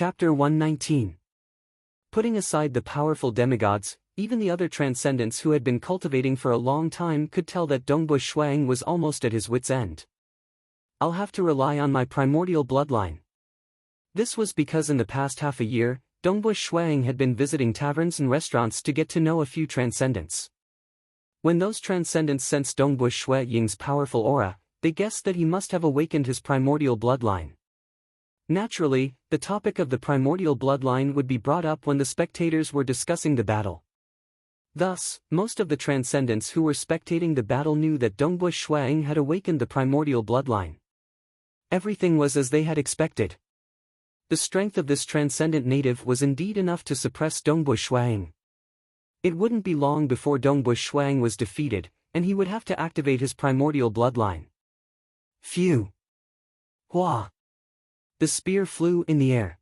Chapter 119. Putting aside the powerful demigods, even the other transcendents who had been cultivating for a long time could tell that Dongbu Shuang was almost at his wit's end. I'll have to rely on my primordial bloodline. This was because in the past half a year, Dongbu Shuang had been visiting taverns and restaurants to get to know a few transcendents. When those transcendents sensed Dongbu Shuang's powerful aura, they guessed that he must have awakened his primordial bloodline. Naturally, the topic of the primordial bloodline would be brought up when the spectators were discussing the battle. Thus, most of the transcendents who were spectating the battle knew that Dongbu Shuang had awakened the primordial bloodline. Everything was as they had expected. The strength of this transcendent native was indeed enough to suppress Dongbu Shuang. It wouldn't be long before Dongbu Shuang was defeated, and he would have to activate his primordial bloodline. Phew! Hua! The spear flew in the air.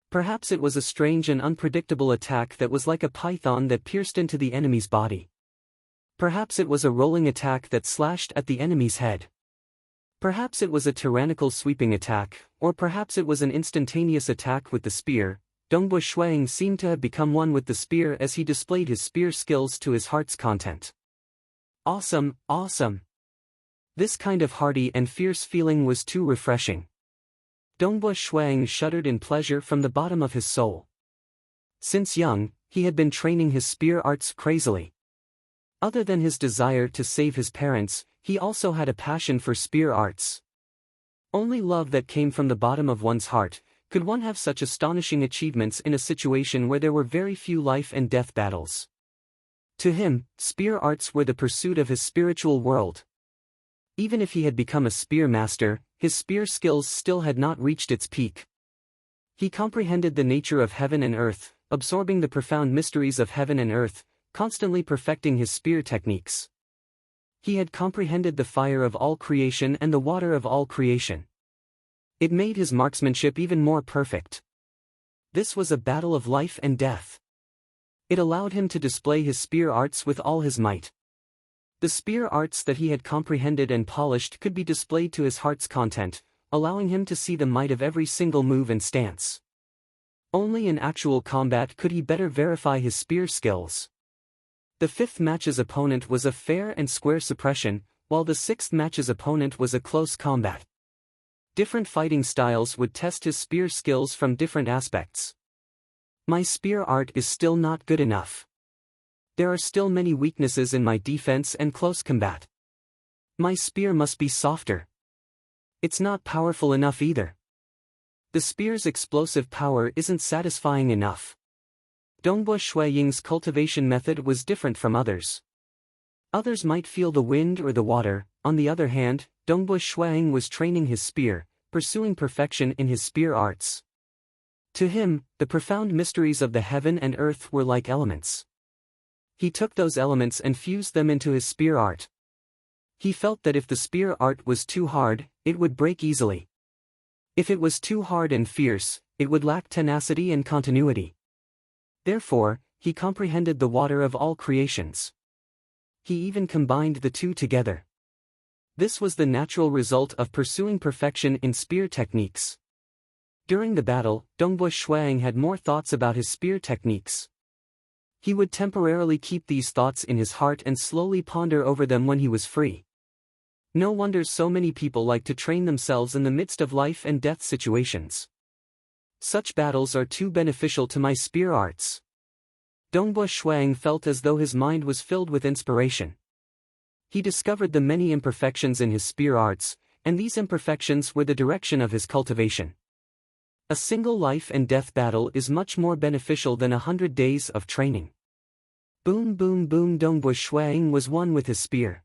Perhaps it was a strange and unpredictable attack that was like a python that pierced into the enemy's body. Perhaps it was a rolling attack that slashed at the enemy's head. Perhaps it was a tyrannical sweeping attack, or perhaps it was an instantaneous attack with the spear. Dongbu Shuang seemed to have become one with the spear as he displayed his spear skills to his heart's content. Awesome, awesome! This kind of hearty and fierce feeling was too refreshing. Dongbu Shuang shuddered in pleasure from the bottom of his soul. Since young, he had been training his spear arts crazily. Other than his desire to save his parents, he also had a passion for spear arts. Only love that came from the bottom of one's heart could one have such astonishing achievements in a situation where there were very few life and death battles. To him, spear arts were the pursuit of his spiritual world. Even if he had become a spear master, his spear skills still had not reached its peak. He comprehended the nature of heaven and earth, absorbing the profound mysteries of heaven and earth, constantly perfecting his spear techniques. He had comprehended the fire of all creation and the water of all creation. It made his marksmanship even more perfect. This was a battle of life and death. It allowed him to display his spear arts with all his might. The spear arts that he had comprehended and polished could be displayed to his heart's content, allowing him to see the might of every single move and stance. Only in actual combat could he better verify his spear skills. The fifth match's opponent was a fair and square suppression, while the sixth match's opponent was a close combat. Different fighting styles would test his spear skills from different aspects. My spear art is still not good enough. There are still many weaknesses in my defense and close combat. My spear must be softer. It's not powerful enough either. The spear's explosive power isn't satisfying enough. Dongbu Shuang's cultivation method was different from others. Others might feel the wind or the water. On the other hand, Dongbu Shuang was training his spear, pursuing perfection in his spear arts. To him, the profound mysteries of the heaven and earth were like elements. He took those elements and fused them into his spear art. He felt that if the spear art was too hard, it would break easily. If it was too hard and fierce, it would lack tenacity and continuity. Therefore, he comprehended the water of all creations. He even combined the two together. This was the natural result of pursuing perfection in spear techniques. During the battle, Dongbu Shuang had more thoughts about his spear techniques. He would temporarily keep these thoughts in his heart and slowly ponder over them when he was free. No wonder so many people like to train themselves in the midst of life and death situations. Such battles are too beneficial to my spear arts. Dongbu Shuang felt as though his mind was filled with inspiration. He discovered the many imperfections in his spear arts, and these imperfections were the direction of his cultivation. A single life and death battle is much more beneficial than 100 days of training. Boom boom boom. Dongbu Shuang was one with his spear.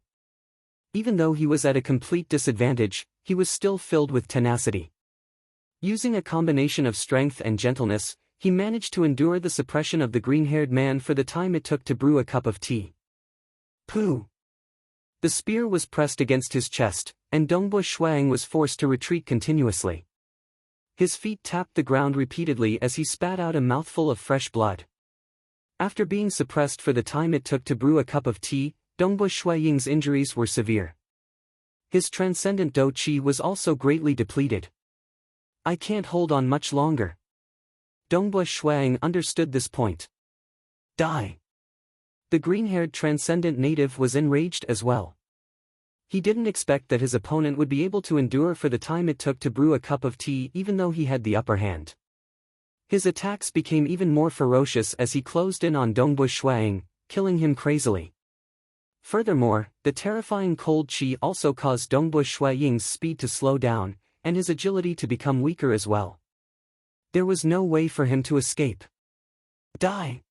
Even though he was at a complete disadvantage, he was still filled with tenacity. Using a combination of strength and gentleness, he managed to endure the suppression of the green-haired man for the time it took to brew a cup of tea. Pooh! The spear was pressed against his chest, and Dongbu Shuang was forced to retreat continuously. His feet tapped the ground repeatedly as he spat out a mouthful of fresh blood. After being suppressed for the time it took to brew a cup of tea, Dongbu Shuang's injuries were severe. His transcendent dou qi was also greatly depleted. I can't hold on much longer. Dongbu Shuang understood this point. Die! The green-haired transcendent native was enraged as well. He didn't expect that his opponent would be able to endure for the time it took to brew a cup of tea even though he had the upper hand. His attacks became even more ferocious as he closed in on Dongbu Shuang, killing him crazily. Furthermore, the terrifying cold qi also caused Dongbu Shuang's speed to slow down, and his agility to become weaker as well. There was no way for him to escape. Die!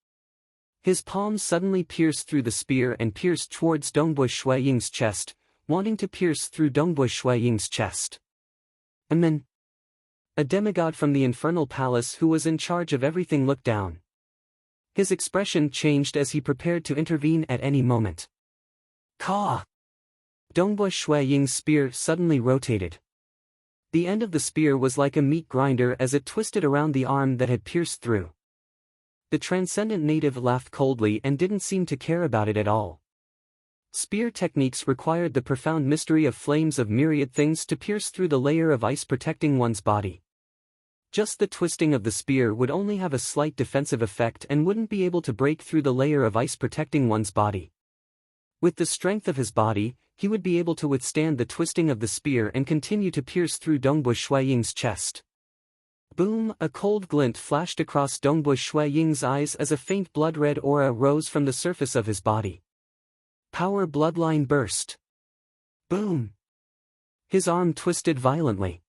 His palms suddenly pierced through the spear and pierced towards Dongbu Shuang's chest, wanting to pierce through Dongbu Shuang's chest. Amen. A demigod from the infernal palace who was in charge of everything looked down. His expression changed as he prepared to intervene at any moment. Ka! Dongbu Shuang's spear suddenly rotated. The end of the spear was like a meat grinder as it twisted around the arm that had pierced through. The transcendent native laughed coldly and didn't seem to care about it at all. Spear techniques required the profound mystery of flames of myriad things to pierce through the layer of ice protecting one's body. Just the twisting of the spear would only have a slight defensive effect and wouldn't be able to break through the layer of ice protecting one's body. With the strength of his body, he would be able to withstand the twisting of the spear and continue to pierce through Dongbu Shuang's chest. Boom! A cold glint flashed across Dongbu Shuang's eyes as a faint blood-red aura rose from the surface of his body. Power bloodline burst. Boom! His arm twisted violently.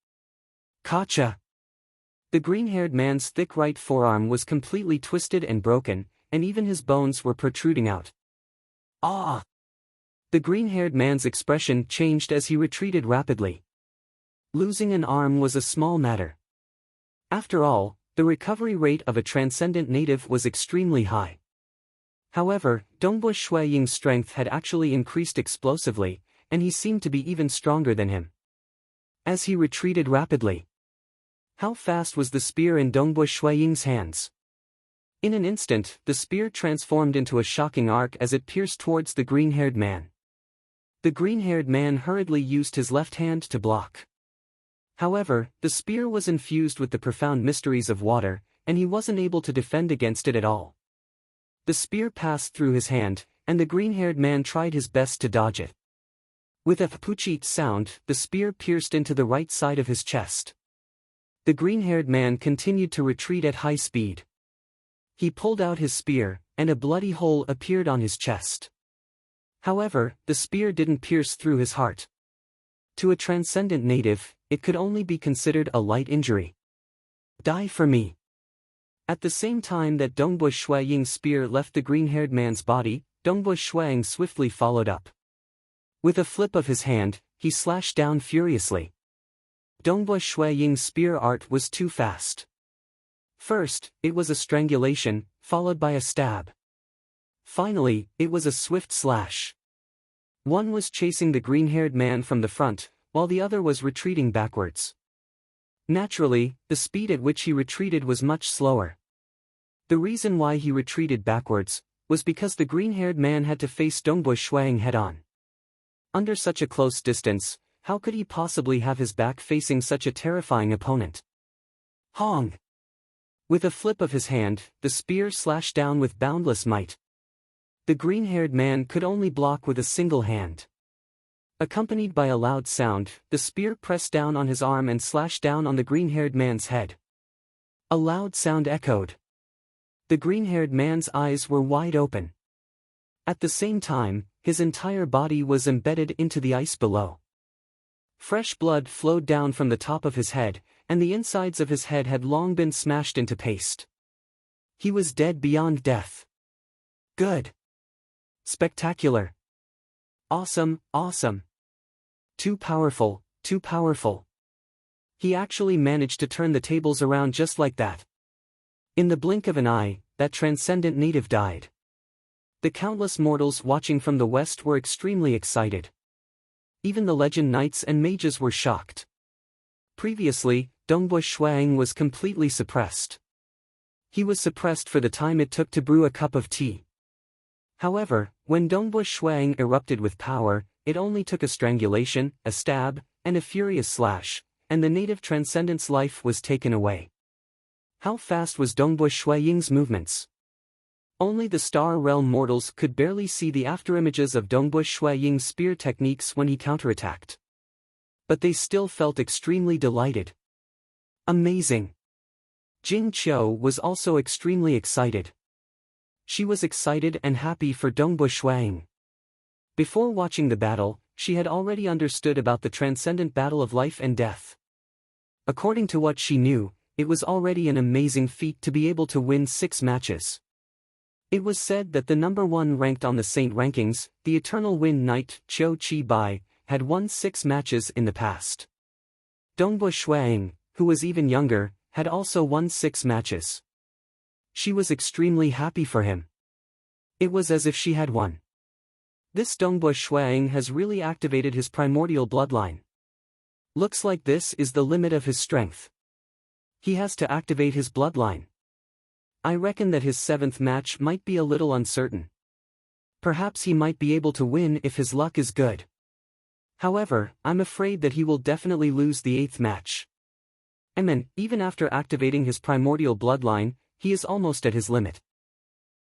Kacha! The green-haired man's thick right forearm was completely twisted and broken, and even his bones were protruding out. Ah! The green-haired man's expression changed as he retreated rapidly. Losing an arm was a small matter. After all, the recovery rate of a transcendent native was extremely high. However, Dongbu Shuang's strength had actually increased explosively, and he seemed to be even stronger than him. As he retreated rapidly. How fast was the spear in Dongbu Shuang's hands? In an instant, the spear transformed into a shocking arc as it pierced towards the green-haired man. The green-haired man hurriedly used his left hand to block. However, the spear was infused with the profound mysteries of water, and he wasn't able to defend against it at all. The spear passed through his hand, and the green-haired man tried his best to dodge it. With a poochit sound, the spear pierced into the right side of his chest. The green-haired man continued to retreat at high speed. He pulled out his spear, and a bloody hole appeared on his chest. However, the spear didn't pierce through his heart. To a transcendent native, it could only be considered a light injury. Die for me. At the same time that Dongbu Shuang's spear left the green-haired man's body, Dongbu Shuang swiftly followed up. With a flip of his hand, he slashed down furiously. Dongbu Shuang's spear art was too fast. First, it was a strangulation, followed by a stab. Finally, it was a swift slash. One was chasing the green-haired man from the front, while the other was retreating backwards. Naturally, the speed at which he retreated was much slower. The reason why he retreated backwards was because the green-haired man had to face Dongbu Shuang head-on. Under such a close distance, how could he possibly have his back facing such a terrifying opponent? Hong! With a flip of his hand, the spear slashed down with boundless might. The green-haired man could only block with a single hand. Accompanied by a loud sound, the spear pressed down on his arm and slashed down on the green-haired man's head. A loud sound echoed. The green-haired man's eyes were wide open. At the same time, his entire body was embedded into the ice below. Fresh blood flowed down from the top of his head, and the insides of his head had long been smashed into paste. He was dead beyond death. Good. Spectacular. Awesome, awesome. Too powerful, too powerful. He actually managed to turn the tables around just like that. In the blink of an eye, that transcendent native died. The countless mortals watching from the west were extremely excited. Even the legend knights and mages were shocked. Previously, Dongbu Shuang was completely suppressed. He was suppressed for the time it took to brew a cup of tea. However, when Dongbu Shuang erupted with power, it only took a strangulation, a stab, and a furious slash, and the native transcendent's life was taken away. How fast was Dongbu Shuiying's movements? Only the Star Realm mortals could barely see the afterimages of Dongbu Shuiying's spear techniques when he counterattacked. But they still felt extremely delighted. Amazing! Jing Qiu was also extremely excited. She was excited and happy for Dongbu Shuiying. Before watching the battle, she had already understood about the transcendent battle of life and death. According to what she knew, it was already an amazing feat to be able to win 6 matches. It was said that the number 1 ranked on the Saint rankings, the Eternal Wind Knight, Qiu Qi Bai, had won 6 matches in the past. Dongbu Shuiying, who was even younger, had also won 6 matches. She was extremely happy for him. It was as if she had won. This Dongbu Shuiying has really activated his primordial bloodline. Looks like this is the limit of his strength. He has to activate his bloodline. I reckon that his 7th match might be a little uncertain. Perhaps he might be able to win if his luck is good. However, I'm afraid that he will definitely lose the 8th match. Even after activating his primordial bloodline, he is almost at his limit.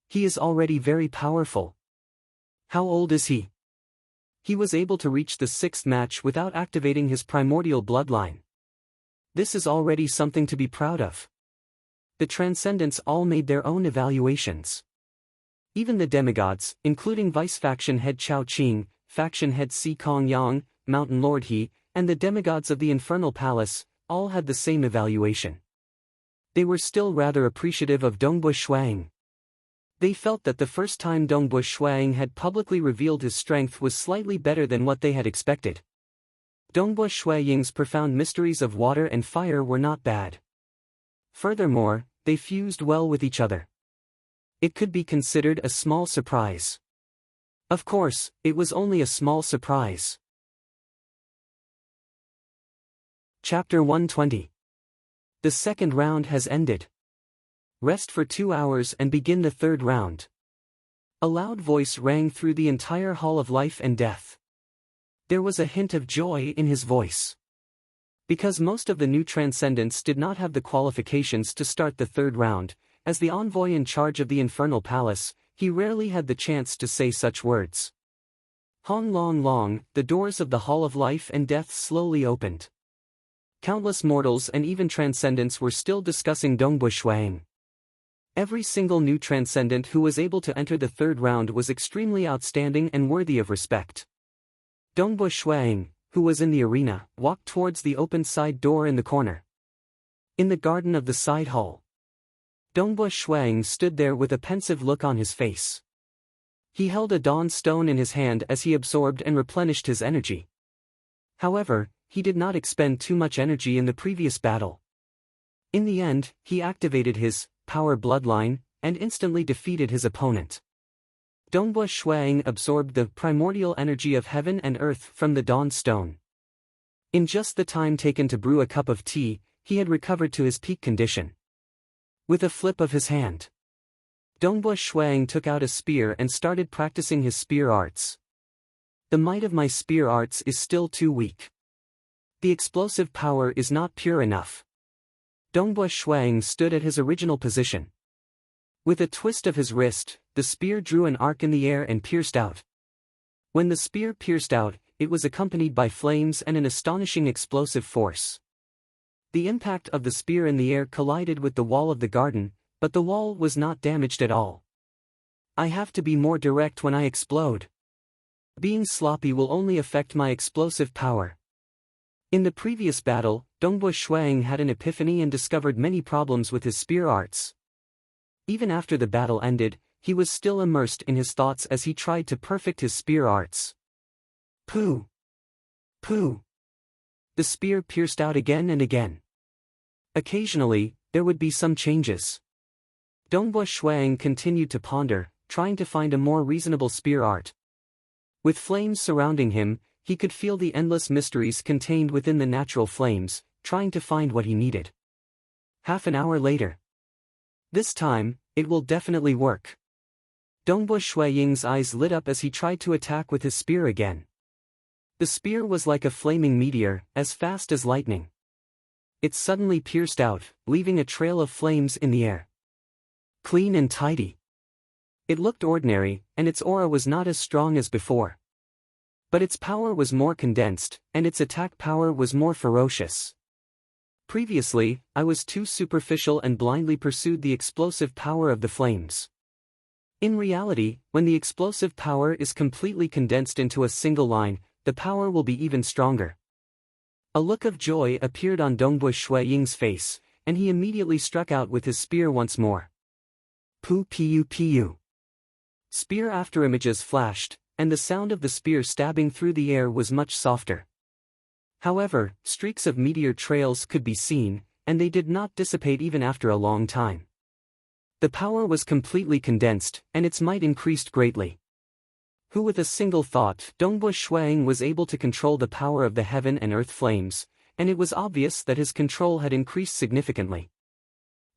He is already very powerful. How old is he? He was able to reach the 6th match without activating his primordial bloodline. This is already something to be proud of. The Transcendents all made their own evaluations. Even the demigods, including Vice Faction Head Chao Qing, Faction Head Si Kong Yang, Mountain Lord He, and the demigods of the Infernal Palace, all had the same evaluation. They were still rather appreciative of Dongbu Shuiying. They felt that the first time Dongbu Shuiying had publicly revealed his strength was slightly better than what they had expected. Dongbu Shuiying's profound mysteries of water and fire were not bad. Furthermore, they fused well with each other. It could be considered a small surprise. Of course, it was only a small surprise. Chapter 120. The 2nd round has ended. Rest for 2 hours and begin the 3rd round. A loud voice rang through the entire Hall of Life and Death. There was a hint of joy in his voice. Because most of the new Transcendents did not have the qualifications to start the 3rd round, as the envoy in charge of the Infernal Palace, he rarely had the chance to say such words. Hong Long Long, the doors of the Hall of Life and Death slowly opened. Countless mortals and even Transcendents were still discussing Dongbu Shuiying. Every single new Transcendent who was able to enter the 3rd round was extremely outstanding and worthy of respect. Dongbu Shuiying, who was in the arena, walked towards the open side door in the corner. In the garden of the side hall, Dongbu Shuiying stood there with a pensive look on his face. He held a dawn stone in his hand as he absorbed and replenished his energy. However, he did not expend too much energy in the previous battle. In the end, he activated his power bloodline and instantly defeated his opponent. Dongbu Shuiying absorbed the primordial energy of heaven and earth from the dawn stone. In just the time taken to brew a cup of tea, he had recovered to his peak condition. With a flip of his hand, Dongbu Shuiying took out a spear and started practicing his spear arts. The might of my spear arts is still too weak. The explosive power is not pure enough. Dongbu Shuiying stood at his original position. With a twist of his wrist, the spear drew an arc in the air and pierced out. When the spear pierced out, it was accompanied by flames and an astonishing explosive force. The impact of the spear in the air collided with the wall of the garden, but the wall was not damaged at all. I have to be more direct when I explode. Being sloppy will only affect my explosive power. In the previous battle, Dongbu Shuiying had an epiphany and discovered many problems with his spear arts. Even after the battle ended, he was still immersed in his thoughts as he tried to perfect his spear arts. Pooh! Pooh! The spear pierced out again and again. Occasionally, there would be some changes. Dongbu Shuiying continued to ponder, trying to find a more reasonable spear art. With flames surrounding him, he could feel the endless mysteries contained within the natural flames, trying to find what he needed. Half an hour later. This time, it will definitely work. Dongbu Shuiying's eyes lit up as he tried to attack with his spear again. The spear was like a flaming meteor, as fast as lightning. It suddenly pierced out, leaving a trail of flames in the air. Clean and tidy. It looked ordinary, and its aura was not as strong as before. But its power was more condensed, and its attack power was more ferocious. Previously, I was too superficial and blindly pursued the explosive power of the flames. In reality, when the explosive power is completely condensed into a single line, the power will be even stronger. A look of joy appeared on Dongbush Shui-Ying's face, and he immediately struck out with his spear once more. Pu pu pu. Spear afterimages flashed, and the sound of the spear stabbing through the air was much softer. However, streaks of meteor trails could be seen, and they did not dissipate even after a long time. The power was completely condensed, and its might increased greatly. Who with a single thought, Dongbush Shuang was able to control the power of the heaven and earth flames, and it was obvious that his control had increased significantly.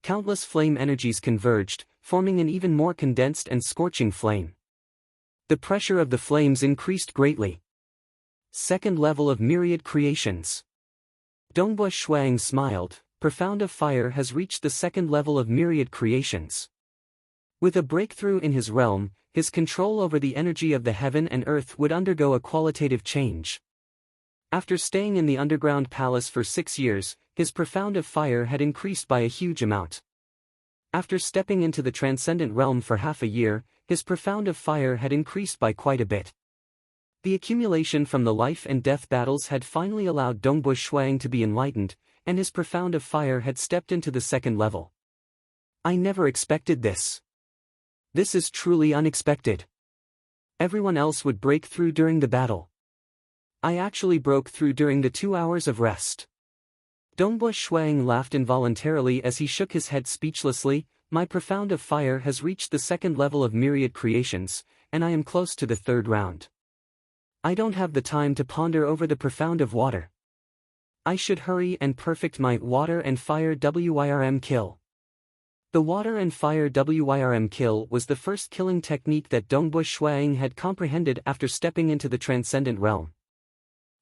Countless flame energies converged, forming an even more condensed and scorching flame. The pressure of the flames increased greatly. Second level of myriad creations. Dongbush Shuang smiled. Profound of Fire has reached the second level of myriad creations. With a breakthrough in his realm, his control over the energy of the heaven and earth would undergo a qualitative change. After staying in the underground palace for 6 years, his Profound of Fire had increased by a huge amount. After stepping into the transcendent realm for half a year, his Profound of Fire had increased by quite a bit. The accumulation from the life and death battles had finally allowed Dongbush Shuang to be enlightened, and his Profound of Fire had stepped into the second level. I never expected this. This is truly unexpected. Everyone else would break through during the battle. I actually broke through during the 2 hours of rest. Dongbush Shuang laughed involuntarily as he shook his head speechlessly. My Profound of Fire has reached the second level of myriad creations, and I am close to the third round. I don't have the time to ponder over the Profound of Water. I should hurry and perfect my Water and Fire WYRM kill. The Water and Fire WYRM kill was the first killing technique that Dongbush Shuang had comprehended after stepping into the transcendent realm.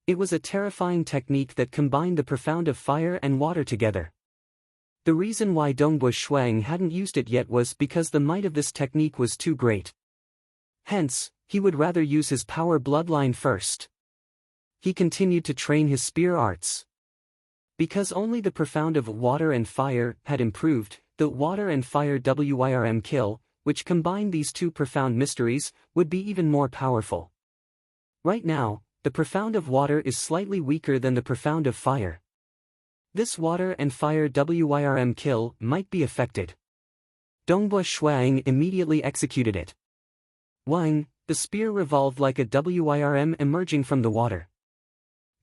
It was a terrifying technique that combined the Profound of Fire and Water together. The reason why Dongbush Shuang hadn't used it yet was because the might of this technique was too great. Hence, he would rather use his power bloodline first. He continued to train his spear arts. Because only the Profound of Water and Fire had improved, the Water and Fire WYRM kill, which combined these two profound mysteries, would be even more powerful. Right now, the Profound of Water is slightly weaker than the Profound of Fire. This Water and Fire WYRM kill might be affected. Dongbush Shuang immediately executed it. Wang, the spear revolved like a WYRM emerging from the water.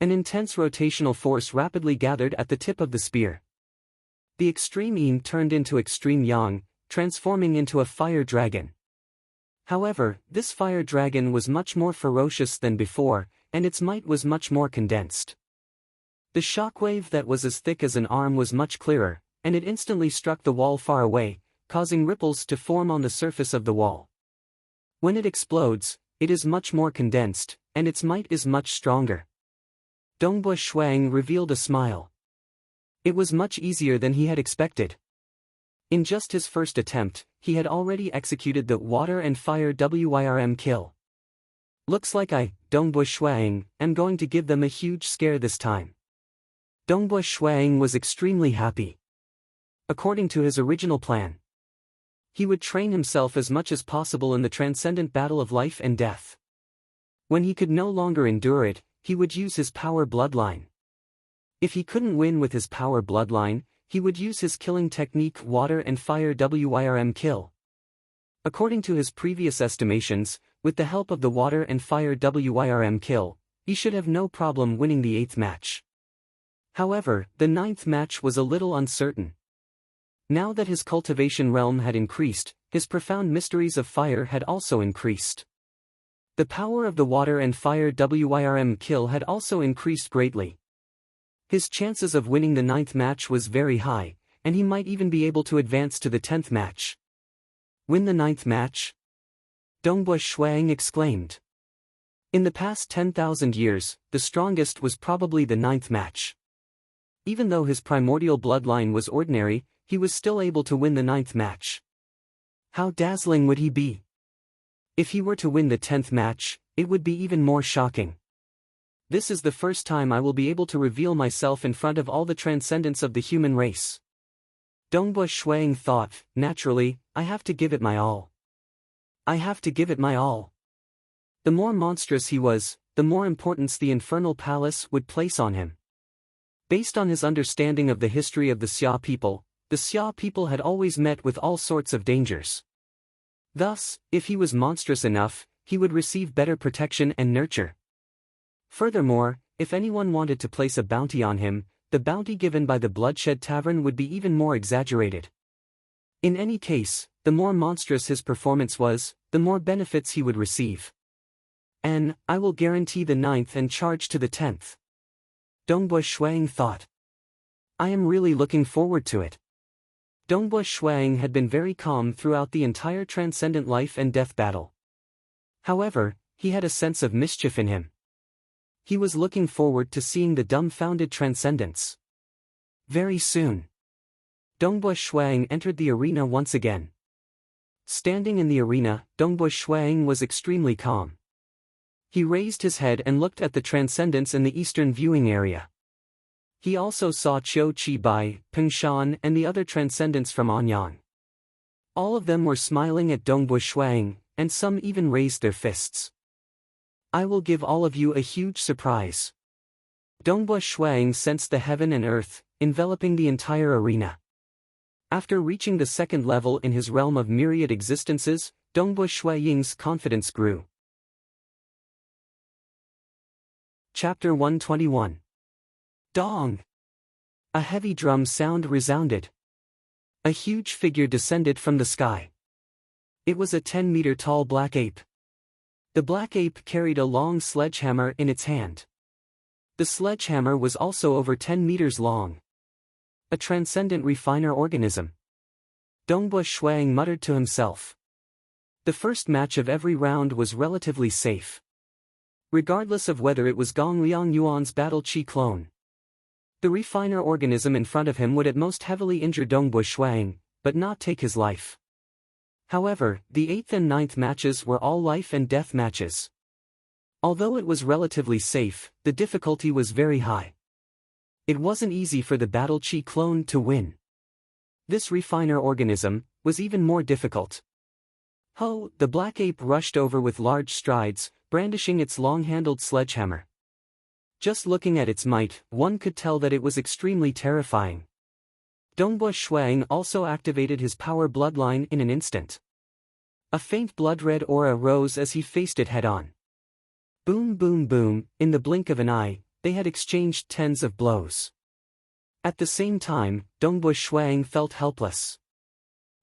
An intense rotational force rapidly gathered at the tip of the spear. The extreme Yin turned into extreme Yang, transforming into a fire dragon. However, this fire dragon was much more ferocious than before, and its might was much more condensed. The shockwave that was as thick as an arm was much clearer, and it instantly struck the wall far away, causing ripples to form on the surface of the wall. When it explodes, it is much more condensed, and its might is much stronger. Dongbush Shuang revealed a smile. It was much easier than he had expected. In just his first attempt, he had already executed the Water and Fire WYRM kill. Looks like I, Dongbush Shuang, am going to give them a huge scare this time. Dongbush Shuang was extremely happy. According to his original plan, he would train himself as much as possible in the transcendent battle of life and death. When he could no longer endure it, he would use his power bloodline. If he couldn't win with his power bloodline, he would use his killing technique Water and Fire WYRM kill. According to his previous estimations, with the help of the Water and Fire WYRM kill, he should have no problem winning the 8th match. However, the 9th match was a little uncertain. Now that his cultivation realm had increased, his profound mysteries of fire had also increased. The power of the Water and Fire WYRM kill had also increased greatly. His chances of winning the 9th match was very high, and he might even be able to advance to the 10th match. Win the 9th match? Dongbush Shuang exclaimed. In the past 10,000 years, the strongest was probably the 9th match. even though his primordial bloodline was ordinary, he was still able to win the 9th match. How dazzling would he be? If he were to win the 10th match, it would be even more shocking. This is the first time I will be able to reveal myself in front of all the transcendents of the human race. Dongbu Shuang thought, naturally, I have to give it my all. I have to give it my all. The more monstrous he was, the more importance the infernal palace would place on him. Based on his understanding of the history of the Xia people, the Xia people had always met with all sorts of dangers. Thus, if he was monstrous enough, he would receive better protection and nurture. Furthermore, if anyone wanted to place a bounty on him, the bounty given by the Bloodshed Tavern would be even more exaggerated. In any case, the more monstrous his performance was, the more benefits he would receive. And I will guarantee the 9th and charge to the 10th. Dongbu Shuang thought. I am really looking forward to it. Dongbu Shuang had been very calm throughout the entire transcendent life and death battle. However, he had a sense of mischief in him. He was looking forward to seeing the dumbfounded transcendents. Very soon. Dongbu Shuang entered the arena once again. Standing in the arena, Dongbu Shuang was extremely calm. He raised his head and looked at the transcendents in the eastern viewing area. He also saw Qiu Qibai, Peng Shan and the other transcendents from Anyang. All of them were smiling at Dongbu Shuang, and some even raised their fists. I will give all of you a huge surprise. Dongbu Shuang sensed the heaven and earth, enveloping the entire arena. After reaching the 2nd level in his realm of myriad existences, Dongbu Shuang's confidence grew. Chapter 121. Dong! A heavy drum sound resounded. A huge figure descended from the sky. It was a 10-meter tall black ape. The black ape carried a long sledgehammer in its hand. The sledgehammer was also over 10 meters long. A transcendent refiner organism. Dongbu Shuang muttered to himself. The first match of every round was relatively safe. Regardless of whether it was Gong Liang Yuan's battle chi clone. The refiner organism in front of him would at most heavily injure Dongbu Shuang, but not take his life. However, the 8th and 9th matches were all life and death matches. Although it was relatively safe, the difficulty was very high. It wasn't easy for the battle chi clone to win. This refiner organism was even more difficult. Ho! The black ape rushed over with large strides, brandishing its long-handled sledgehammer. Just looking at its might, one could tell that it was extremely terrifying. Dongbu Shuang also activated his power bloodline in an instant. A faint blood-red aura rose as he faced it head-on. Boom boom boom, in the blink of an eye, they had exchanged tens of blows. At the same time, Dongbu Shuang felt helpless.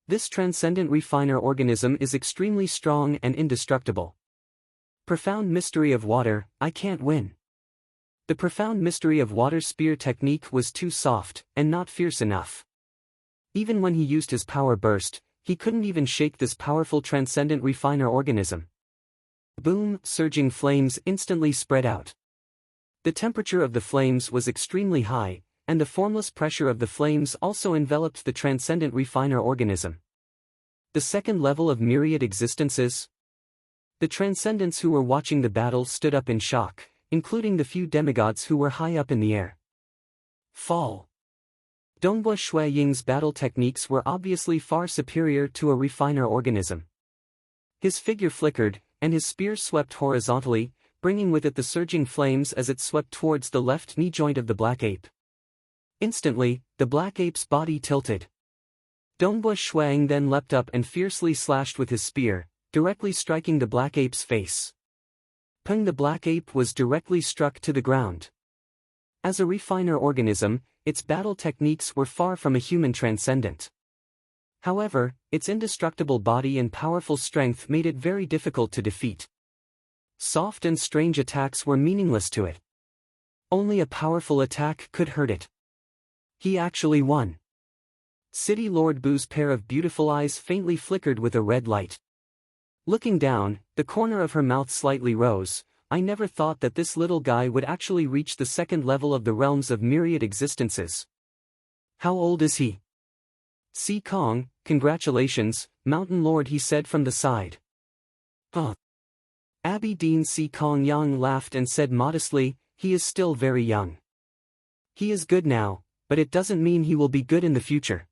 This transcendent refiner organism is extremely strong and indestructible. Profound mystery of water, I can't win. The profound mystery of water spear technique was too soft, and not fierce enough. Even when he used his power burst, he couldn't even shake this powerful transcendent refiner organism. Boom! Surging flames instantly spread out. The temperature of the flames was extremely high, and the formless pressure of the flames also enveloped the transcendent refiner organism. The 2nd level of myriad existences. The transcendents who were watching the battle stood up in shock, including the few demigods who were high up in the air. Fall. Dongbu Shuang's battle techniques were obviously far superior to a refiner organism. His figure flickered, and his spear swept horizontally, bringing with it the surging flames as it swept towards the left knee joint of the black ape. Instantly, the black ape's body tilted. Dongbu Shuang then leapt up and fiercely slashed with his spear, directly striking the black ape's face. Peng! The black ape was directly struck to the ground. As a refiner organism, its battle techniques were far from a human transcendent. However, its indestructible body and powerful strength made it very difficult to defeat. Soft and strange attacks were meaningless to it. Only a powerful attack could hurt it. He actually won. City Lord Bu's pair of beautiful eyes faintly flickered with a red light. Looking down, the corner of her mouth slightly rose, I never thought that this little guy would actually reach the second level of the realms of myriad existences. How old is he? Si Kong, congratulations, Mountain Lord, he said from the side. Abby Dean Si Kong Yang laughed and said modestly, he is still very young. He is good now, but it doesn't mean he will be good in the future.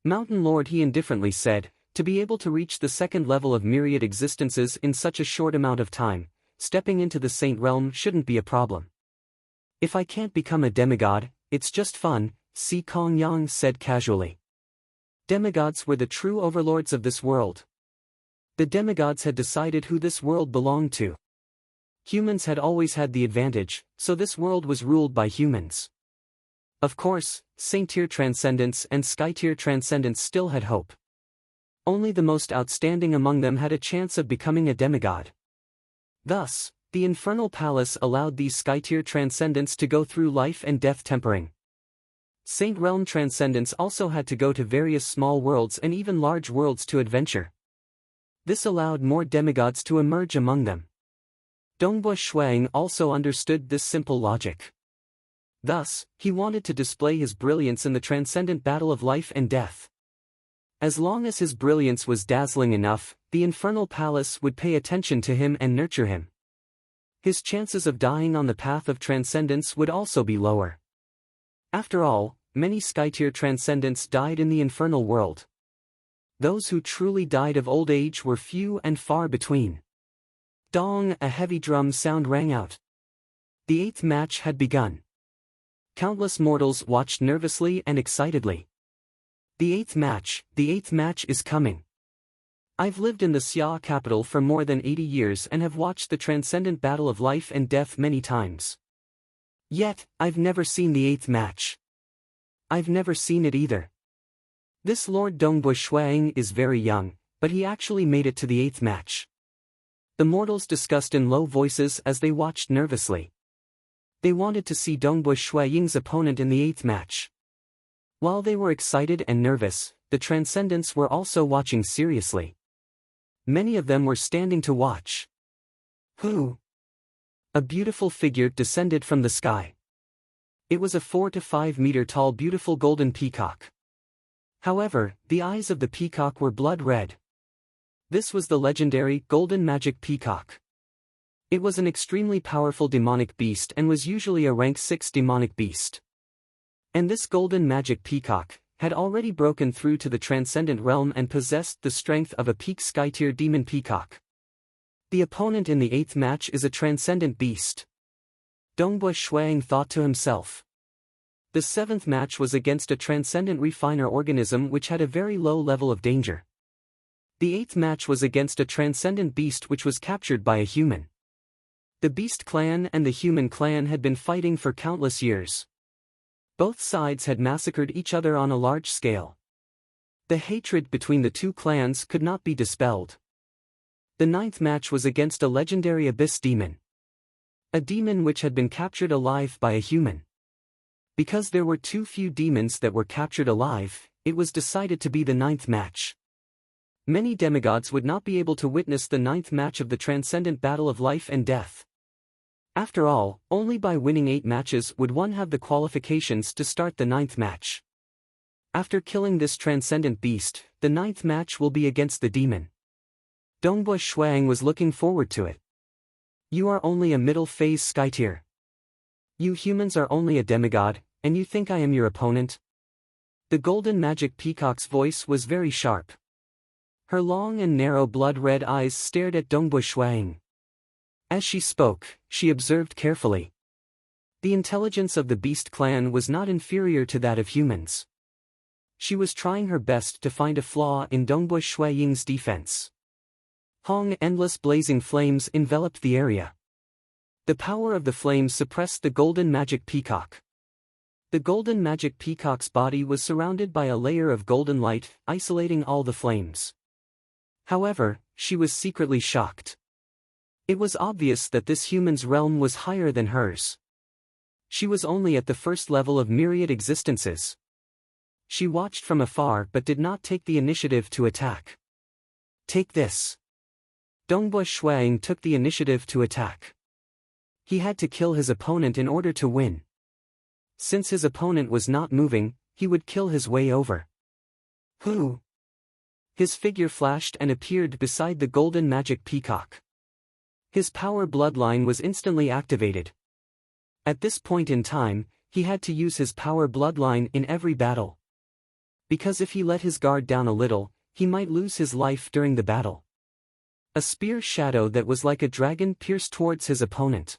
Mountain Lord, he indifferently said, to be able to reach the second level of myriad existences in such a short amount of time, stepping into the Saint Realm shouldn't be a problem. If I can't become a demigod, it's just fun, Si Kong Yang said casually. Demigods were the true overlords of this world. The demigods had decided who this world belonged to. Humans had always had the advantage, so this world was ruled by humans. Of course, Saint-tier transcendents and Sky-tier transcendents still had hope. Only the most outstanding among them had a chance of becoming a demigod. Thus, the Infernal Palace allowed these Sky-tier transcendents to go through life and death tempering. Saint Realm transcendents also had to go to various small worlds and even large worlds to adventure. This allowed more demigods to emerge among them. Dongbo Shuang also understood this simple logic. Thus, he wanted to display his brilliance in the transcendent battle of life and death. As long as his brilliance was dazzling enough, the Infernal Palace would pay attention to him and nurture him. His chances of dying on the path of transcendence would also be lower. After all, many Sky-tier transcendents died in the infernal world. Those who truly died of old age were few and far between. Dong, a heavy drum sound rang out. The 8th match had begun. Countless mortals watched nervously and excitedly. The 8th match is coming. I've lived in the Xia capital for more than 80 years and have watched the transcendent battle of life and death many times. Yet, I've never seen the 8th match. I've never seen it either. This Lord Dongbo Shuang is very young, but he actually made it to the 8th match. The mortals discussed in low voices as they watched nervously. They wanted to see Dongbo Shuang's opponent in the 8th match. While they were excited and nervous, the transcendents were also watching seriously. Many of them were standing to watch. Who? A beautiful figure descended from the sky. It was a 4 to 5 meter tall beautiful golden peacock. However, the eyes of the peacock were blood red. This was the legendary golden magic peacock. It was an extremely powerful demonic beast and was usually a rank 6 demonic beast. And this golden magic peacock had already broken through to the transcendent realm and possessed the strength of a peak Sky-tier demon peacock. The opponent in the 8th match is a transcendent beast. Dongbo Shuang thought to himself. The 7th match was against a transcendent refiner organism which had a very low level of danger. The 8th match was against a transcendent beast which was captured by a human. The beast clan and the human clan had been fighting for countless years. Both sides had massacred each other on a large scale. The hatred between the two clans could not be dispelled. The 9th match was against a legendary abyss demon. A demon which had been captured alive by a human. Because there were too few demons that were captured alive, it was decided to be the 9th match. Many demigods would not be able to witness the 9th match of the transcendent battle of life and death. After all, only by winning 8 matches would one have the qualifications to start the 9th match. After killing this transcendent beast, the 9th match will be against the demon. Dongbo Shuang was looking forward to it. You are only a middle phase Sky-tier. You humans are only a demigod, and you think I am your opponent? The golden magic peacock's voice was very sharp. Her long and narrow blood-red eyes stared at Dongbo Shuang. As she spoke, she observed carefully. The intelligence of the beast clan was not inferior to that of humans. She was trying her best to find a flaw in Dongbo Shuang's defense. Endless blazing flames enveloped the area. The power of the flames suppressed the golden magic peacock. The golden magic peacock's body was surrounded by a layer of golden light, isolating all the flames. However, she was secretly shocked. It was obvious that this human's realm was higher than hers. She was only at the first level of myriad existences. She watched from afar but did not take the initiative to attack. Take this. Dongbo Shuang took the initiative to attack. He had to kill his opponent in order to win. Since his opponent was not moving, he would kill his way over. Who? His figure flashed and appeared beside the golden magic peacock. His power bloodline was instantly activated. At this point in time, he had to use his power bloodline in every battle. Because if he let his guard down a little, he might lose his life during the battle. A spear shadow that was like a dragon pierced towards his opponent.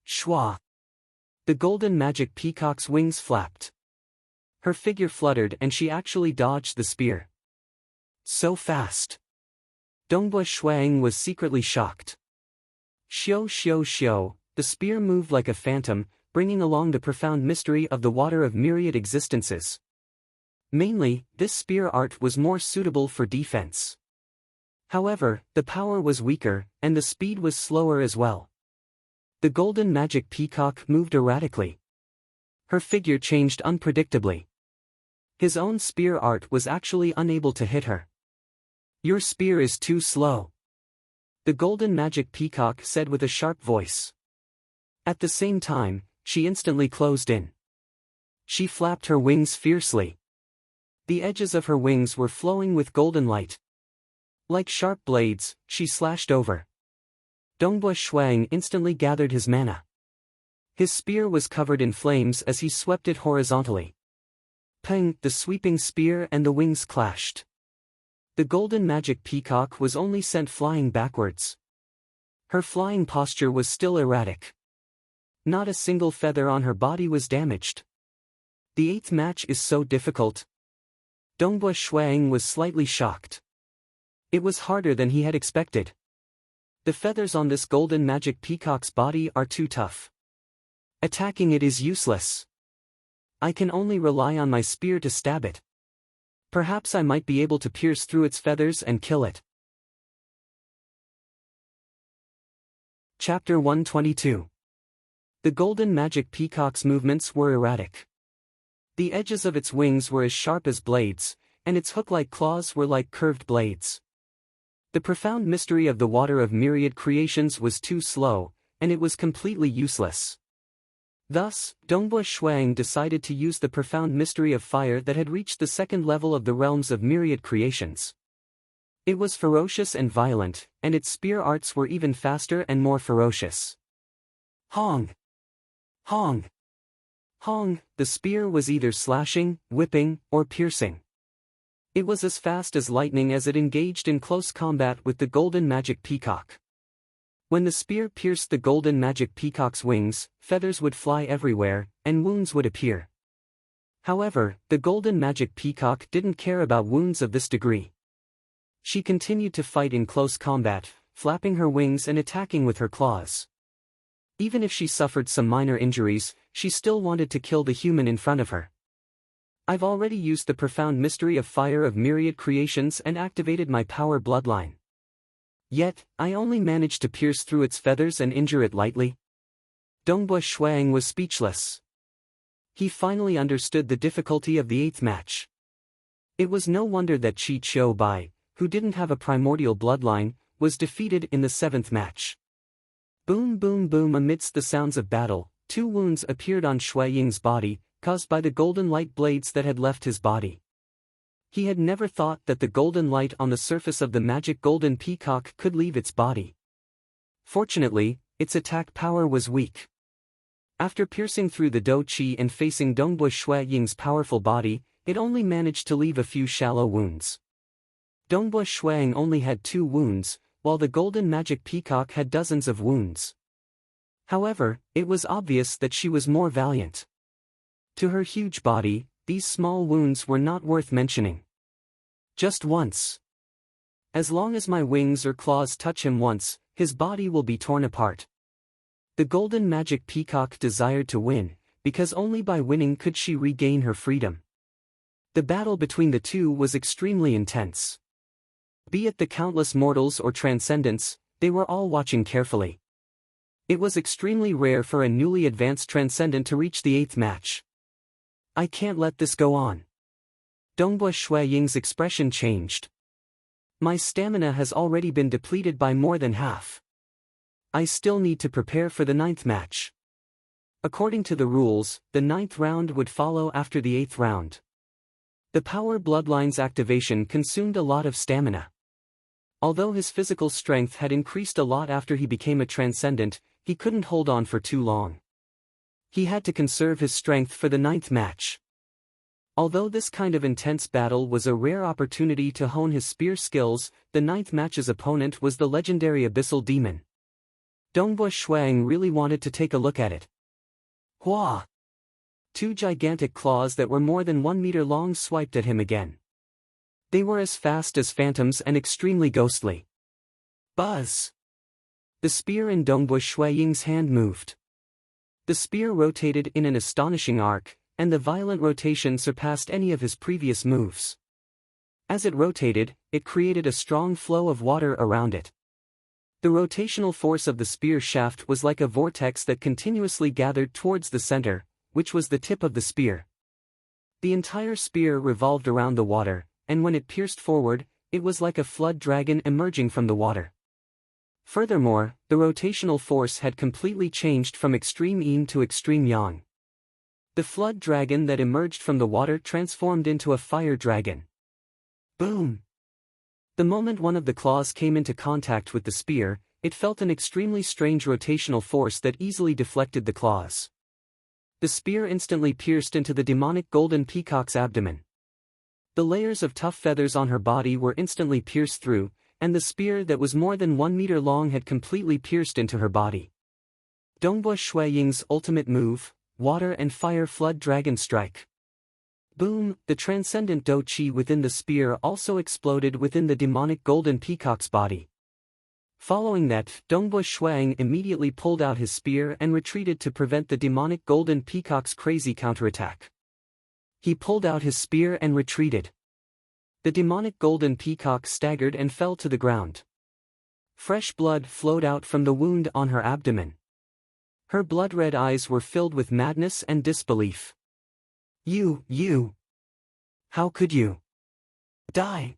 Shwa! The golden magic peacock's wings flapped. Her figure fluttered and she actually dodged the spear. So fast! Dongbua Shuang was secretly shocked. Xiao xiao xiao, the spear moved like a phantom, bringing along the profound mystery of the water of myriad existences. Mainly, this spear art was more suitable for defense. However, the power was weaker, and the speed was slower as well. The golden magic peacock moved erratically. Her figure changed unpredictably. His own spear art was actually unable to hit her. "Your spear is too slow," the golden magic peacock said with a sharp voice. At the same time, she instantly closed in. She flapped her wings fiercely. The edges of her wings were flowing with golden light. Like sharp blades, she slashed over. Dongbua Shuang instantly gathered his mana. His spear was covered in flames as he swept it horizontally. Peng! The sweeping spear and the wings clashed. The golden magic peacock was only sent flying backwards. Her flying posture was still erratic. Not a single feather on her body was damaged. The 8th match is so difficult. Dongbua Shuang was slightly shocked. It was harder than he had expected. The feathers on this golden magic peacock's body are too tough. Attacking it is useless. I can only rely on my spear to stab it. Perhaps I might be able to pierce through its feathers and kill it. Chapter 122. The golden magic peacock's movements were erratic. The edges of its wings were as sharp as blades, and its hook-like claws were like curved blades. The profound mystery of the water of myriad creations was too slow, and it was completely useless. Thus, Dongbua Shuang decided to use the profound mystery of fire that had reached the 2nd level of the realms of myriad creations. It was ferocious and violent, and its spear arts were even faster and more ferocious. Hong! Hong! Hong! The spear was either slashing, whipping, or piercing. It was as fast as lightning as it engaged in close combat with the golden magic peacock. When the spear pierced the golden magic peacock's wings, feathers would fly everywhere, and wounds would appear. However, the golden magic peacock didn't care about wounds of this degree. She continued to fight in close combat, flapping her wings and attacking with her claws. Even if she suffered some minor injuries, she still wanted to kill the human in front of her. I've already used the profound mystery of fire of myriad creations and activated my power bloodline. Yet, I only managed to pierce through its feathers and injure it lightly. Dongbua Shuang was speechless. He finally understood the difficulty of the 8th match. It was no wonder that Qi Qiu Bai, who didn't have a primordial bloodline, was defeated in the 7th match. Boom boom boom! Amidst the sounds of battle, 2 wounds appeared on Shui Ying's body, caused by the golden light blades that had left his body. He had never thought that the golden light on the surface of the magic golden peacock could leave its body. Fortunately, its attack power was weak. After piercing through the Do Qi and facing Dongbua Shui Ying's powerful body, it only managed to leave a few shallow wounds. Dongbua Shuang only had 2 wounds, while the golden magic peacock had dozens of wounds. However, it was obvious that she was more valiant. To her huge body, these small wounds were not worth mentioning. Just once. As long as my wings or claws touch him once, his body will be torn apart. The golden magic peacock desired to win, because only by winning could she regain her freedom. The battle between the two was extremely intense. Be it the countless mortals or transcendents, they were all watching carefully. It was extremely rare for a newly advanced transcendent to reach the 8th match. I can't let this go on. Dongbua Shui Ying's expression changed. My stamina has already been depleted by more than half. I still need to prepare for the 9th match. According to the rules, the 9th round would follow after the 8th round. The power bloodline's activation consumed a lot of stamina. Although his physical strength had increased a lot after he became a transcendent, he couldn't hold on for too long. He had to conserve his strength for the 9th match. Although this kind of intense battle was a rare opportunity to hone his spear skills, the 9th match's opponent was the legendary Abyssal Demon. Dongbo Shuang really wanted to take a look at it. Hua! 2 gigantic claws that were more than 1 meter long swiped at him again. They were as fast as phantoms and extremely ghostly. Buzz! The spear in Dongbo Shuaying's hand moved. The spear rotated in an astonishing arc, and the violent rotation surpassed any of his previous moves. As it rotated, it created a strong flow of water around it. The rotational force of the spear shaft was like a vortex that continuously gathered towards the center, which was the tip of the spear. The entire spear revolved around the water, and when it pierced forward, it was like a flood dragon emerging from the water. Furthermore, the rotational force had completely changed from extreme yin to extreme yang. The flood dragon that emerged from the water transformed into a fire dragon. Boom! The moment one of the claws came into contact with the spear, it felt an extremely strange rotational force that easily deflected the claws. The spear instantly pierced into the demonic golden peacock's abdomen. The layers of tough feathers on her body were instantly pierced through, and the spear that was more than 1 meter long had completely pierced into her body. Dongbo Shuaying's ultimate move, Water and Fire Flood Dragon Strike. Boom! The transcendent Do Chi within the spear also exploded within the demonic golden peacock's body. Following that, Dongbo Shuang immediately pulled out his spear and retreated to prevent the demonic golden peacock's crazy counterattack. He pulled out his spear and retreated. The demonic golden peacock staggered and fell to the ground. Fresh blood flowed out from the wound on her abdomen. Her blood-red eyes were filled with madness and disbelief. You! How could you? Die!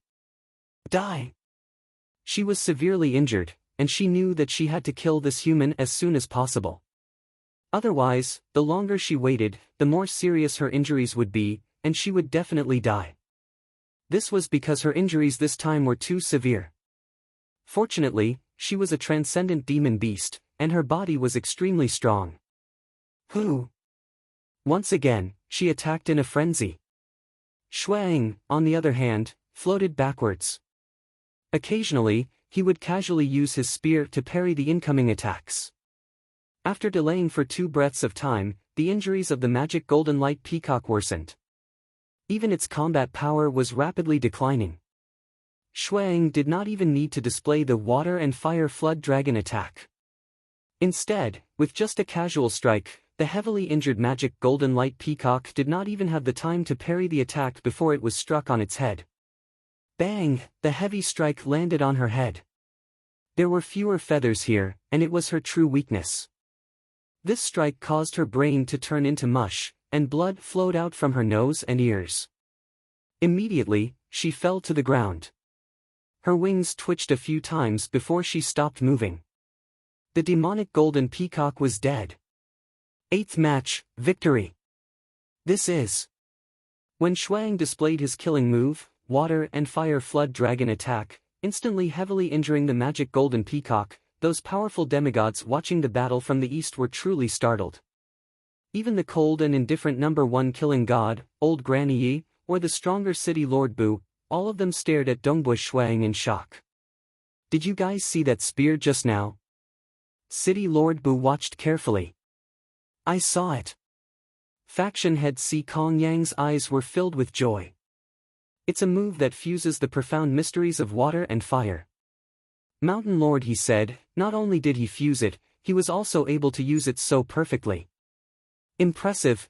She was severely injured, and she knew that she had to kill this human as soon as possible. Otherwise, the longer she waited, the more serious her injuries would be, and she would definitely die. This was because her injuries this time were too severe. Fortunately, she was a transcendent demon beast, and her body was extremely strong. Who? Once again, she attacked in a frenzy. Shuang, on the other hand, floated backwards. Occasionally, he would casually use his spear to parry the incoming attacks. After delaying for 2 breaths of time, the injuries of the magic golden light peacock worsened. Even its combat power was rapidly declining. Shuang did not even need to display the Water and Fire Flood Dragon attack. Instead, with just a casual strike, the heavily injured magic golden light peacock did not even have the time to parry the attack before it was struck on its head. Bang! The heavy strike landed on her head. There were fewer feathers here, and it was her true weakness. This strike caused her brain to turn into mush, and blood flowed out from her nose and ears. Immediately, she fell to the ground. Her wings twitched a few times before she stopped moving. The demonic golden peacock was dead. 8th match, victory. This is. When Shuang displayed his killing move, Water and Fire Flood Dragon attack, instantly heavily injuring the magic golden peacock, those powerful demigods watching the battle from the east were truly startled. Even the cold and indifferent number 1 killing god, Old Granny Yi, or the stronger city Lord Bu, all of them stared at Dongbo Shuang in shock. Did you guys see that spear just now? City Lord Bu watched carefully. I saw it. Faction head Si Kong Yang's eyes were filled with joy. It's a move that fuses the profound mysteries of water and fire. Mountain Lord, he said, not only did he fuse it, he was also able to use it so perfectly. Impressive.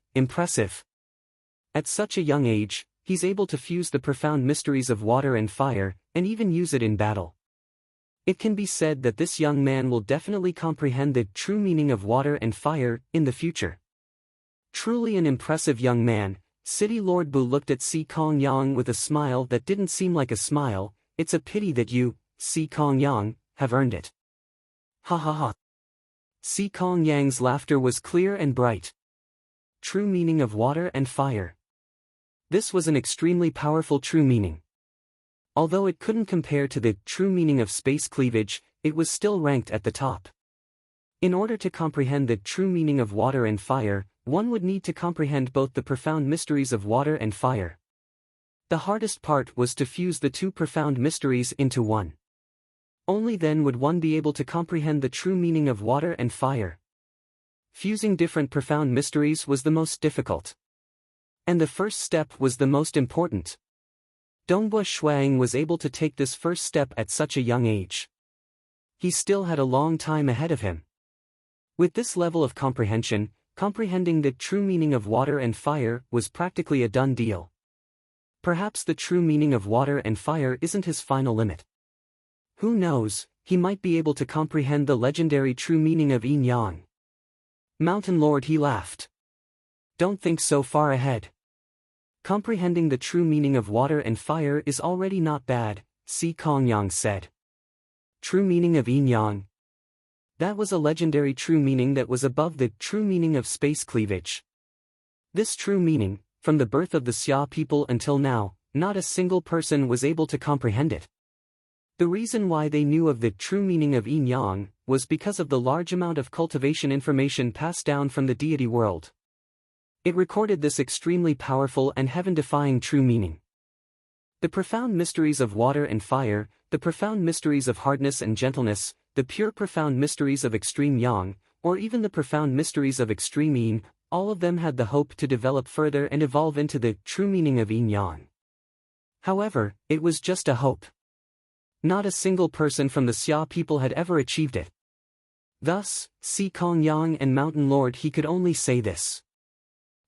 At such a young age, he's able to fuse the profound mysteries of water and fire, and even use it in battle. It can be said that this young man will definitely comprehend the true meaning of water and fire in the future. Truly an impressive young man. City Lord Bu looked at Si Kong Yang with a smile that didn't seem like a smile. It's a pity that you, Si Kong Yang, have earned it. Ha ha ha. Si Kong Yang's laughter was clear and bright. True meaning of water and fire. This was an extremely powerful true meaning. Although it couldn't compare to the true meaning of space cleavage, it was still ranked at the top. In order to comprehend the true meaning of water and fire, one would need to comprehend both the profound mysteries of water and fire. The hardest part was to fuse the two profound mysteries into one. Only then would one be able to comprehend the true meaning of water and fire. Fusing different profound mysteries was the most difficult. And the first step was the most important. Dongbua Shuang was able to take this first step at such a young age. He still had a long time ahead of him. With this level of comprehension, comprehending the true meaning of water and fire was practically a done deal. Perhaps the true meaning of water and fire isn't his final limit. Who knows, he might be able to comprehend the legendary true meaning of yin yang. Mountain Lord, he laughed. Don't think so far ahead. Comprehending the true meaning of water and fire is already not bad, Si Kongyang said. True meaning of yin yang. That was a legendary true meaning that was above the true meaning of space cleavage. This true meaning, from the birth of the Xia people until now, not a single person was able to comprehend it. The reason why they knew of the true meaning of yin yang was because of the large amount of cultivation information passed down from the deity world. It recorded this extremely powerful and heaven-defying true meaning. The profound mysteries of water and fire, the profound mysteries of hardness and gentleness, the pure profound mysteries of extreme yang, or even the profound mysteries of extreme yin, all of them had the hope to develop further and evolve into the true meaning of yin yang. However, it was just a hope. Not a single person from the Xia people had ever achieved it. Thus, Si Kongyang and Mountain Lord, he could only say this.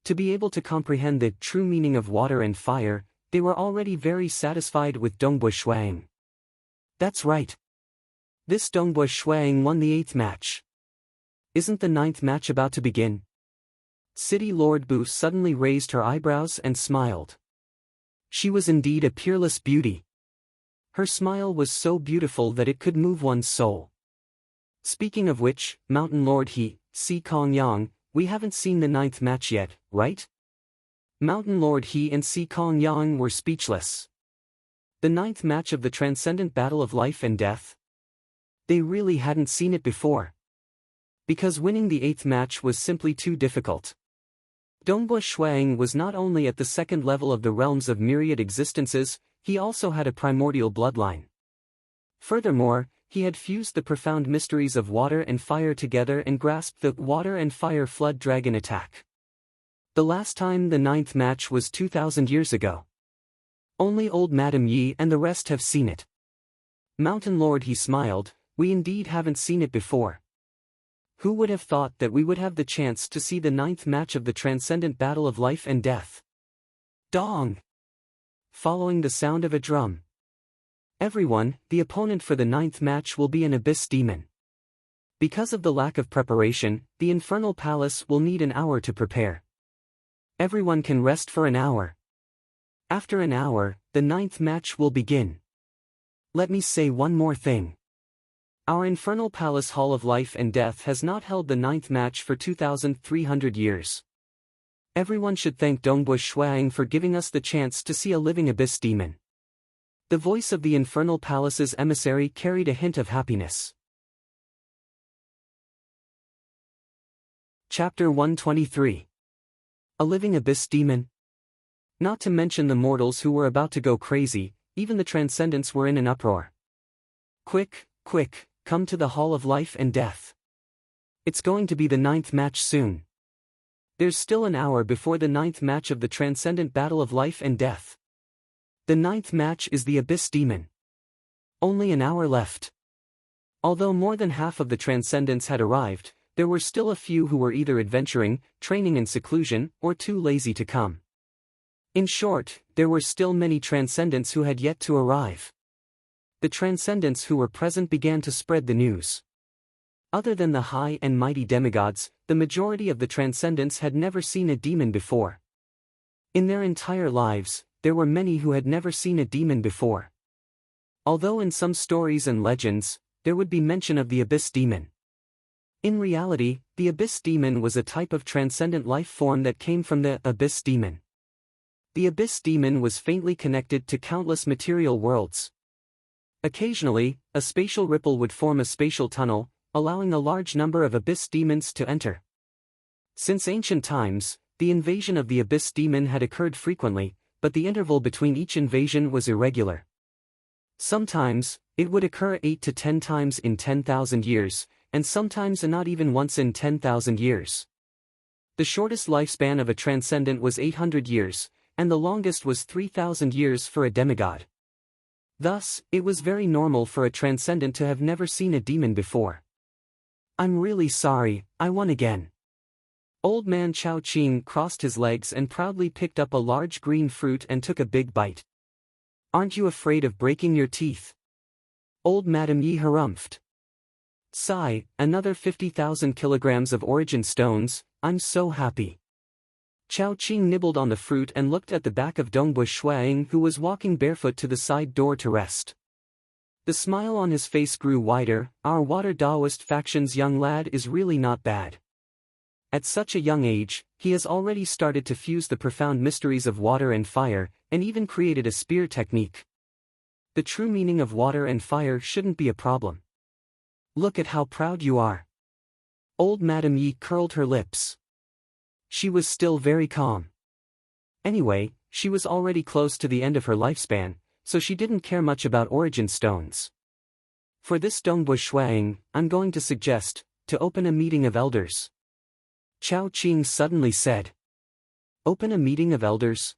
To be able to comprehend the true meaning of water and fire, they were already very satisfied with Dongbua Shuang. That's right. This Dongbua Shuang won the 8th match. Isn't the 9th match about to begin? City Lord Bu suddenly raised her eyebrows and smiled. She was indeed a peerless beauty. Her smile was so beautiful that it could move one's soul. Speaking of which, Mountain Lord, Si Kongyang, we haven't seen the 9th match yet, right? Mountain Lord he and Si Kongyang were speechless. The 9th match of the transcendent battle of life and death? They really hadn't seen it before. Because winning the 8th match was simply too difficult. Dongbua Shuang was not only at the 2nd level of the realms of myriad existences, he also had a primordial bloodline. Furthermore, he had fused the profound mysteries of water and fire together and grasped the water and fire flood dragon attack. The last time the 9th match was 2,000 years ago. Only old Madame Yi and the rest have seen it. Mountain Lord, he smiled, we indeed haven't seen it before. Who would have thought that we would have the chance to see the 9th match of the transcendent battle of life and death? Dong! Following the sound of a drum. Everyone, the opponent for the 9th match will be an abyss demon. Because of the lack of preparation, the Infernal Palace will need an hour to prepare. Everyone can rest for an hour. After an hour, the 9th match will begin. Let me say one more thing. Our Infernal Palace Hall of Life and Death has not held the 9th match for 2,300 years. Everyone should thank Dongbua Shuang for giving us the chance to see a living abyss demon. The voice of the Infernal Palace's emissary carried a hint of happiness. Chapter 123. A living abyss demon? Not to mention the mortals who were about to go crazy, even the transcendents were in an uproar. Quick, quick, come to the Hall of Life and Death. It's going to be the 9th match soon. There's still an hour before the 9th match of the transcendent battle of life and death. The 9th match is the Abyss Demon. Only an hour left. Although more than half of the transcendents had arrived, there were still a few who were either adventuring, training in seclusion, or too lazy to come. In short, there were still many transcendents who had yet to arrive. The transcendents who were present began to spread the news. Other than the high and mighty demigods, the majority of the transcendents had never seen a demon before. In their entire lives, there were many who had never seen a demon before. Although in some stories and legends, there would be mention of the Abyss Demon. In reality, the Abyss Demon was a type of transcendent life form that came from the Abyss Demon. The Abyss Demon was faintly connected to countless material worlds. Occasionally, a spatial ripple would form a spatial tunnel, allowing a large number of Abyss Demons to enter. Since ancient times, the invasion of the Abyss Demon had occurred frequently, but the interval between each invasion was irregular. Sometimes, it would occur 8 to 10 times in 10,000 years, and sometimes not even once in 10,000 years. The shortest lifespan of a transcendent was 800 years, and the longest was 3,000 years for a demigod. Thus, it was very normal for a transcendent to have never seen a demon before. "I'm really sorry, I won again." Old man Chao Qing crossed his legs and proudly picked up a large green fruit and took a big bite. "Aren't you afraid of breaking your teeth?" Old Madame Yi harumphed. "Sigh, another 50,000 kilograms of origin stones, I'm so happy." Chao Qing nibbled on the fruit and looked at the back of Dongbush Shuaing, who was walking barefoot to the side door to rest. The smile on his face grew wider. "Our water Taoist faction's young lad is really not bad. At such a young age, he has already started to fuse the profound mysteries of water and fire, and even created a spear technique. The true meaning of water and fire shouldn't be a problem. Look at how proud you are." Old Madame Yi curled her lips. She was still very calm. Anyway, she was already close to the end of her lifespan, so she didn't care much about origin stones. "For this Dongbush Shuaing, I'm going to suggest, to open a meeting of elders." Chao Qing suddenly said. "Open a meeting of elders?"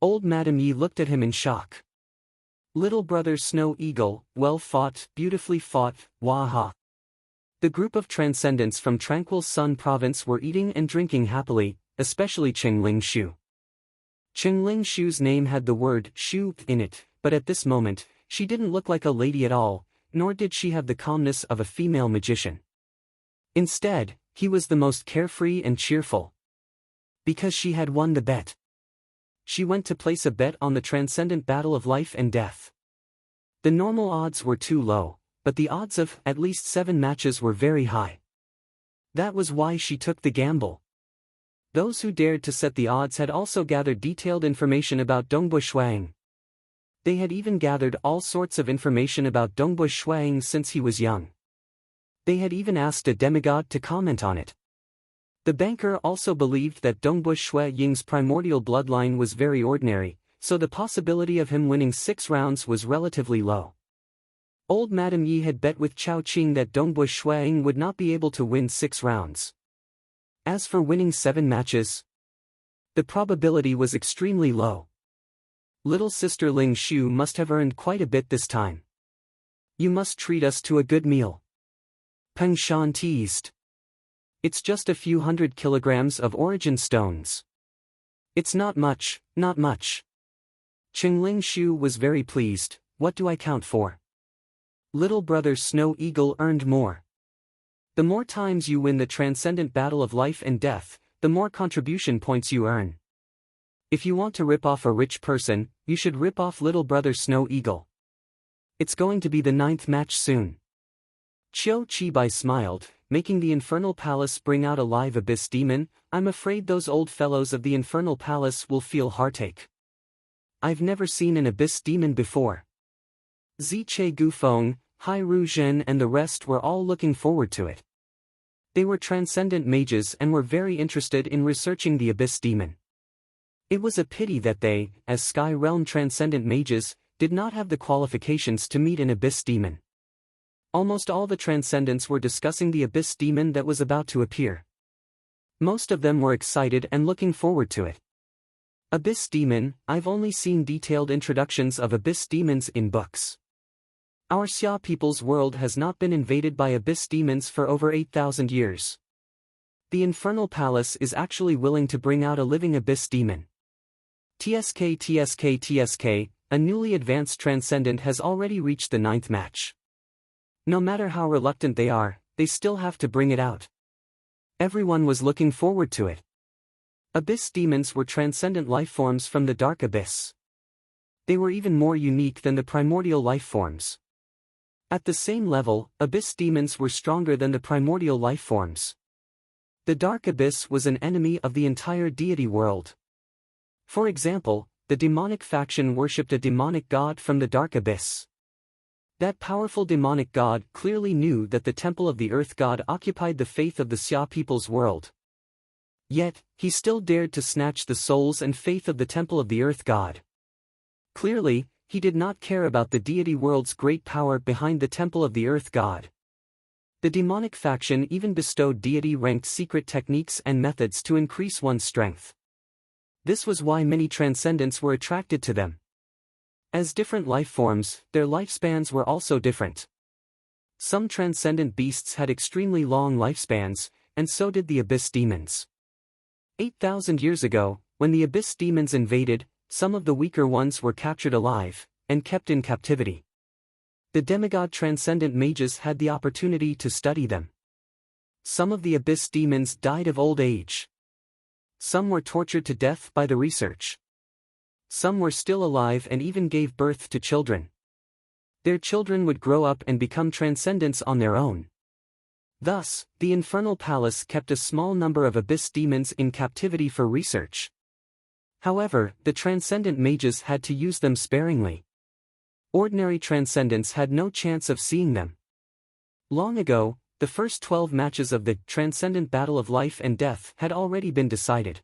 Old Madame Yi looked at him in shock. "Little brother Snow Eagle, well fought, beautifully fought, waha." The group of transcendents from Tranquil Sun Province were eating and drinking happily, especially Qingling Shu. Qingling Shu's name had the word Shu in it, but at this moment, she didn't look like a lady at all, nor did she have the calmness of a female magician. Instead, he was the most carefree and cheerful. Because she had won the bet. She went to place a bet on the transcendent battle of life and death. The normal odds were too low, but the odds of at least 7 matches were very high. That was why she took the gamble. Those who dared to set the odds had also gathered detailed information about Dongbush Shuaing. They had even gathered all sorts of information about Dongbush Shuaing since he was young. They had even asked a demigod to comment on it. The banker also believed that Dongbush Shuaing's primordial bloodline was very ordinary, so the possibility of him winning 6 rounds was relatively low. Old Madame Yi had bet with Chao Qing that Dongbush Shuaing would not be able to win 6 rounds. As for winning 7 matches, the probability was extremely low. Little sister Ling Shu must have earned quite a bit this time. "You must treat us to a good meal." Peng Shan teased. "It's just a few 100 kilograms of origin stones. It's not much, not much." Qingling Shu was very pleased. "What do I count for?" Little brother Snow Eagle earned more. The more times you win the transcendent battle of life and death, the more contribution points you earn. If you want to rip off a rich person, you should rip off little brother Snow Eagle. It's going to be the 9th match soon. Qiu Qibai smiled, making the Infernal Palace bring out a live Abyss Demon. "I'm afraid those old fellows of the Infernal Palace will feel heartache. I've never seen an Abyss Demon before." Ziche Gufeng, Hai Ru Zhen and the rest were all looking forward to it. They were transcendent mages and were very interested in researching the Abyss Demon. It was a pity that they, as Sky Realm transcendent mages, did not have the qualifications to meet an Abyss Demon. Almost all the transcendents were discussing the Abyss Demon that was about to appear. Most of them were excited and looking forward to it. Abyss Demon, I've only seen detailed introductions of Abyss Demons in books. Our Xia people's world has not been invaded by Abyss Demons for over 8,000 years. The Infernal Palace is actually willing to bring out a living Abyss Demon. TSK, a newly advanced transcendent has already reached the 9th match. No matter how reluctant they are, they still have to bring it out. Everyone was looking forward to it. Abyss Demons were transcendent life forms from the Dark Abyss. They were even more unique than the primordial life forms. At the same level, abyss demons were stronger than the primordial life forms. The dark abyss was an enemy of the entire deity world. For example, the demonic faction worshipped a demonic god from the dark abyss. That powerful demonic god clearly knew that the temple of the earth god occupied the faith of the Xia people's world. Yet, he still dared to snatch the souls and faith of the temple of the earth god. Clearly, he did not care about the deity world's great power behind the temple of the earth god. The demonic faction even bestowed deity-ranked secret techniques and methods to increase one's strength. This was why many transcendents were attracted to them. As different life forms, their lifespans were also different. Some transcendent beasts had extremely long lifespans, and so did the abyss demons. 8,000 years ago, when the abyss demons invaded, some of the weaker ones were captured alive, and kept in captivity. The demigod transcendent mages had the opportunity to study them. Some of the abyss demons died of old age. Some were tortured to death by the research. Some were still alive and even gave birth to children. Their children would grow up and become transcendents on their own. Thus, the Infernal Palace kept a small number of abyss demons in captivity for research. However, the transcendent mages had to use them sparingly. Ordinary transcendents had no chance of seeing them. Long ago, the first 12 matches of the Transcendent Battle of Life and Death had already been decided.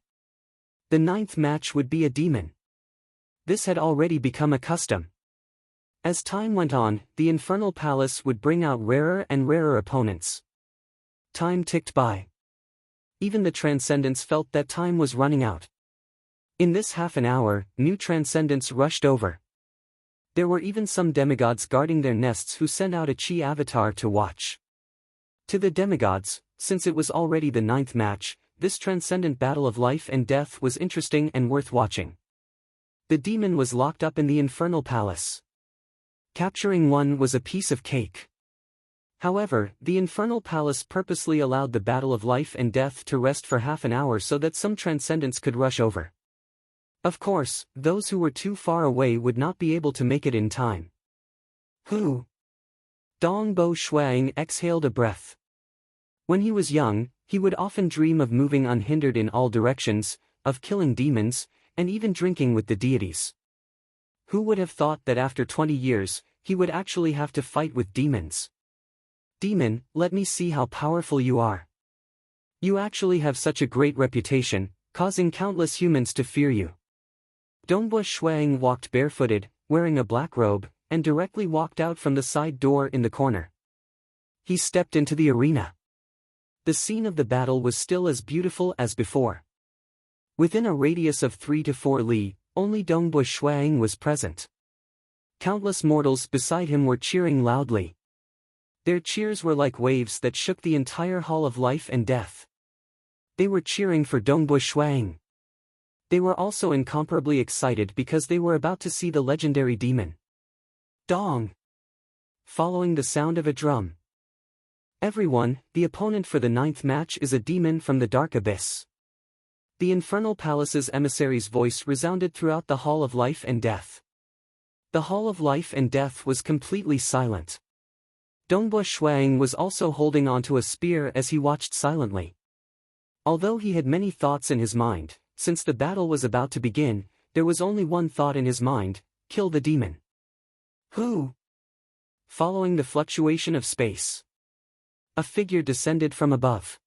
The 9th match would be a demon. This had already become a custom. As time went on, the Infernal Palace would bring out rarer and rarer opponents. Time ticked by. Even the transcendents felt that time was running out. In this half an hour, new transcendents rushed over. There were even some demigods guarding their nests who sent out a chi avatar to watch. To the demigods, since it was already the 9th match, this transcendent battle of life and death was interesting and worth watching. The demon was locked up in the Infernal Palace. Capturing one was a piece of cake. However, the Infernal Palace purposely allowed the battle of life and death to rest for half an hour so that some transcendents could rush over. Of course, those who were too far away would not be able to make it in time. Who? Dong Bo Shuang exhaled a breath. When he was young, he would often dream of moving unhindered in all directions, of killing demons, and even drinking with the deities. Who would have thought that after 20 years, he would actually have to fight with demons? Demon, let me see how powerful you are. You actually have such a great reputation, causing countless humans to fear you. Dongbo Shuang walked barefooted, wearing a black robe, and directly walked out from the side door in the corner. He stepped into the arena. The scene of the battle was still as beautiful as before. Within a radius of 3 to 4 li, only Dongbo Shuang was present. Countless mortals beside him were cheering loudly. Their cheers were like waves that shook the entire hall of life and death. They were cheering for Dongbo Shuang. They were also incomparably excited because they were about to see the legendary demon. Dong! Following the sound of a drum. Everyone, the opponent for the 9th match is a demon from the dark abyss. The Infernal Palace's emissary's voice resounded throughout the Hall of Life and Death. The Hall of Life and Death was completely silent. Dongbo Shuang was also holding onto a spear as he watched silently. Although he had many thoughts in his mind, since the battle was about to begin, there was only one thought in his mind: kill the demon. Who? Following the fluctuation of space, a figure descended from above.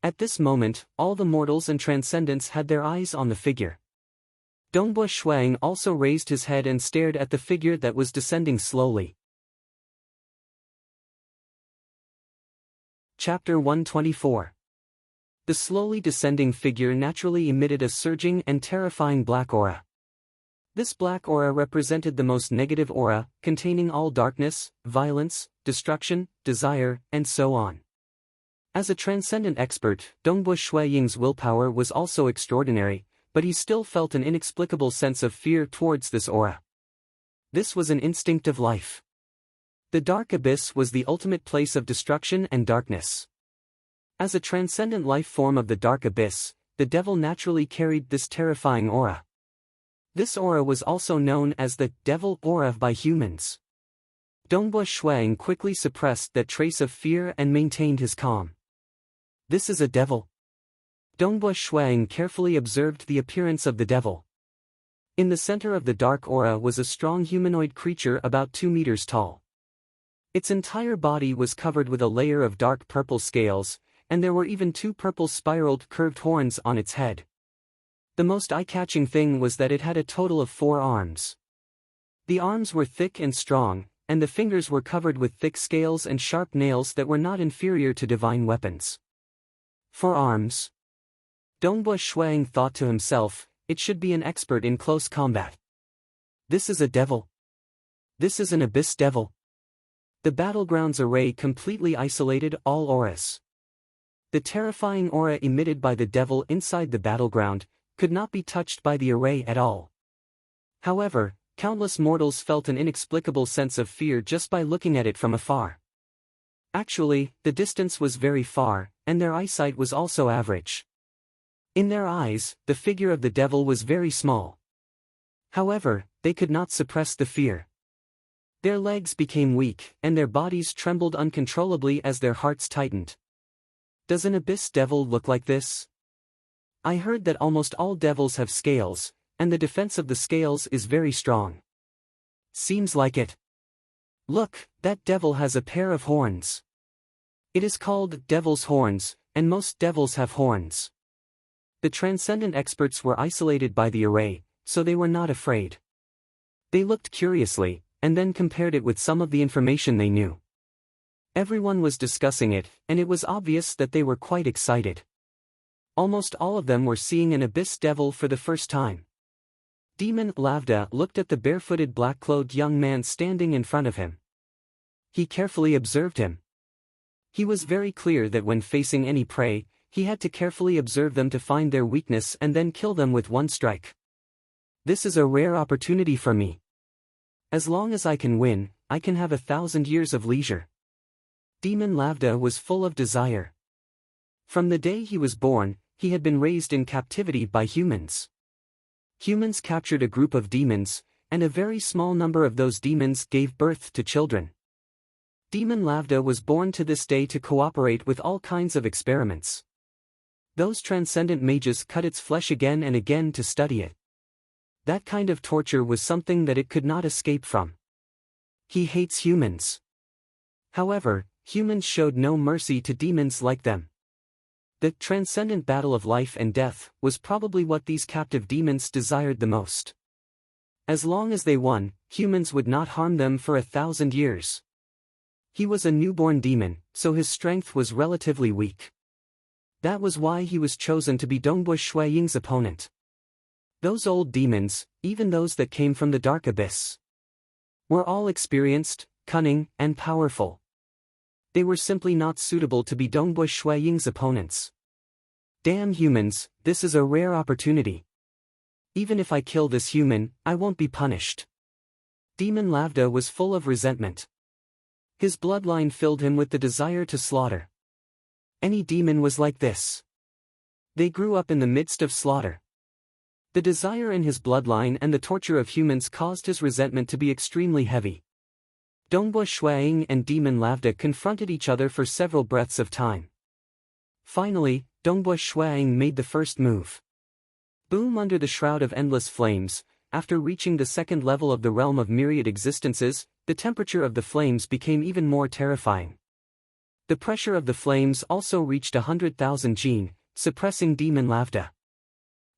At this moment, all the mortals and transcendents had their eyes on the figure. Dongbo Shuang also raised his head and stared at the figure that was descending slowly. Chapter 124. The slowly descending figure naturally emitted a surging and terrifying black aura. This black aura represented the most negative aura, containing all darkness, violence, destruction, desire, and so on. As a transcendent expert, Dongbo Ying's willpower was also extraordinary, but he still felt an inexplicable sense of fear towards this aura. This was an instinct of life. The dark abyss was the ultimate place of destruction and darkness. As a transcendent life form of the dark abyss, the devil naturally carried this terrifying aura. This aura was also known as the devil aura by humans. Dongbo Shuang quickly suppressed that trace of fear and maintained his calm. This is a devil. Dongbo Shuang carefully observed the appearance of the devil. In the center of the dark aura was a strong humanoid creature about 2 meters tall. Its entire body was covered with a layer of dark purple scales, and there were even 2 purple spiraled curved horns on its head. The most eye-catching thing was that it had a total of 4 arms. The arms were thick and strong, and the fingers were covered with thick scales and sharp nails that were not inferior to divine weapons. 4 arms. Dongbo Shuang thought to himself, it should be an expert in close combat. This is a devil. This is an abyss devil. The battlegrounds array completely isolated all auras. The terrifying aura emitted by the devil inside the battleground could not be touched by the array at all. However, countless mortals felt an inexplicable sense of fear just by looking at it from afar. Actually, the distance was very far, and their eyesight was also average. In their eyes, the figure of the devil was very small. However, they could not suppress the fear. Their legs became weak, and their bodies trembled uncontrollably as their hearts tightened. Does an abyss devil look like this? I heard that almost all devils have scales, and the defense of the scales is very strong. Seems like it. Look, that devil has a pair of horns. It is called devil's horns, and most devils have horns. The transcendent experts were isolated by the array, so they were not afraid. They looked curiously, and then compared it with some of the information they knew. Everyone was discussing it, and it was obvious that they were quite excited. Almost all of them were seeing an abyss devil for the first time. Demon Lavda looked at the barefooted black-clothed young man standing in front of him. He carefully observed him. He was very clear that when facing any prey, he had to carefully observe them to find their weakness and then kill them with one strike. This is a rare opportunity for me. As long as I can win, I can have 1,000 years of leisure. Demon Lavda was full of desire. From the day he was born, he had been raised in captivity by humans. Humans captured a group of demons, and a very small number of those demons gave birth to children. Demon Lavda was born to this day to cooperate with all kinds of experiments. Those transcendent mages cut its flesh again and again to study it. That kind of torture was something that it could not escape from. He hates humans. However, humans showed no mercy to demons like them. The transcendent battle of life and death was probably what these captive demons desired the most. As long as they won, humans would not harm them for 1,000 years. He was a newborn demon, so his strength was relatively weak. That was why he was chosen to be Dongbo Shuaying's opponent. Those old demons, even those that came from the dark abyss, were all experienced, cunning, and powerful. They were simply not suitable to be Dongbo Shuaying's opponents. Damn humans, this is a rare opportunity. Even if I kill this human, I won't be punished. Demon Lavda was full of resentment. His bloodline filled him with the desire to slaughter. Any demon was like this. They grew up in the midst of slaughter. The desire in his bloodline and the torture of humans caused his resentment to be extremely heavy. Dongbo Shuaying and Demon Lavda confronted each other for several breaths of time. Finally, Dongbo Shuaying made the first move. Boom! Under the shroud of endless flames, after reaching the second level of the realm of myriad existences, the temperature of the flames became even more terrifying. The pressure of the flames also reached 100,000 jin, suppressing Demon Lavda.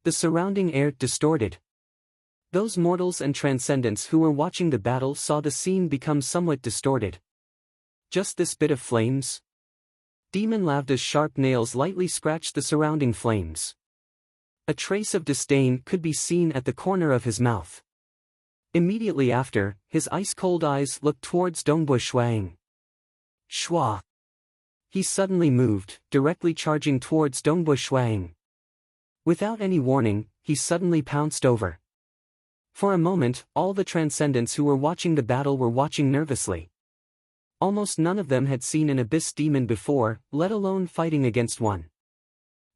The surrounding air distorted. Those mortals and transcendents who were watching the battle saw the scene become somewhat distorted. Just this bit of flames? Demon Lavda's sharp nails lightly scratched the surrounding flames. A trace of disdain could be seen at the corner of his mouth. Immediately after, his ice-cold eyes looked towards Dongbo Shuaying. Shua! He suddenly moved, directly charging towards Dongbo Shuaying. Without any warning, he suddenly pounced over. For a moment, all the transcendents who were watching the battle were watching nervously. Almost none of them had seen an abyss demon before, let alone fighting against one.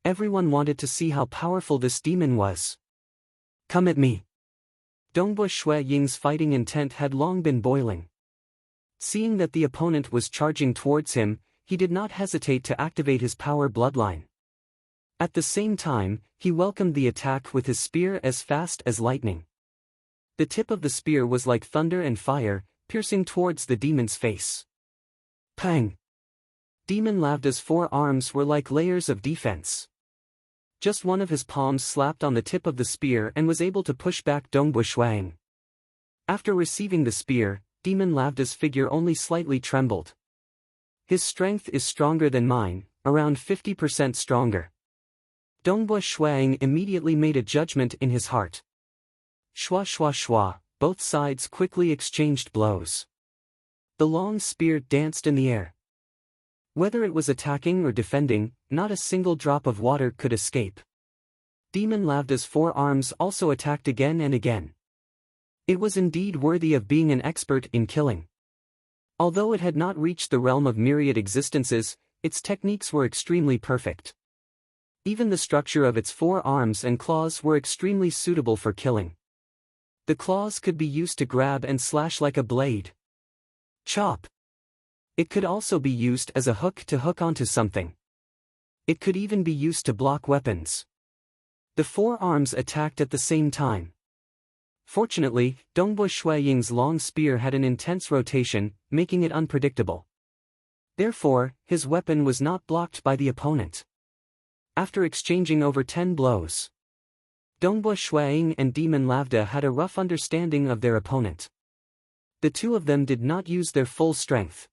Everyone wanted to see how powerful this demon was. Come at me. Dongbo Shuaying's fighting intent had long been boiling. Seeing that the opponent was charging towards him, he did not hesitate to activate his power bloodline. At the same time, he welcomed the attack with his spear as fast as lightning. The tip of the spear was like thunder and fire, piercing towards the demon's face. Pang! Demon Lavda's forearms were like layers of defense. Just one of his palms slapped on the tip of the spear and was able to push back Dongbu Shuang. After receiving the spear, Demon Lavda's figure only slightly trembled. His strength is stronger than mine, around 50% stronger. Dongbu Shuang immediately made a judgment in his heart. Shwa shwa shwa, both sides quickly exchanged blows. The long spear danced in the air. Whether it was attacking or defending, not a single drop of water could escape. Demon Lavda's forearms also attacked again and again. It was indeed worthy of being an expert in killing. Although it had not reached the realm of myriad existences, its techniques were extremely perfect. Even the structure of its forearms and claws were extremely suitable for killing. The claws could be used to grab and slash like a blade. Chop. It could also be used as a hook to hook onto something. It could even be used to block weapons. The forearms attacked at the same time. Fortunately, Dongbu Shuaying's long spear had an intense rotation, making it unpredictable. Therefore, his weapon was not blocked by the opponent. After exchanging over 10 blows, Dongbu Shuaying and Demon Lavda had a rough understanding of their opponent. The two of them did not use their full strength.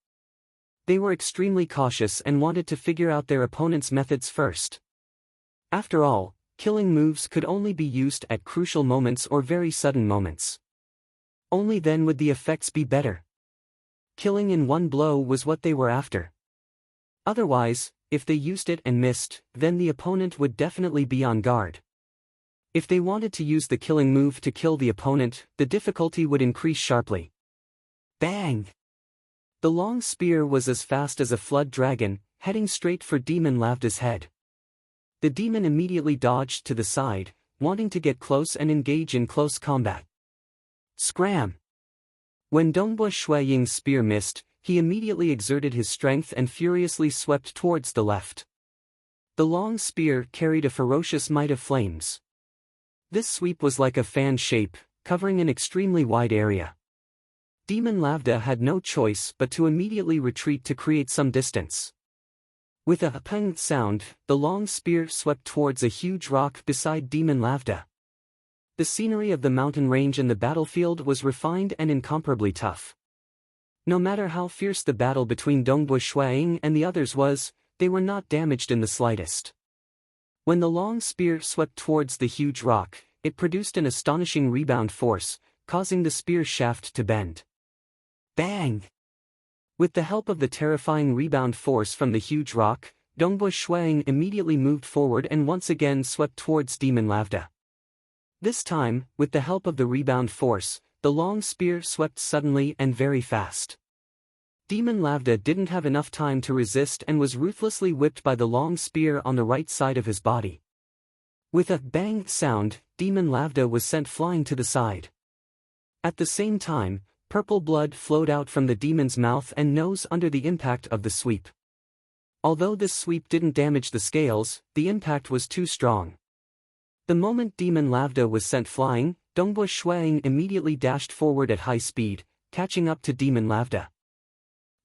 They were extremely cautious and wanted to figure out their opponent's methods first. After all, killing moves could only be used at crucial moments or very sudden moments. Only then would the effects be better. Killing in one blow was what they were after. Otherwise, if they used it and missed, then the opponent would definitely be on guard. If they wanted to use the killing move to kill the opponent, the difficulty would increase sharply. Bang! The long spear was as fast as a flood dragon, heading straight for Demon Lavda's head. The demon immediately dodged to the side, wanting to get close and engage in close combat. Scram! When Dongbu Shuaying's spear missed, he immediately exerted his strength and furiously swept towards the left. The long spear carried a ferocious might of flames. This sweep was like a fan shape, covering an extremely wide area. Demon Lavda had no choice but to immediately retreat to create some distance. With a pang sound, the long spear swept towards a huge rock beside Demon Lavda. The scenery of the mountain range and the battlefield was refined and incomparably tough. No matter how fierce the battle between Dongbu Shuaying and the others was, they were not damaged in the slightest. When the long spear swept towards the huge rock, it produced an astonishing rebound force, causing the spear shaft to bend. Bang! With the help of the terrifying rebound force from the huge rock, Dongbu Shuaying immediately moved forward and once again swept towards Demon Lavda. This time, with the help of the rebound force, the long spear swept suddenly and very fast. Demon Lavda didn't have enough time to resist and was ruthlessly whipped by the long spear on the right side of his body. With a bang sound, Demon Lavda was sent flying to the side. At the same time, purple blood flowed out from the demon's mouth and nose under the impact of the sweep. Although this sweep didn't damage the scales, the impact was too strong. The moment Demon Lavda was sent flying, Dongbu Shuaying immediately dashed forward at high speed, catching up to Demon Lavda.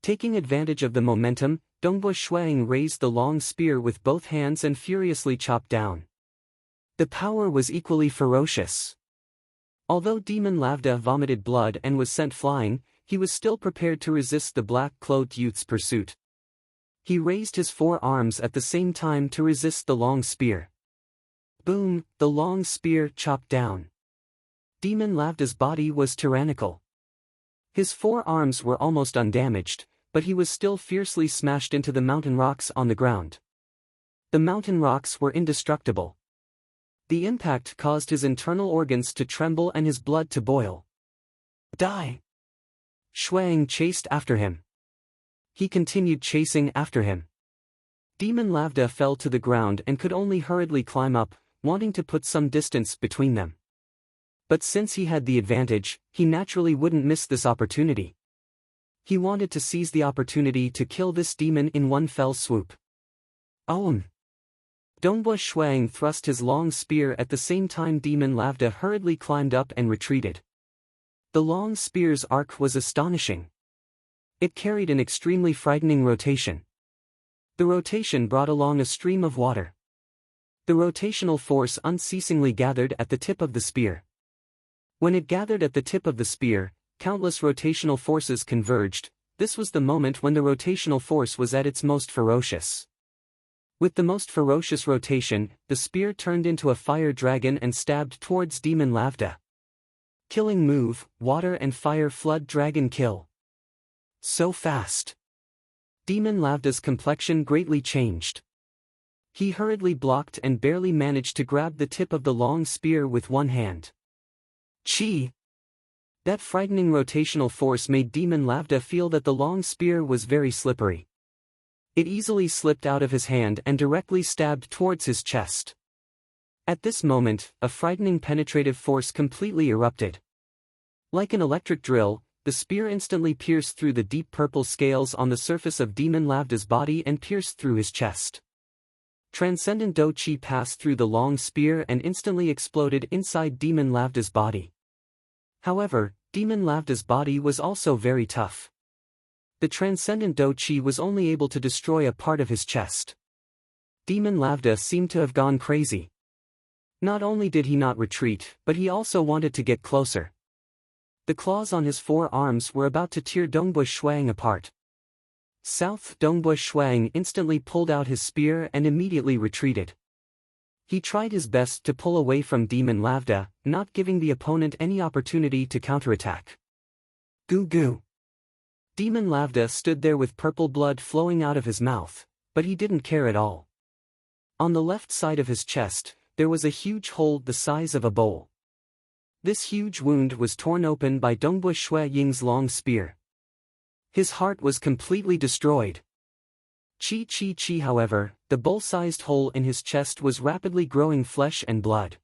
Taking advantage of the momentum, Dongbu Shuaying raised the long spear with both hands and furiously chopped down. The power was equally ferocious. Although Demon Lavda vomited blood and was sent flying, he was still prepared to resist the black-clothed youth's pursuit. He raised his forearms at the same time to resist the long spear. Boom! The long spear chopped down. Demon Lavda's body was tyrannical. His forearms were almost undamaged, but he was still fiercely smashed into the mountain rocks on the ground. The mountain rocks were indestructible. The impact caused his internal organs to tremble and his blood to boil. Die! Shuang chased after him. He continued chasing after him. Demon Lavda fell to the ground and could only hurriedly climb up, wanting to put some distance between them. But since he had the advantage, he naturally wouldn't miss this opportunity. He wanted to seize the opportunity to kill this demon in one fell swoop. Aum! Dongba Shuang thrust his long spear at the same time Demon Lavda hurriedly climbed up and retreated. The long spear's arc was astonishing. It carried an extremely frightening rotation. The rotation brought along a stream of water. The rotational force unceasingly gathered at the tip of the spear. When it gathered at the tip of the spear, countless rotational forces converged. This was the moment when the rotational force was at its most ferocious. With the most ferocious rotation, the spear turned into a fire dragon and stabbed towards Demon Lavda. Killing move, water and fire flood dragon kill. So fast. Demon Lavda's complexion greatly changed. He hurriedly blocked and barely managed to grab the tip of the long spear with one hand. Chi! That frightening rotational force made Demon Lavda feel that the long spear was very slippery. It easily slipped out of his hand and directly stabbed towards his chest. At this moment, a frightening penetrative force completely erupted. Like an electric drill, the spear instantly pierced through the deep purple scales on the surface of Demon Lavda's body and pierced through his chest. Transcendent Do Chi passed through the long spear and instantly exploded inside Demon Lavda's body. However, Demon Lavda's body was also very tough. The Transcendent Do Chi was only able to destroy a part of his chest. Demon Lavda seemed to have gone crazy. Not only did he not retreat, but he also wanted to get closer. The claws on his forearms were about to tear Dongba Shuang apart. South Dongba Shuang instantly pulled out his spear and immediately retreated. He tried his best to pull away from Demon Lavda, not giving the opponent any opportunity to counterattack. Goo goo. Demon Lavda stood there with purple blood flowing out of his mouth, but he didn't care at all. On the left side of his chest, there was a huge hole the size of a bowl. This huge wound was torn open by Dongba Ying's long spear. His heart was completely destroyed. Chi, however, the bowl-sized hole in his chest was rapidly growing flesh and blood.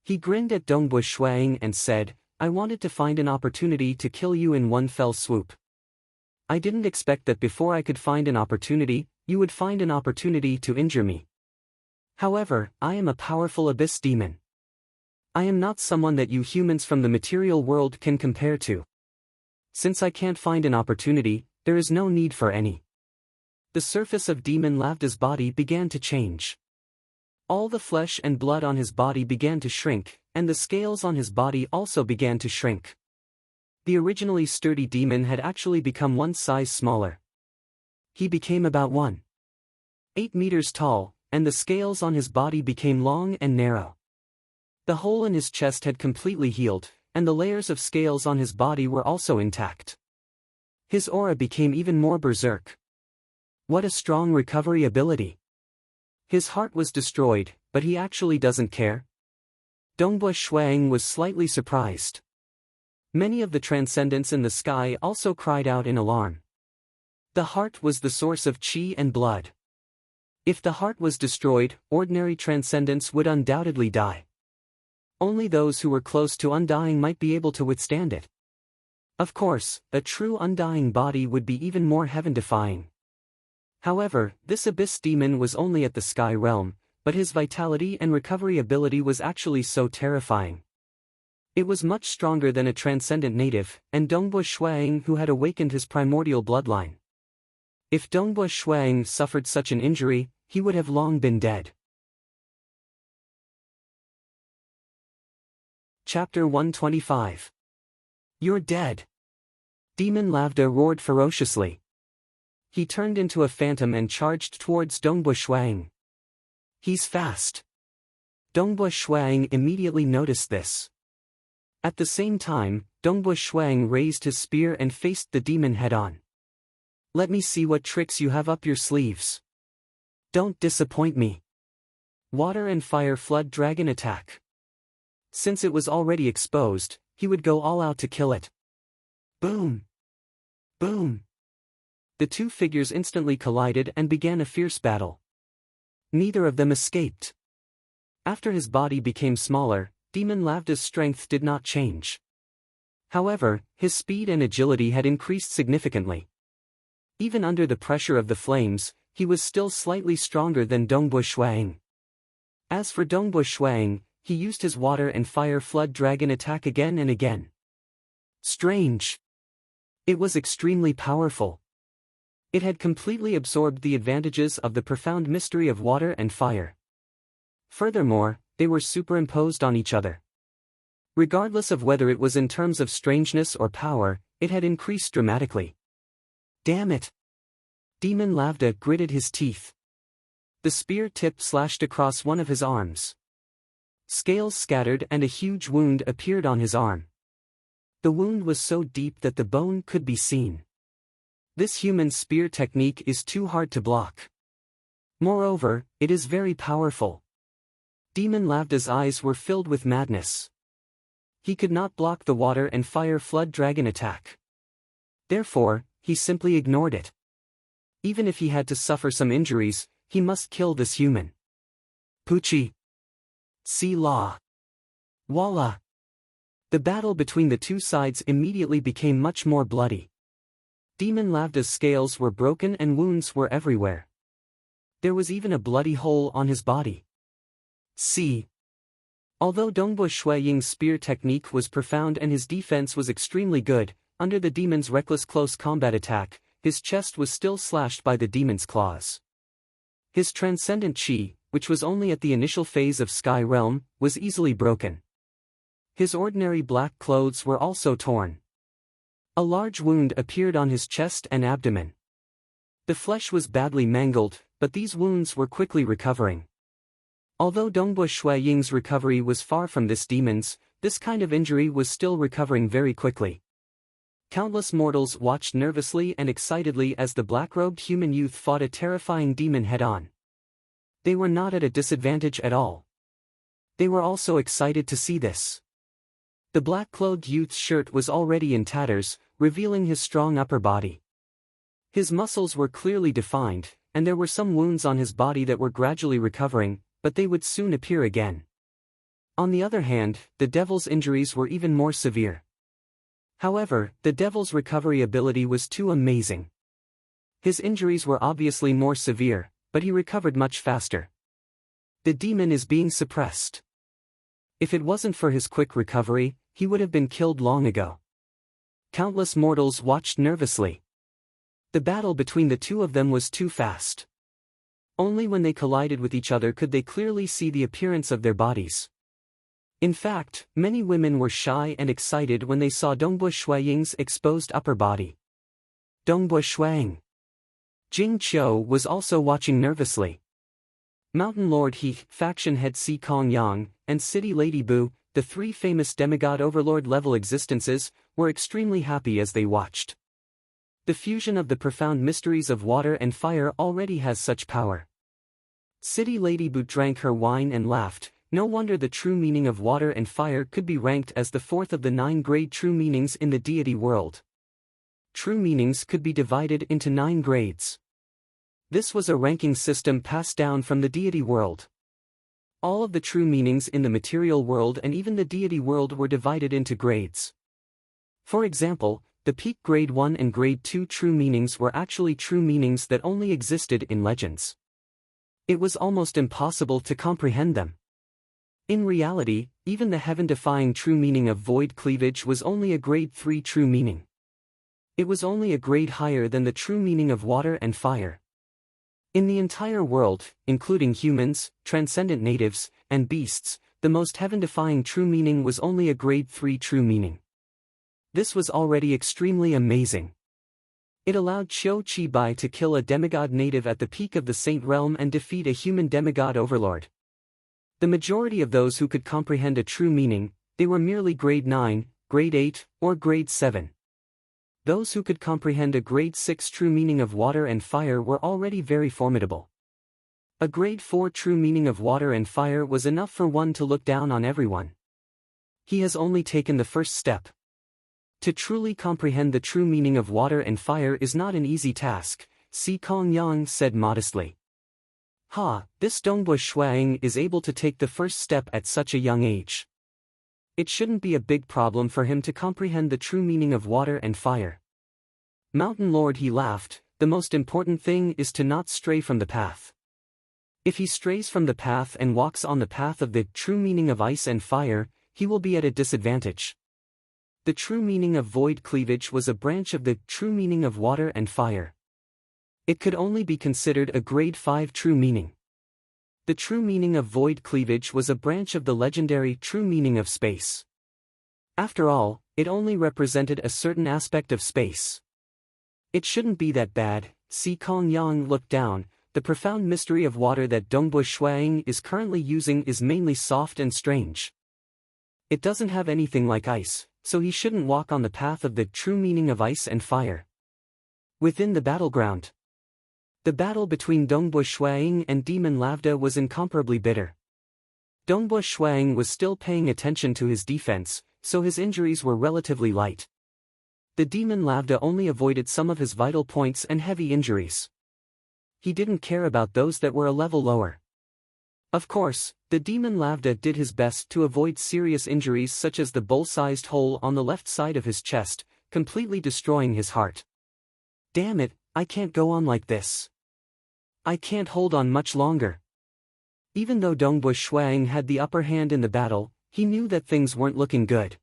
He grinned at Dongba Shuang and said, "I wanted to find an opportunity to kill you in one fell swoop. I didn't expect that before I could find an opportunity, you would find an opportunity to injure me. However, I am a powerful abyss demon. I am not someone that you humans from the material world can compare to. Since I can't find an opportunity, there is no need for any." The surface of Demon Lavda's body began to change. All the flesh and blood on his body began to shrink, and the scales on his body also began to shrink. The originally sturdy demon had actually become one size smaller. He became about 1.8 meters tall, and the scales on his body became long and narrow. The hole in his chest had completely healed, and the layers of scales on his body were also intact. His aura became even more berserk. What a strong recovery ability. His heart was destroyed, but he actually doesn't care. Dongba Shuang was slightly surprised. Many of the transcendents in the sky also cried out in alarm. The heart was the source of chi and blood. If the heart was destroyed, ordinary transcendents would undoubtedly die. Only those who were close to undying might be able to withstand it. Of course, a true undying body would be even more heaven-defying. However, this abyss demon was only at the sky realm, but his vitality and recovery ability was actually so terrifying. It was much stronger than a transcendent native, and Dongba Shuang who had awakened his primordial bloodline. If Dongba Shuang suffered such an injury, he would have long been dead. Chapter 125. You're dead. Demon Lavda roared ferociously. He turned into a phantom and charged towards Dongba Shuang. He's fast. Dongba Shuang immediately noticed this. At the same time, Dongba Shuang raised his spear and faced the demon head-on. Let me see what tricks you have up your sleeves. Don't disappoint me. Water and fire flood dragon attack. Since it was already exposed, he would go all out to kill it. Boom! Boom! The two figures instantly collided and began a fierce battle. Neither of them escaped. After his body became smaller, Demon Lavda's strength did not change. However, his speed and agility had increased significantly. Even under the pressure of the flames, he was still slightly stronger than Dongbu Shuang. As for Dongbu Shuang, he used his water and fire flood dragon attack again and again. Strange. It was extremely powerful. It had completely absorbed the advantages of the profound mystery of water and fire. Furthermore, they were superimposed on each other. Regardless of whether it was in terms of strangeness or power, it had increased dramatically. Damn it! Demon Lavda gritted his teeth. The spear tip slashed across one of his arms. Scales scattered and a huge wound appeared on his arm. The wound was so deep that the bone could be seen. This human spear technique is too hard to block. Moreover, it is very powerful. Demon Lavda's eyes were filled with madness. He could not block the water and fire flood dragon attack. Therefore, he simply ignored it. Even if he had to suffer some injuries, he must kill this human. Pucci. Si La. Voila. The battle between the two sides immediately became much more bloody. Demon Lavda's scales were broken and wounds were everywhere. There was even a bloody hole on his body. See. Although Dongbu Shuiying's spear technique was profound and his defense was extremely good, under the demon's reckless close combat attack, his chest was still slashed by the demon's claws. His transcendent chi, which was only at the initial phase of Sky Realm, was easily broken. His ordinary black clothes were also torn. A large wound appeared on his chest and abdomen. The flesh was badly mangled, but these wounds were quickly recovering. Although Dongbu Shuiying's recovery was far from this demon's, this kind of injury was still recovering very quickly. Countless mortals watched nervously and excitedly as the black-robed human youth fought a terrifying demon head-on. They were not at a disadvantage at all. They were also excited to see this. The black-clothed youth's shirt was already in tatters, revealing his strong upper body. His muscles were clearly defined, and there were some wounds on his body that were gradually recovering, but they would soon appear again. On the other hand, the devil's injuries were even more severe. However, the devil's recovery ability was too amazing. His injuries were obviously more severe, but he recovered much faster. The demon is being suppressed. If it wasn't for his quick recovery, he would have been killed long ago. Countless mortals watched nervously. The battle between the two of them was too fast. Only when they collided with each other could they clearly see the appearance of their bodies. In fact, many women were shy and excited when they saw Dongbu Shuiying's exposed upper body. Dongbu Shuiying. Jing Qiu was also watching nervously. Mountain Lord He, faction head Si Kong Yang, and City Lady Bu, the three famous demigod overlord level existences, were extremely happy as they watched. The fusion of the profound mysteries of water and fire already has such power. City Lady Bu drank her wine and laughed. No wonder the true meaning of water and fire could be ranked as the fourth of the 9 grade true meanings in the deity world. True meanings could be divided into 9 grades. This was a ranking system passed down from the deity world. All of the true meanings in the material world and even the deity world were divided into grades. For example, the peak grade 1 and grade 2 true meanings were actually true meanings that only existed in legends. It was almost impossible to comprehend them. In reality, even the heaven-defying true meaning of void cleavage was only a grade 3 true meaning. It was only a grade higher than the true meaning of water and fire. In the entire world, including humans, transcendent natives, and beasts, the most heaven-defying true meaning was only a grade 3 true meaning. This was already extremely amazing. It allowed Qiu Qibai to kill a demigod native at the peak of the Saint Realm and defeat a human demigod overlord. The majority of those who could comprehend a true meaning, they were merely grade 9, grade 8, or grade 7. Those who could comprehend a grade 6 true meaning of water and fire were already very formidable. A grade 4 true meaning of water and fire was enough for one to look down on everyone. He has only taken the first step. To truly comprehend the true meaning of water and fire is not an easy task, Si Kong Yang said modestly. Ha, this Dongbu Shuiying is able to take the first step at such a young age. It shouldn't be a big problem for him to comprehend the true meaning of water and fire. Mountain Lord, he laughed, the most important thing is to not stray from the path. If he strays from the path and walks on the path of the true meaning of ice and fire, he will be at a disadvantage. The true meaning of void cleavage was a branch of the true meaning of water and fire. It could only be considered a grade 5 true meaning. The true meaning of void cleavage was a branch of the legendary true meaning of space. After all, it only represented a certain aspect of space. It shouldn't be that bad. Si Kong Yang looked down. The profound mystery of water that Dongbu Shuang is currently using is mainly soft and strange. It doesn't have anything like ice, so he shouldn't walk on the path of the true meaning of ice and fire. Within the battleground, the battle between Dongbu Shuang and Demon Lavda was incomparably bitter. Dongbu Shuang was still paying attention to his defense, so his injuries were relatively light. The Demon Lavda only avoided some of his vital points and heavy injuries. He didn't care about those that were a level lower. Of course, the Demon Lavda did his best to avoid serious injuries such as the bowl-sized hole on the left side of his chest, completely destroying his heart. Damn it, I can't go on like this. I can't hold on much longer. Even though Dongbu Shuang had the upper hand in the battle, he knew that things weren't looking good.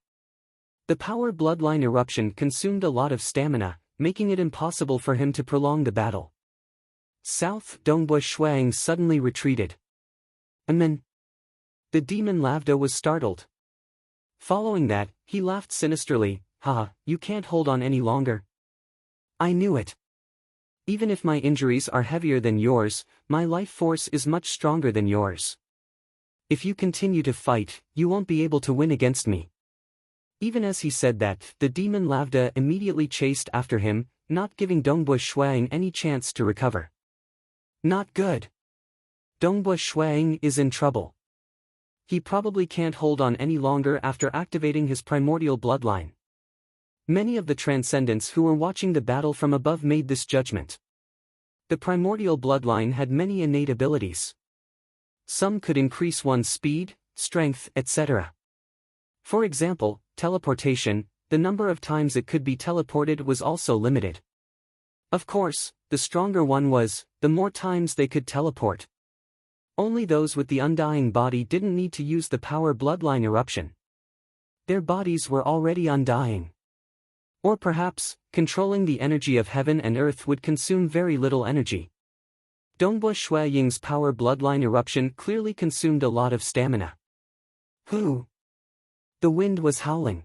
The power bloodline eruption consumed a lot of stamina, making it impossible for him to prolong the battle. South, Dongbu Shuang suddenly retreated. Amen. The Demon Lavda was startled. Following that, he laughed sinisterly. Haha, you can't hold on any longer. I knew it. Even if my injuries are heavier than yours, my life force is much stronger than yours. If you continue to fight, you won't be able to win against me. Even as he said that, the Demon Lavda immediately chased after him, not giving Dongbu Shuang any chance to recover. Not good. Dongbu Shuang is in trouble. He probably can't hold on any longer after activating his primordial bloodline. Many of the Transcendents who were watching the battle from above made this judgment. The primordial bloodline had many innate abilities. Some could increase one's speed, strength, etc. For example, teleportation, the number of times it could be teleported was also limited. Of course, the stronger one was, the more times they could teleport. Only those with the undying body didn't need to use the power bloodline eruption. Their bodies were already undying. Or perhaps, controlling the energy of heaven and earth would consume very little energy. Dongbu Shuaying's power bloodline eruption clearly consumed a lot of stamina. Who? The wind was howling.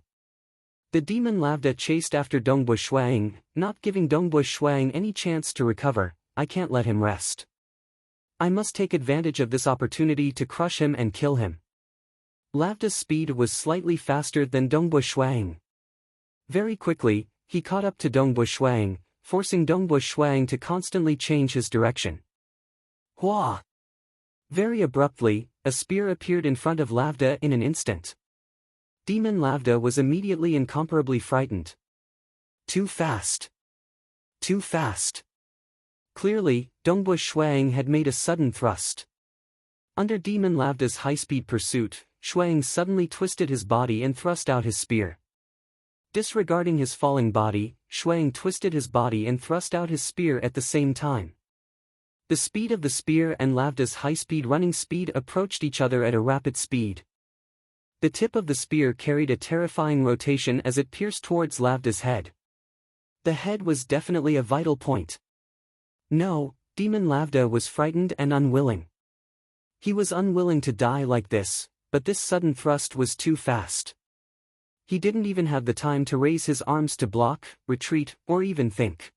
The Demon Lavda chased after Dongbu Shuaying, not giving Dongbu Shuaying any chance to recover. I can't let him rest. I must take advantage of this opportunity to crush him and kill him. Lavda's speed was slightly faster than Dongbu Shuaying. Very quickly, he caught up to Dongbu Shuang, forcing Dongbu Shuang to constantly change his direction. Hua! Very abruptly, a spear appeared in front of Lavda in an instant. Demon Lavda was immediately incomparably frightened. Too fast. Too fast. Clearly, Dongbu Shuang had made a sudden thrust. Under Demon Lavda's high-speed pursuit, Shuang suddenly twisted his body and thrust out his spear. Disregarding his falling body, Shuang twisted his body and thrust out his spear at the same time. The speed of the spear and Lavda's high-speed running speed approached each other at a rapid speed. The tip of the spear carried a terrifying rotation as it pierced towards Lavda's head. The head was definitely a vital point. No, Demon Lavda was frightened and unwilling. He was unwilling to die like this, but this sudden thrust was too fast. He didn't even have the time to raise his arms to block, retreat, or even think.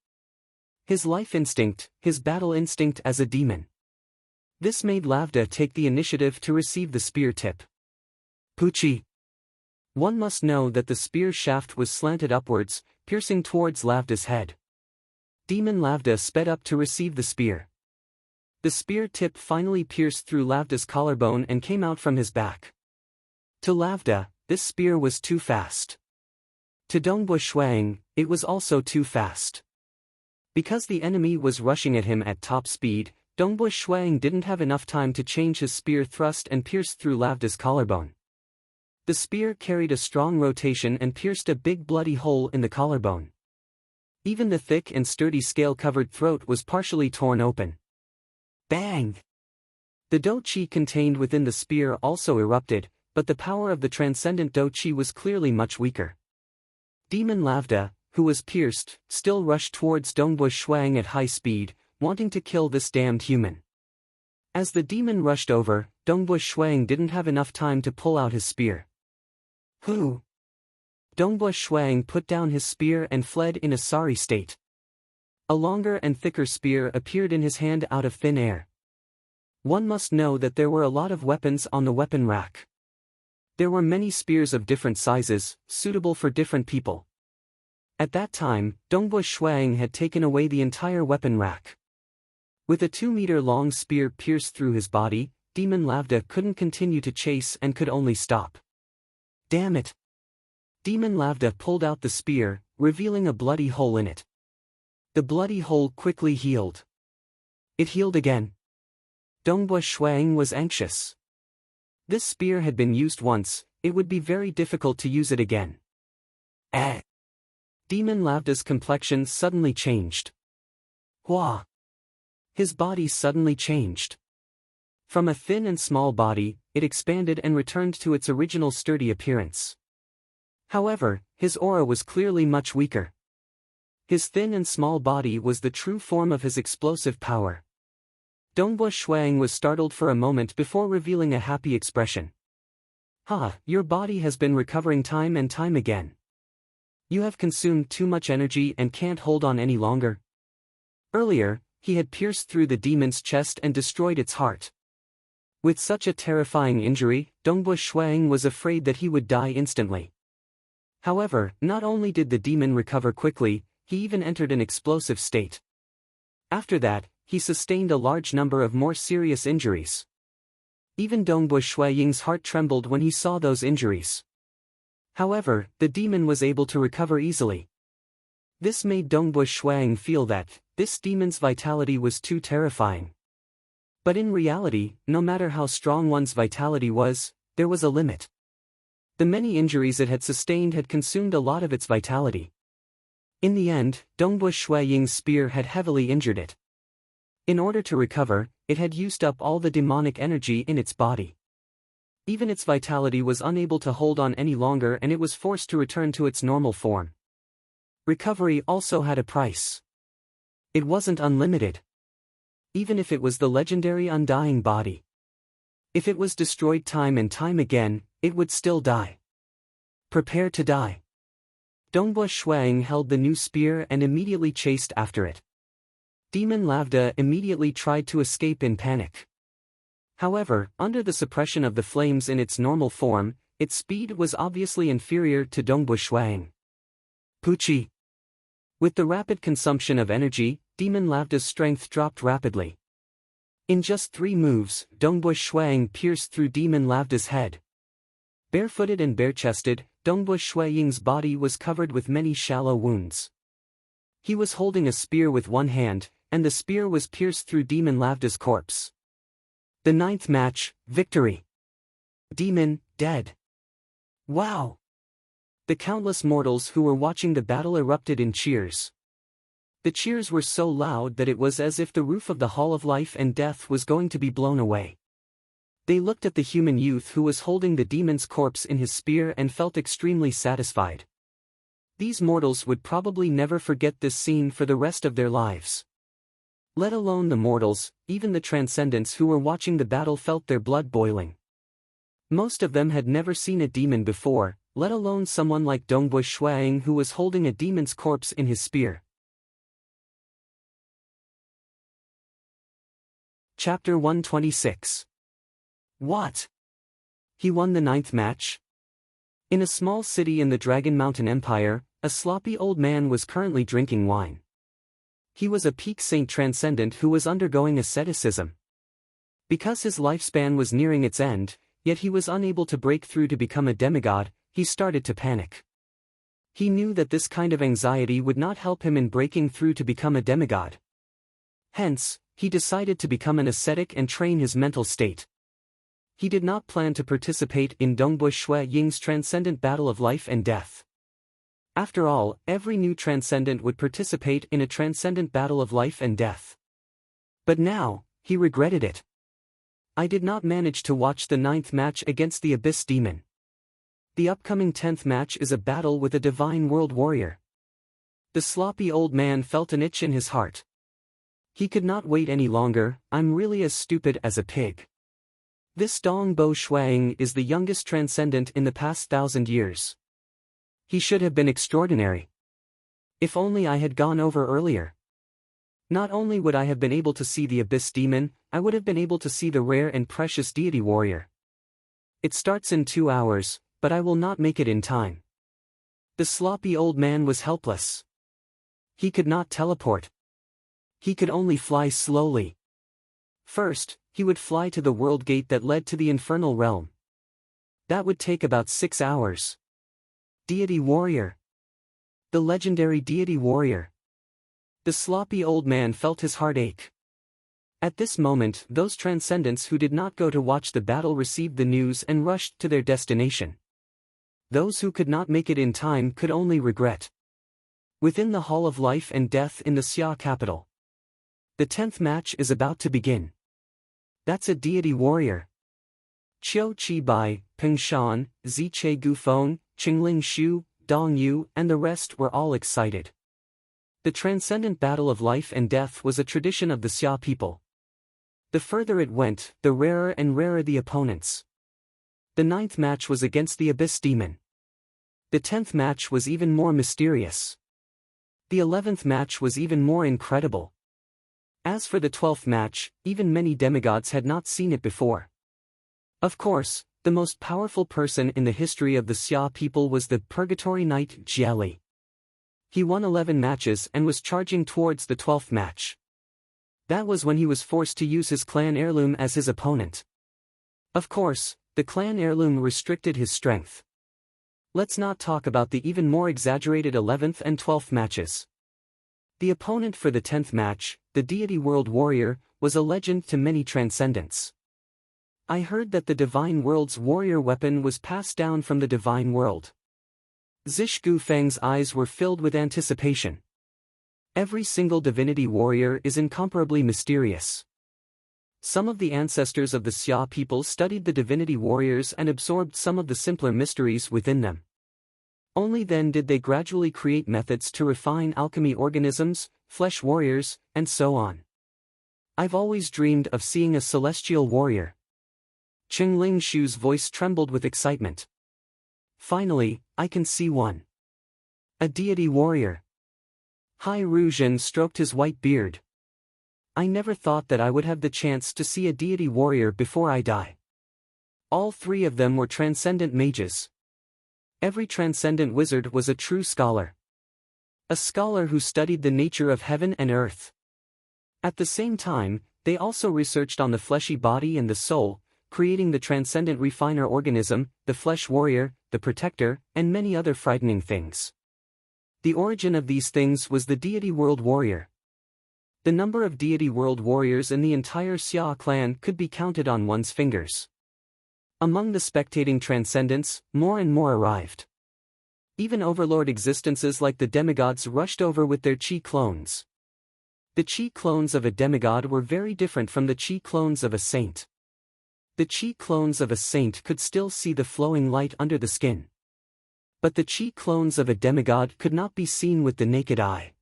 His life instinct, his battle instinct as a demon. This made Lavda take the initiative to receive the spear tip. Puchi. One must know that the spear shaft was slanted upwards, piercing towards Lavda's head. Demon Lavda sped up to receive the spear. The spear tip finally pierced through Lavda's collarbone and came out from his back. To Lavda, this spear was too fast. To Dongbu Shuang, it was also too fast. Because the enemy was rushing at him at top speed, Dongbu Shuang didn't have enough time to change his spear thrust and pierce through Lavda's collarbone. The spear carried a strong rotation and pierced a big bloody hole in the collarbone. Even the thick and sturdy scale-covered throat was partially torn open. Bang! The Do-Chi contained within the spear also erupted, but the power of the transcendent Do-Chi was clearly much weaker. Demon Lavda, who was pierced, still rushed towards Dongbush Shuang at high speed, wanting to kill this damned human. As the demon rushed over, Dongbush Shuang didn't have enough time to pull out his spear. Who? Dongbush Shuang put down his spear and fled in a sorry state. A longer and thicker spear appeared in his hand out of thin air. One must know that there were a lot of weapons on the weapon rack. There were many spears of different sizes, suitable for different people. At that time, Dongbush Shuang had taken away the entire weapon rack. With a 2-meter-long spear pierced through his body, Demon Lavda couldn't continue to chase and could only stop. Damn it! Demon Lavda pulled out the spear, revealing a bloody hole in it. The bloody hole quickly healed. It healed again. Dongbush Shuang was anxious. This spear had been used once, it would be very difficult to use it again. Demon Lavda's complexion suddenly changed. Hua! His body suddenly changed. From a thin and small body, it expanded and returned to its original sturdy appearance. However, his aura was clearly much weaker. His thin and small body was the true form of his explosive power. Dongbush Shuang was startled for a moment before revealing a happy expression. Your body has been recovering time and time again. You have consumed too much energy and can't hold on any longer. Earlier, he had pierced through the demon's chest and destroyed its heart. With such a terrifying injury, Dongbush Shuang was afraid that he would die instantly. However, not only did the demon recover quickly, he even entered an explosive state. After that, he sustained a large number of more serious injuries. Even Dongbush Shuaying's heart trembled when he saw those injuries. However, the demon was able to recover easily. This made Dongbush Shuang feel that this demon's vitality was too terrifying. But in reality, no matter how strong one's vitality was, there was a limit. The many injuries it had sustained had consumed a lot of its vitality. In the end, Dongbush Shuaying's spear had heavily injured it. In order to recover, it had used up all the demonic energy in its body. Even its vitality was unable to hold on any longer and it was forced to return to its normal form. Recovery also had a price. It wasn't unlimited. Even if it was the legendary undying body. If it was destroyed time and time again, it would still die. Prepare to die. Dongbush Shuang held the new spear and immediately chased after it. Demon Lavda immediately tried to escape in panic. However, under the suppression of the flames in its normal form, its speed was obviously inferior to Dongbush Shuang. Puchi. With the rapid consumption of energy, Demon Lavda's strength dropped rapidly. In just 3 moves, Dongbush Shuang pierced through Demon Lavda's head. Barefooted and bare-chested, Dongbush Shuaying's body was covered with many shallow wounds. He was holding a spear with one hand, and the spear was pierced through Demon Lavda's corpse. The 9th match, victory. Demon, dead. Wow! The countless mortals who were watching the battle erupted in cheers. The cheers were so loud that it was as if the roof of the Hall of Life and Death was going to be blown away. They looked at the human youth who was holding the demon's corpse in his spear and felt extremely satisfied. These mortals would probably never forget this scene for the rest of their lives. Let alone the mortals, even the transcendents who were watching the battle felt their blood boiling. Most of them had never seen a demon before, let alone someone like Dongbush Shuang who was holding a demon's corpse in his spear. Chapter 126. What? He won the 9th match? In a small city in the Dragon Mountain Empire, a sloppy old man was currently drinking wine. He was a peak saint transcendent who was undergoing asceticism. Because his lifespan was nearing its end, yet he was unable to break through to become a demigod, he started to panic. He knew that this kind of anxiety would not help him in breaking through to become a demigod. Hence, he decided to become an ascetic and train his mental state. He did not plan to participate in Dongbu Shui Ying's transcendent battle of life and death. After all, every new transcendent would participate in a transcendent battle of life and death. But now, he regretted it. I did not manage to watch the 9th match against the Abyss Demon. The upcoming 10th match is a battle with a Divine World Warrior. The sloppy old man felt an itch in his heart. He could not wait any longer. I'm really as stupid as a pig. This Dongbo Shuang is the youngest transcendent in the past 1,000 years. He should have been extraordinary. If only I had gone over earlier. Not only would I have been able to see the Abyss Demon, I would have been able to see the rare and precious deity warrior. It starts in 2 hours, but I will not make it in time. The sloppy old man was helpless. He could not teleport. He could only fly slowly. First, he would fly to the world gate that led to the infernal realm. That would take about 6 hours. Deity warrior. The legendary deity warrior. The sloppy old man felt his heart ache. At this moment, those transcendents who did not go to watch the battle received the news and rushed to their destination. Those who could not make it in time could only regret. Within the Hall of Life and Death in the Xia capital, the 10th match is about to begin. That's a deity warrior. Qiu Qibai, Peng Shan, Ziche Gufeng, Qingling Shu, Dong Yu, and the rest were all excited. The transcendent battle of life and death was a tradition of the Xia people. The further it went, the rarer and rarer the opponents. The 9th match was against the Abyss Demon. The 10th match was even more mysterious. The 11th match was even more incredible. As for the 12th match, even many demigods had not seen it before. Of course, the most powerful person in the history of the Xia people was the Purgatory Knight Jieli. He won 11 matches and was charging towards the 12th match. That was when he was forced to use his clan heirloom as his opponent. Of course, the clan heirloom restricted his strength. Let's not talk about the even more exaggerated 11th and 12th matches. The opponent for the 10th match, the deity world warrior, was a legend to many transcendents. I heard that the divine world's warrior weapon was passed down from the divine world. Zishgu Feng's eyes were filled with anticipation. Every single divinity warrior is incomparably mysterious. Some of the ancestors of the Xia people studied the divinity warriors and absorbed some of the simpler mysteries within them. Only then did they gradually create methods to refine alchemy organisms, flesh warriors, and so on. I've always dreamed of seeing a celestial warrior. Qingling Shu's voice trembled with excitement. Finally, I can see one. A deity warrior. Hai Ruzhen stroked his white beard. I never thought that I would have the chance to see a deity warrior before I die. All 3 of them were transcendent mages. Every transcendent wizard was a true scholar. A scholar who studied the nature of heaven and earth. At the same time, they also researched on the fleshy body and the soul, creating the transcendent refiner organism, the flesh warrior, the protector, and many other frightening things. The origin of these things was the deity world warrior. The number of deity world warriors in the entire Xia clan could be counted on one's fingers. Among the spectating transcendents, more and more arrived. Even overlord existences like the demigods rushed over with their chi clones. The chi clones of a demigod were very different from the chi clones of a saint. The chi clones of a saint could still see the flowing light under the skin. But the chi clones of a demigod could not be seen with the naked eye.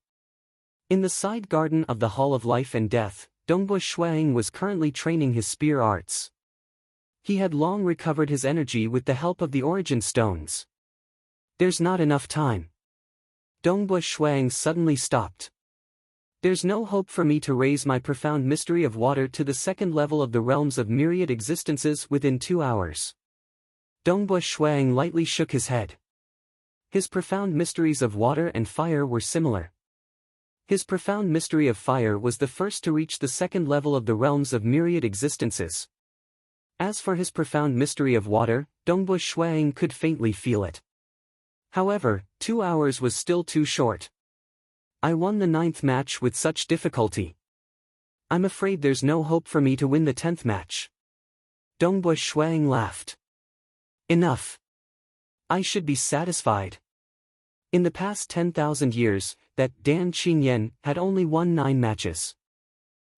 In the side garden of the Hall of Life and Death, Dongbu Shuang was currently training his spear arts. He had long recovered his energy with the help of the origin stones. There's not enough time. Dongbu Shuang suddenly stopped. There's no hope for me to raise my profound mystery of water to the 2nd level of the realms of myriad existences within 2 hours. Dongbu Shuang lightly shook his head. His profound mysteries of water and fire were similar. His profound mystery of fire was the first to reach the 2nd level of the realms of myriad existences. As for his profound mystery of water, Dongbu Shuang could faintly feel it. However, 2 hours was still too short. I won the 9th match with such difficulty. I'm afraid there's no hope for me to win the 10th match. Dongbush Shuang laughed. Enough. I should be satisfied. In the past 10,000 years, that Dan Qingyan had only won 9 matches.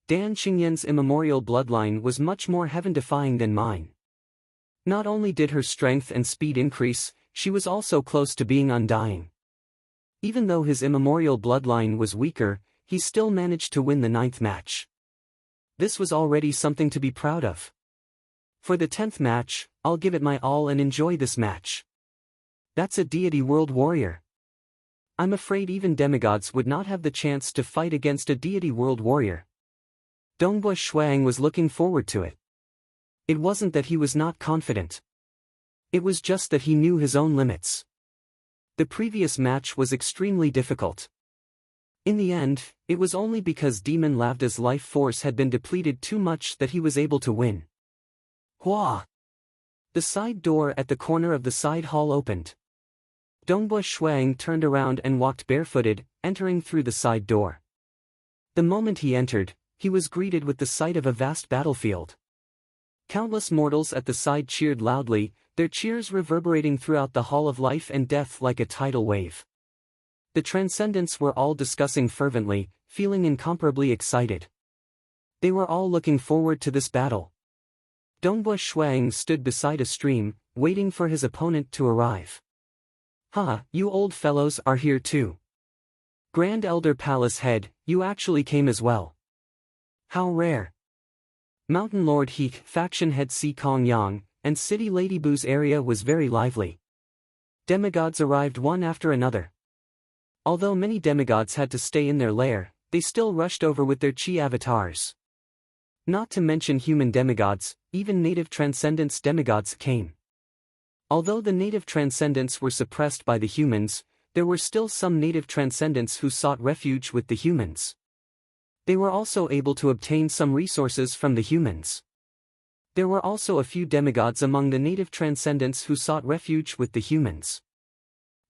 Dan Qingyan's immemorial bloodline was much more heaven-defying than mine. Not only did her strength and speed increase, she was also close to being undying. Even though his immemorial bloodline was weaker, he still managed to win the 9th match. This was already something to be proud of. For the 10th match, I'll give it my all and enjoy this match. That's a deity world warrior. I'm afraid even demigods would not have the chance to fight against a deity world warrior. Dongbush Shuang was looking forward to it. It wasn't that he was not confident. It was just that he knew his own limits. The previous match was extremely difficult. In the end, it was only because Demon Lavda's life force had been depleted too much that he was able to win. Hua! The side door at the corner of the side hall opened. Dongbush Shuang turned around and walked barefooted, entering through the side door. The moment he entered, he was greeted with the sight of a vast battlefield. Countless mortals at the side cheered loudly, their cheers reverberating throughout the Hall of Life and Death like a tidal wave. The Transcendents were all discussing fervently, feeling incomparably excited. They were all looking forward to this battle. Dongbush Shuang stood beside a stream, waiting for his opponent to arrive. "Ha, you old fellows are here too. Grand Elder Palace Head, you actually came as well. How rare." Mountain Lord He, faction head Si Kong Yang, and City Lady Boo's area was very lively. Demigods arrived one after another. Although many demigods had to stay in their lair, they still rushed over with their chi avatars. Not to mention human demigods, even native transcendence demigods came. Although the native transcendents were suppressed by the humans, there were still some native transcendents who sought refuge with the humans. They were also able to obtain some resources from the humans. There were also a few demigods among the native transcendents who sought refuge with the humans.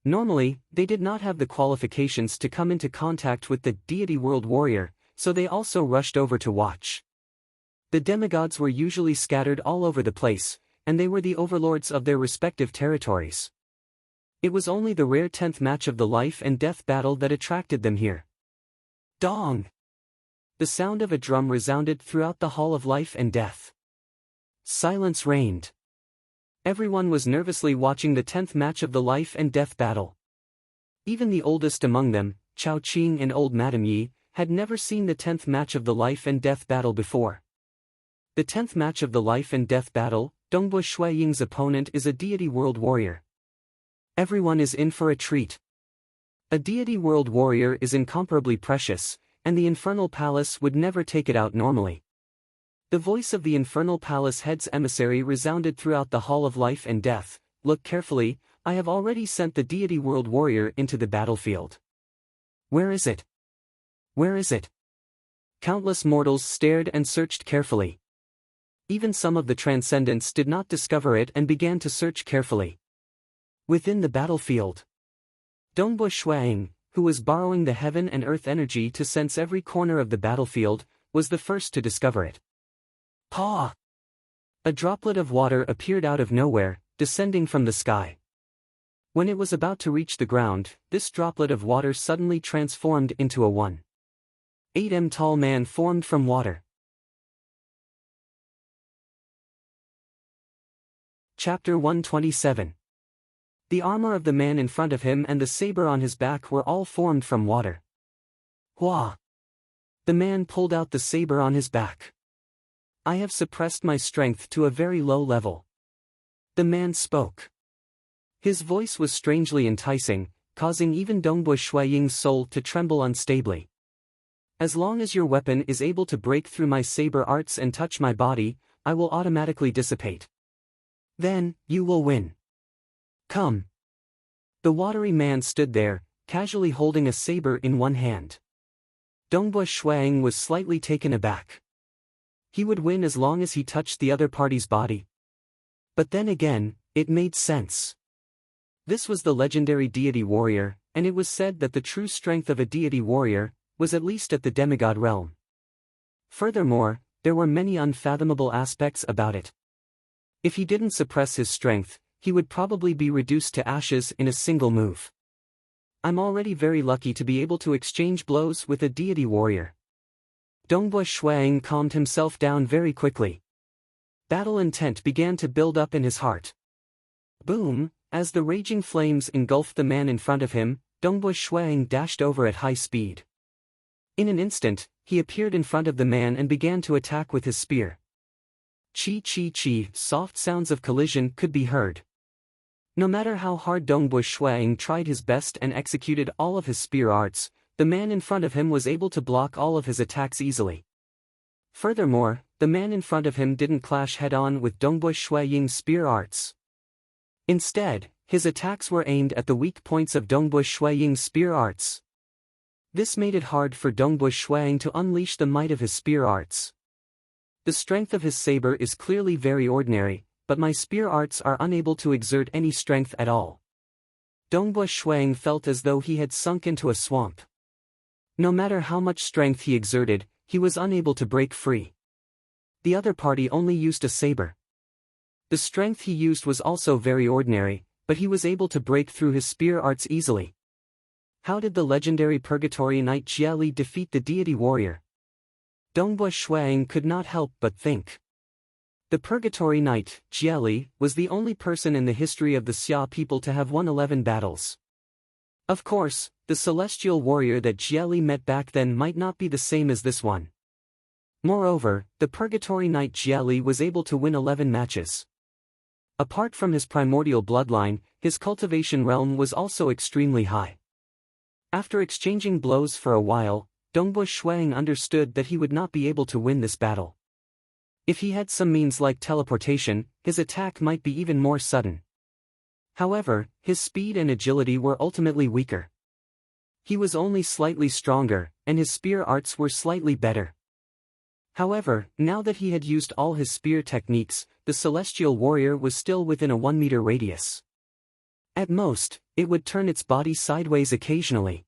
Normally, they did not have the qualifications to come into contact with the deity world warrior, so they also rushed over to watch. The demigods were usually scattered all over the place, and they were the overlords of their respective territories. It was only the rare 10th match of the life and death battle that attracted them here. Dong! The sound of a drum resounded throughout the Hall of Life and Death. Silence reigned. Everyone was nervously watching the 10th match of the life and death battle. Even the oldest among them, Chao Qing and old Madame Yi, had never seen the 10th match of the life and death battle before. The 10th match of the life and death battle, Dongbush Shuaying's opponent is a deity world warrior. Everyone is in for a treat. A deity world warrior is incomparably precious, and the Infernal Palace would never take it out normally. The voice of the Infernal Palace head's emissary resounded throughout the Hall of Life and Death. "Look carefully, I have already sent the deity world warrior into the battlefield." "Where is it? Where is it?" Countless mortals stared and searched carefully. Even some of the transcendents did not discover it and began to search carefully. Within the battlefield, Dongbush Shuang, who was borrowing the heaven and earth energy to sense every corner of the battlefield, was the first to discover it. Paw! A droplet of water appeared out of nowhere, descending from the sky. When it was about to reach the ground, this droplet of water suddenly transformed into a 1.8 m tall man formed from water. Chapter 127. The armor of the man in front of him and the saber on his back were all formed from water. Hua! The man pulled out the saber on his back. "I have suppressed my strength to a very low level." The man spoke. His voice was strangely enticing, causing even Dongbush Shuaying's soul to tremble unstably. "As long as your weapon is able to break through my saber arts and touch my body, I will automatically dissipate. Then, you will win. Come." The watery man stood there, casually holding a saber in one hand. Dongbush Shuang was slightly taken aback. He would win as long as he touched the other party's body. But then again, it made sense. This was the legendary deity warrior, and it was said that the true strength of a deity warrior was at least at the demigod realm. Furthermore, there were many unfathomable aspects about it. If he didn't suppress his strength, he would probably be reduced to ashes in a single move. I'm already very lucky to be able to exchange blows with a deity warrior. Dongbo Shuang calmed himself down very quickly. Battle intent began to build up in his heart. Boom! As the raging flames engulfed the man in front of him, Dongbo Shuang dashed over at high speed. In an instant, he appeared in front of the man and began to attack with his spear. Chi, soft sounds of collision could be heard. No matter how hard Dongbo Shuang tried his best and executed all of his spear arts, the man in front of him was able to block all of his attacks easily. Furthermore, the man in front of him didn't clash head-on with Dongbo Shuang's spear arts. Instead, his attacks were aimed at the weak points of Dongbo Shuang's spear arts. This made it hard for Dongbo Shuang to unleash the might of his spear arts. The strength of his saber is clearly very ordinary, but my spear arts are unable to exert any strength at all. Dongbo Shuang felt as though he had sunk into a swamp. No matter how much strength he exerted, he was unable to break free. The other party only used a saber. The strength he used was also very ordinary, but he was able to break through his spear arts easily. How did the legendary Purgatory Knight Jia Li defeat the deity warrior? Dongbo Shuang could not help but think. The Purgatory Knight, Jia Li, was the only person in the history of the Xia people to have won 11 battles. Of course, the celestial warrior that Jia Li met back then might not be the same as this one. Moreover, the Purgatory Knight Jia Li was able to win 11 matches. Apart from his primordial bloodline, his cultivation realm was also extremely high. After exchanging blows for a while, Dongbo Shuang understood that he would not be able to win this battle. If he had some means like teleportation, his attack might be even more sudden. However, his speed and agility were ultimately weaker. He was only slightly stronger, and his spear arts were slightly better. However, now that he had used all his spear techniques, the celestial warrior was still within a 1-meter radius. At most, it would turn its body sideways occasionally.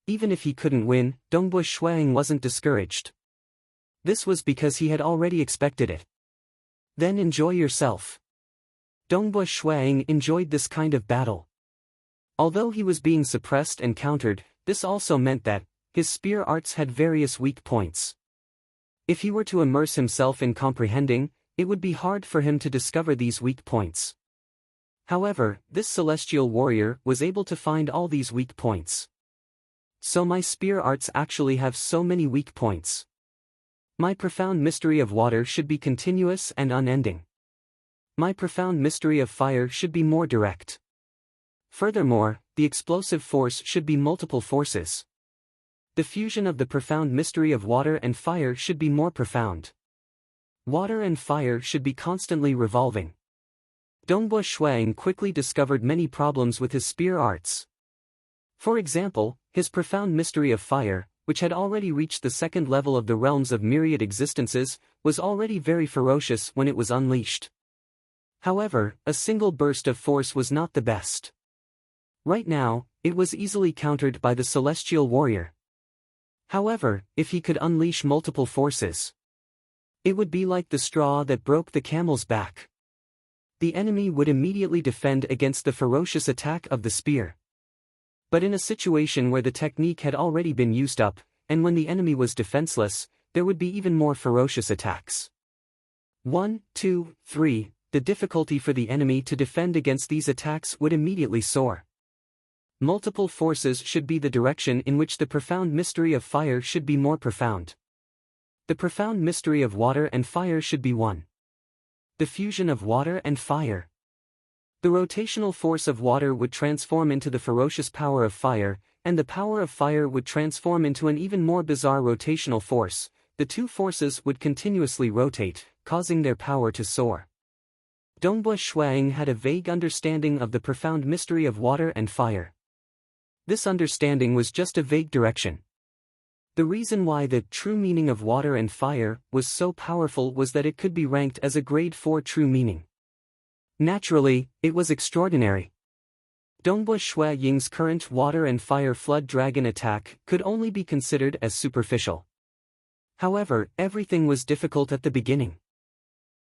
Even if he couldn't win, Dongbo Shuang wasn't discouraged. This was because he had already expected it. Then enjoy yourself. Dongbo Shuang enjoyed this kind of battle. Although he was being suppressed and countered, this also meant that his spear arts had various weak points. If he were to immerse himself in comprehending, it would be hard for him to discover these weak points. However, this celestial warrior was able to find all these weak points. So my spear arts actually have so many weak points. My profound mystery of water should be continuous and unending. My profound mystery of fire should be more direct. Furthermore, the explosive force should be multiple forces. The fusion of the profound mystery of water and fire should be more profound. Water and fire should be constantly revolving. Dongbo Shuang quickly discovered many problems with his spear arts. For example, his profound mystery of fire, which had already reached the second level of the realms of myriad existences, was already very ferocious when it was unleashed. However, a single burst of force was not the best. Right now, it was easily countered by the celestial warrior. However, if he could unleash multiple forces, it would be like the straw that broke the camel's back. The enemy would immediately defend against the ferocious attack of the spear. But in a situation where the technique had already been used up, and when the enemy was defenseless, there would be even more ferocious attacks. 1, 2, 3, the difficulty for the enemy to defend against these attacks would immediately soar. Multiple forces should be the direction in which the profound mystery of fire should be more profound. The profound mystery of water and fire should be one. The fusion of water and fire. The rotational force of water would transform into the ferocious power of fire, and the power of fire would transform into an even more bizarre rotational force. The two forces would continuously rotate, causing their power to soar. Dongbo Shuang had a vague understanding of the profound mystery of water and fire. This understanding was just a vague direction. The reason why the true meaning of water and fire was so powerful was that it could be ranked as a grade 4 true meaning. Naturally, it was extraordinary. Dongbo Shuang's current water and fire flood dragon attack could only be considered as superficial. However, everything was difficult at the beginning.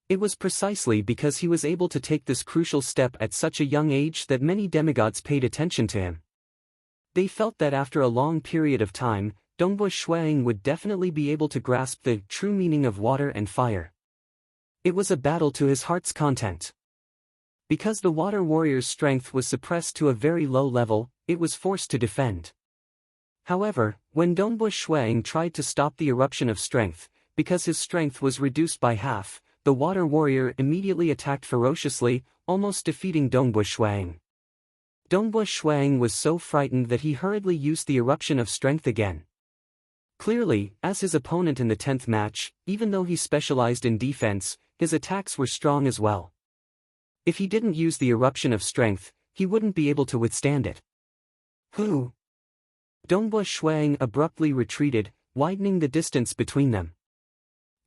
It was precisely because he was able to take this crucial step at such a young age that many demigods paid attention to him. They felt that after a long period of time, Dongbo Shuang would definitely be able to grasp the true meaning of water and fire. It was a battle to his heart's content. Because the water warrior's strength was suppressed to a very low level, it was forced to defend. However, when Dongbo Shuang tried to stop the eruption of strength, because his strength was reduced by half, the water warrior immediately attacked ferociously, almost defeating Dongbo Shuang. Dongbo Shuang was so frightened that he hurriedly used the eruption of strength again. Clearly, as his opponent in the 10th match, even though he specialized in defense, his attacks were strong as well. If he didn't use the eruption of strength, he wouldn't be able to withstand it. Who? Dongbo Shuang abruptly retreated, widening the distance between them.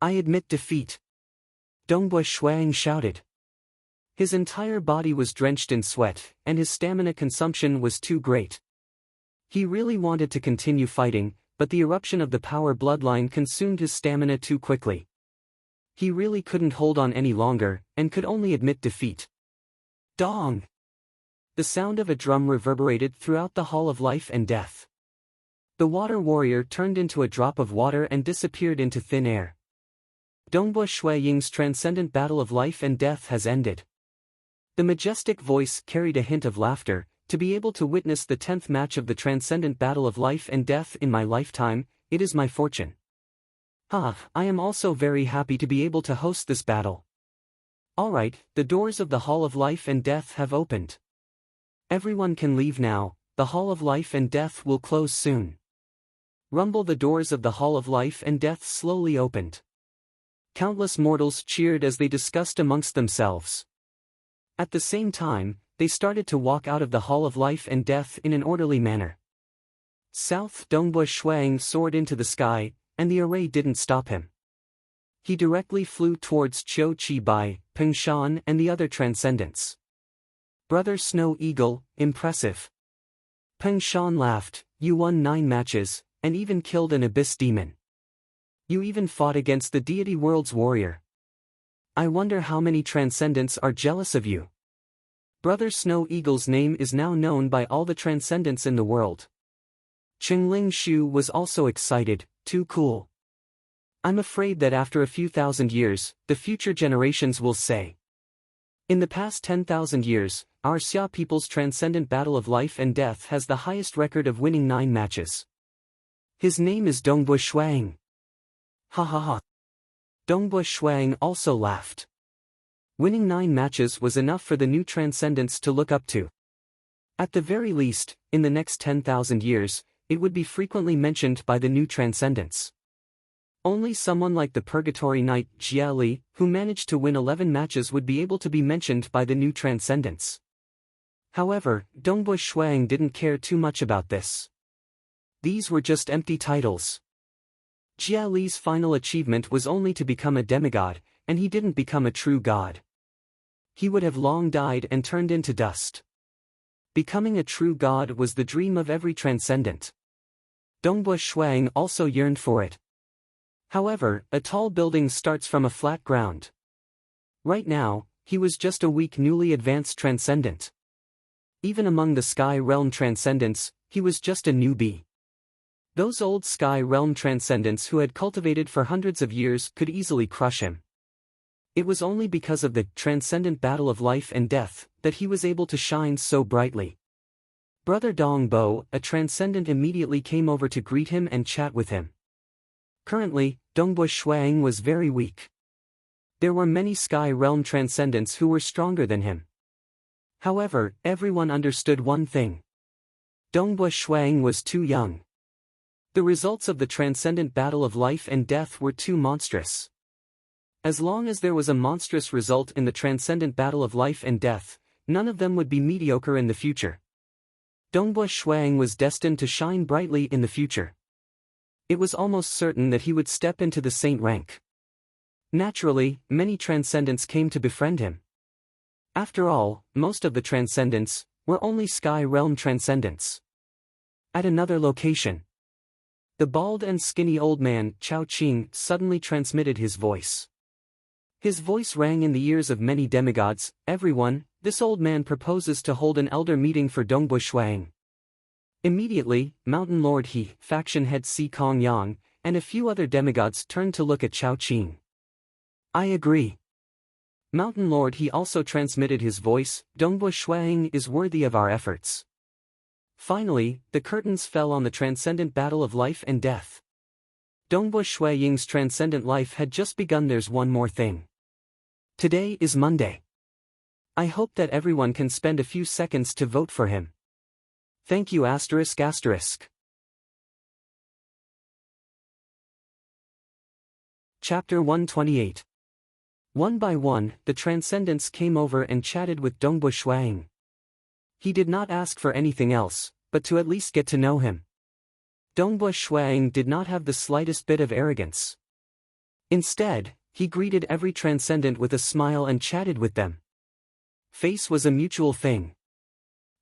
I admit defeat. Dongbo Shuang shouted. His entire body was drenched in sweat, and his stamina consumption was too great. He really wanted to continue fighting, but the eruption of the power bloodline consumed his stamina too quickly. He really couldn't hold on any longer, and could only admit defeat. Dong! The sound of a drum reverberated throughout the Hall of Life and Death. The water warrior turned into a drop of water and disappeared into thin air. Dongbo Shuaying's transcendent battle of life and death has ended. The majestic voice carried a hint of laughter. To be able to witness the 10th match of the transcendent battle of life and death in my lifetime, it is my fortune. I am also very happy to be able to host this battle. Alright, the doors of the Hall of Life and Death have opened. Everyone can leave now, the Hall of Life and Death will close soon. Rumble. The doors of the Hall of Life and Death slowly opened. Countless mortals cheered as they discussed amongst themselves. At the same time, they started to walk out of the Hall of Life and Death in an orderly manner. South. Dongbo Shuang soared into the sky, and the array didn't stop him. He directly flew towards Qiu Qi Bai, Peng Shan and the other transcendents. Brother Snow Eagle, impressive. Peng Shan laughed, you won 9 matches, and even killed an abyss demon. You even fought against the deity world's warrior. I wonder how many transcendents are jealous of you. Brother Snow Eagle's name is now known by all the transcendents in the world. Qingling Shu was also excited, too cool. I'm afraid that after a few thousand years, the future generations will say. In the past 10,000 years, our Xia people's transcendent battle of life and death has the highest record of winning 9 matches. His name is Dongbo Shuang. Ha ha ha. Dongbo Shuang also laughed. Winning 9 matches was enough for the new transcendents to look up to. At the very least, in the next 10,000 years, it would be frequently mentioned by the new transcendents. Only someone like the Purgatory Knight Jia Li, who managed to win 11 matches, would be able to be mentioned by the new transcendents. However, Dongbo Shuang didn't care too much about this. These were just empty titles. Jia Li's final achievement was only to become a demigod, and he didn't become a true god. He would have long died and turned into dust. Becoming a true god was the dream of every transcendent. Dongbo Shuang also yearned for it. However, a tall building starts from a flat ground. Right now, he was just a weak newly advanced transcendent. Even among the Sky Realm transcendents, he was just a newbie. Those old Sky Realm transcendents who had cultivated for hundreds of years could easily crush him. It was only because of the transcendent battle of life and death that he was able to shine so brightly. Brother Dongbo, a transcendent, immediately came over to greet him and chat with him. Currently, Dongbo Shuang was very weak. There were many Sky Realm transcendents who were stronger than him. However, everyone understood one thing. Dongbo Shuang was too young. The results of the transcendent battle of life and death were too monstrous. As long as there was a monstrous result in the transcendent battle of life and death, none of them would be mediocre in the future. Dongbo Shuang was destined to shine brightly in the future. It was almost certain that he would step into the saint rank. Naturally, many transcendents came to befriend him. After all, most of the transcendents were only Sky Realm transcendents. At another location, the bald and skinny old man, Chao Qing, suddenly transmitted his voice. His voice rang in the ears of many demigods. "Everyone, this old man proposes to hold an elder meeting for Dongbu Shuang." Immediately, Mountain Lord He, faction head Si Kong Yang, and a few other demigods turned to look at Chao Qing. "I agree." Mountain Lord He also transmitted his voice, "Dongbu Shuang is worthy of our efforts." Finally, the curtains fell on the transcendent battle of life and death. Dongbu Shuaying's transcendent life had just begun. There's one more thing. Today is Monday. I hope that everyone can spend a few seconds to vote for him. Thank you. Chapter 128. One by one, the Transcendents came over and chatted with Dongbu Shuang. He did not ask for anything else, but to at least get to know him. Dongbu Shuang did not have the slightest bit of arrogance. Instead, he greeted every Transcendent with a smile and chatted with them. Face was a mutual thing.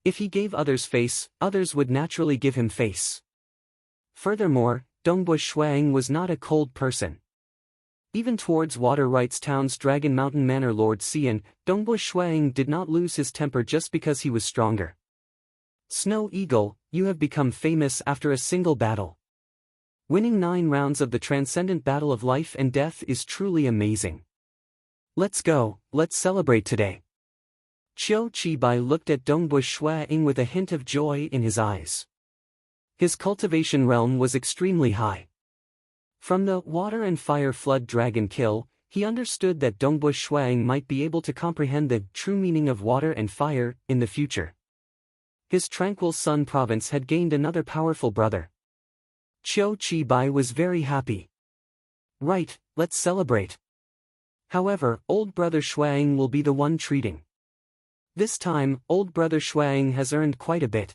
If he gave others face, others would naturally give him face. Furthermore, Dongbu Shuang was not a cold person. Even towards Water Rights Town's Dragon Mountain Manor Lord Xian, Dongbu Shuang did not lose his temper just because he was stronger. "Snow Eagle, you have become famous after a single battle. Winning 9 rounds of the transcendent battle of life and death is truly amazing. Let's go, let's celebrate today." Qiu Qibai looked at Dongbu Shuang with a hint of joy in his eyes. His cultivation realm was extremely high. From the Water and Fire Flood Dragon Kill, he understood that Dongbu Shuang might be able to comprehend the true meaning of water and fire in the future. His tranquil Sun province had gained another powerful brother. Qiu Qibai was very happy. "Right, let's celebrate. However, old brother Shuang will be the one treating. This time, old brother Shuang has earned quite a bit.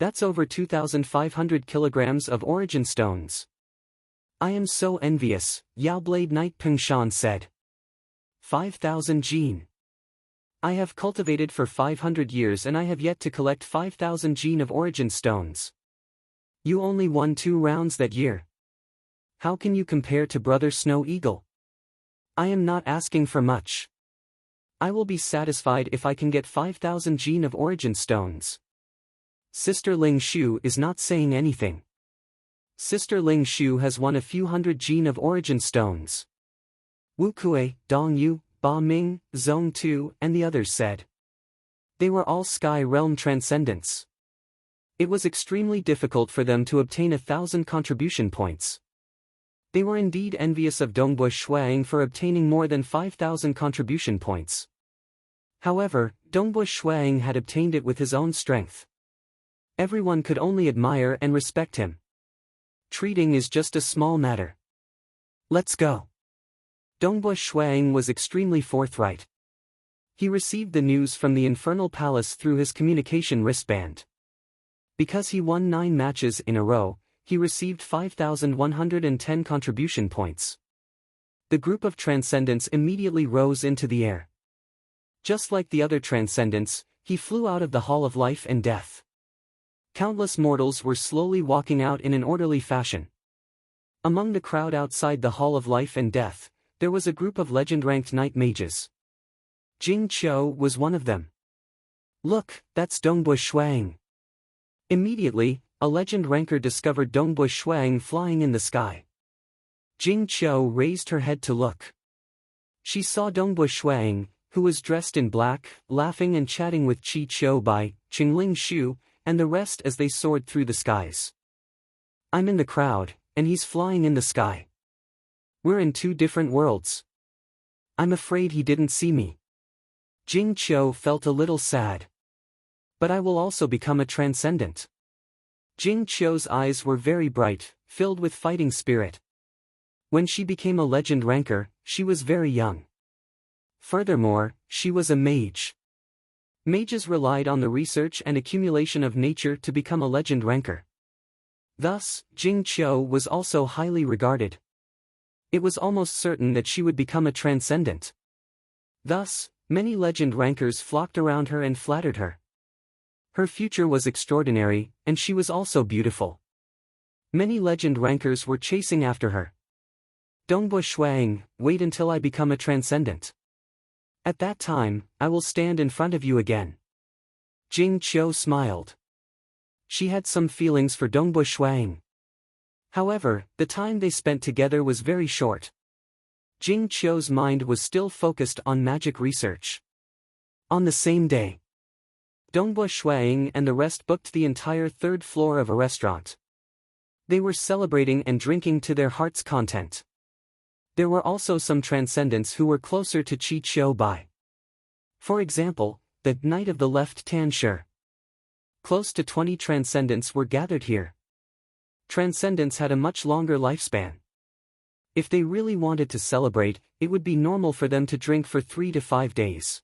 That's over 2,500 kilograms of origin stones. I am so envious," Yaoblade Knight Pingshan said. 5,000 gene. I have cultivated for 500 years and I have yet to collect 5,000 gene of origin stones. You only won 2 rounds that year. How can you compare to brother Snow Eagle? I am not asking for much. I will be satisfied if I can get 5,000 gene of origin stones. Sister Ling Shu is not saying anything. Sister Ling Shu has won a few hundred gene of origin stones. Wu Kuei, Dong Yu, Ba Ming, Zong Tu, and the others said. They were all Sky Realm Transcendents. It was extremely difficult for them to obtain 1,000 contribution points. They were indeed envious of Dongbu Shuang for obtaining more than 5,000 contribution points. However, Dongbu Shuang had obtained it with his own strength. Everyone could only admire and respect him. Treating is just a small matter. Let's go. Dongbu Shuang was extremely forthright. He received the news from the Infernal Palace through his communication wristband. Because he won 9 matches in a row, he received 5,110 contribution points. The group of Transcendents immediately rose into the air. Just like the other Transcendents, he flew out of the Hall of Life and Death. Countless mortals were slowly walking out in an orderly fashion. Among the crowd outside the Hall of Life and Death, there was a group of legend-ranked night mages. Jing Qiu was one of them. Look, that's Dongbu Shuang. Immediately, a legend ranker discovered Dongbu Shuang flying in the sky. Jing Qiu raised her head to look. She saw Dongbu Shuang, who was dressed in black, laughing and chatting with Qi Qiubai, Qingling Shu, and the rest as they soared through the skies. I'm in the crowd, and he's flying in the sky. We're in 2 different worlds. I'm afraid he didn't see me. Jing Qiu felt a little sad. But I will also become a transcendent. Jing Qiu's eyes were very bright, filled with fighting spirit. When she became a legend ranker, she was very young. Furthermore, she was a mage. Mages relied on the research and accumulation of nature to become a legend ranker. Thus, Jing Qiu was also highly regarded. It was almost certain that she would become a transcendent. Thus, many legend rankers flocked around her and flattered her. Her future was extraordinary, and she was also beautiful. Many legend rankers were chasing after her. Dongbo Shuang, wait until I become a transcendent. At that time, I will stand in front of you again. Jing Qiu smiled. She had some feelings for Dongbo Shuang. However, the time they spent together was very short. Jing Qiu's mind was still focused on magic research. On the same day, Dongbo Shuang and the rest booked the entire third floor of a restaurant. They were celebrating and drinking to their heart's content. There were also some transcendents who were closer to Qi Qiu Bai. For example, the Knight of the Left Tan Shi. Close to 20 transcendents were gathered here. Transcendents had a much longer lifespan. If they really wanted to celebrate, it would be normal for them to drink for 3 to 5 days.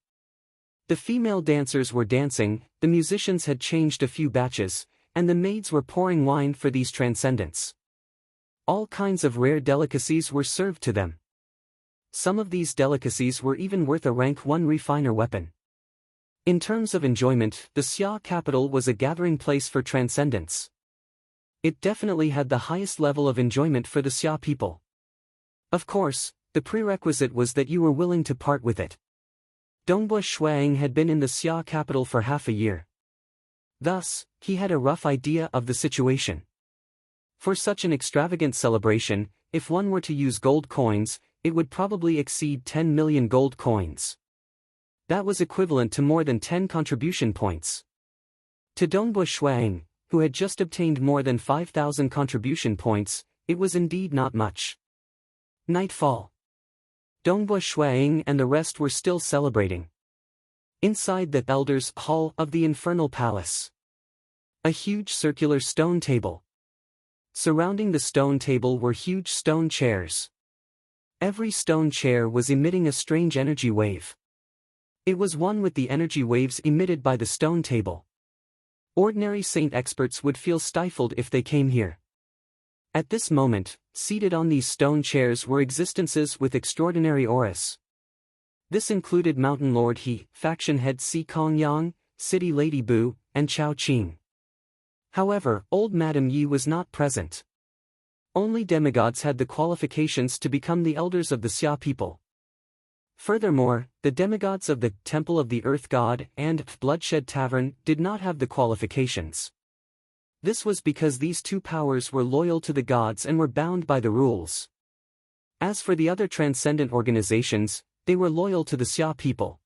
The female dancers were dancing, the musicians had changed a few batches, and the maids were pouring wine for these transcendents. All kinds of rare delicacies were served to them. Some of these delicacies were even worth a rank 1 refiner weapon. In terms of enjoyment, the Xia capital was a gathering place for transcendents. It definitely had the highest level of enjoyment for the Xia people. Of course, the prerequisite was that you were willing to part with it. Dongbo Shuang had been in the Xia capital for half a year. Thus, he had a rough idea of the situation. For such an extravagant celebration, if one were to use gold coins, it would probably exceed 10 million gold coins. That was equivalent to more than 10 contribution points. To Dongbo Shuang, who had just obtained more than 5,000 contribution points, it was indeed not much. Nightfall. Dongbo Shuang and the rest were still celebrating. Inside the Elders' Hall of the Infernal Palace. A huge circular stone table. Surrounding the stone table were huge stone chairs. Every stone chair was emitting a strange energy wave. It was one with the energy waves emitted by the stone table. Ordinary saint experts would feel stifled if they came here. At this moment, seated on these stone chairs were existences with extraordinary auras. This included Mountain Lord He, Faction Head Si Kong Yang, City Lady Bu, and Chao Qing. However, old Madame Yi was not present. Only demigods had the qualifications to become the elders of the Xia people. Furthermore, the demigods of the Temple of the Earth God and Bloodshed Tavern did not have the qualifications. This was because these two powers were loyal to the gods and were bound by the rules. As for the other transcendent organizations, they were loyal to the Xia people.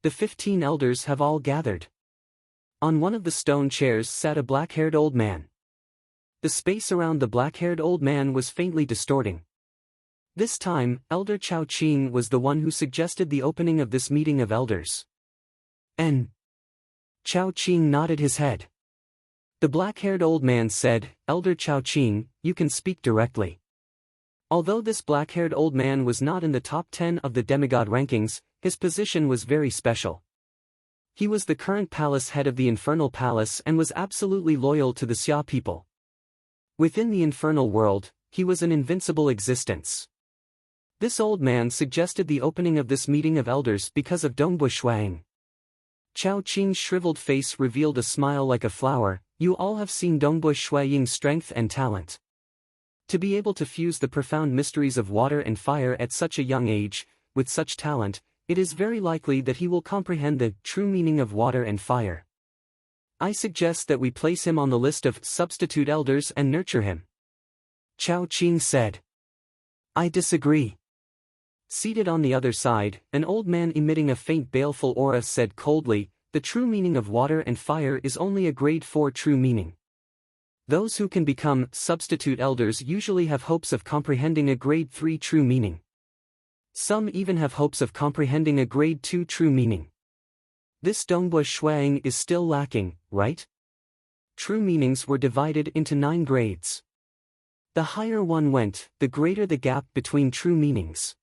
The 15 elders have all gathered. On one of the stone chairs sat a black-haired old man. The space around the black-haired old man was faintly distorting. This time, Elder Chao Qing was the one who suggested the opening of this meeting of elders. Chao Qing nodded his head. The black-haired old man said, "Elder Chao Qing, you can speak directly." Although this black-haired old man was not in the top 10 of the demigod rankings, his position was very special. He was the current palace head of the Infernal Palace and was absolutely loyal to the Xia people. Within the infernal world, he was an invincible existence. This old man suggested the opening of this meeting of elders because of Dongbo Shuang. Chao Qing's shriveled face revealed a smile like a flower. You all have seen Dongbo Shuang's strength and talent. To be able to fuse the profound mysteries of water and fire at such a young age, with such talent, it is very likely that he will comprehend the true meaning of water and fire. I suggest that we place him on the list of substitute elders and nurture him. Chao Qing said. I disagree. Seated on the other side, an old man emitting a faint baleful aura said coldly, the true meaning of water and fire is only a grade 4 true meaning. Those who can become substitute elders usually have hopes of comprehending a grade 3 true meaning. Some even have hopes of comprehending a grade 2 true meaning. This Dongbo Shuang is still lacking, right? True meanings were divided into 9 grades. The higher one went, the greater the gap between true meanings.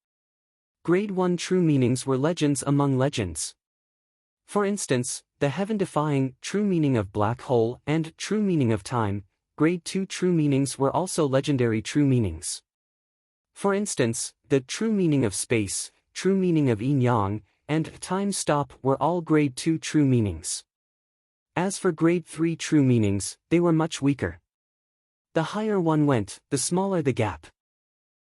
Grade 1 true meanings were legends among legends. For instance, the heaven-defying true meaning of black hole and true meaning of time, grade 2 true meanings were also legendary true meanings. For instance, the true meaning of space, true meaning of yin-yang, and time stop were all grade 2 true meanings. As for grade 3 true meanings, they were much weaker. The higher one went, the smaller the gap.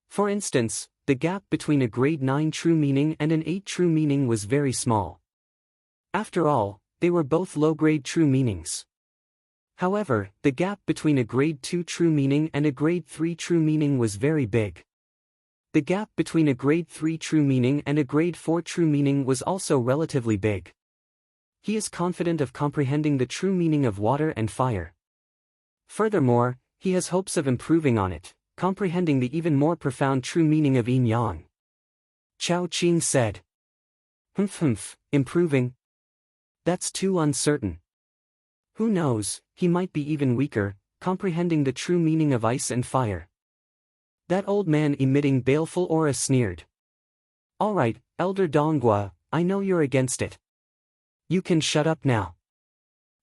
For instance, the gap between a grade 9 true meaning and an 8 true meaning was very small. After all, they were both low-grade true meanings. However, the gap between a grade 2 true meaning and a grade 3 true meaning was very big. The gap between a grade 3 true meaning and a grade 4 true meaning was also relatively big. He is confident of comprehending the true meaning of water and fire. Furthermore, he has hopes of improving on it, comprehending the even more profound true meaning of yin-yang. Chao Qing said. Improving? That's too uncertain. Who knows, he might be even weaker, comprehending the true meaning of ice and fire. That old man emitting baleful aura sneered. All right, Elder Donghua, I know you're against it. You can shut up now.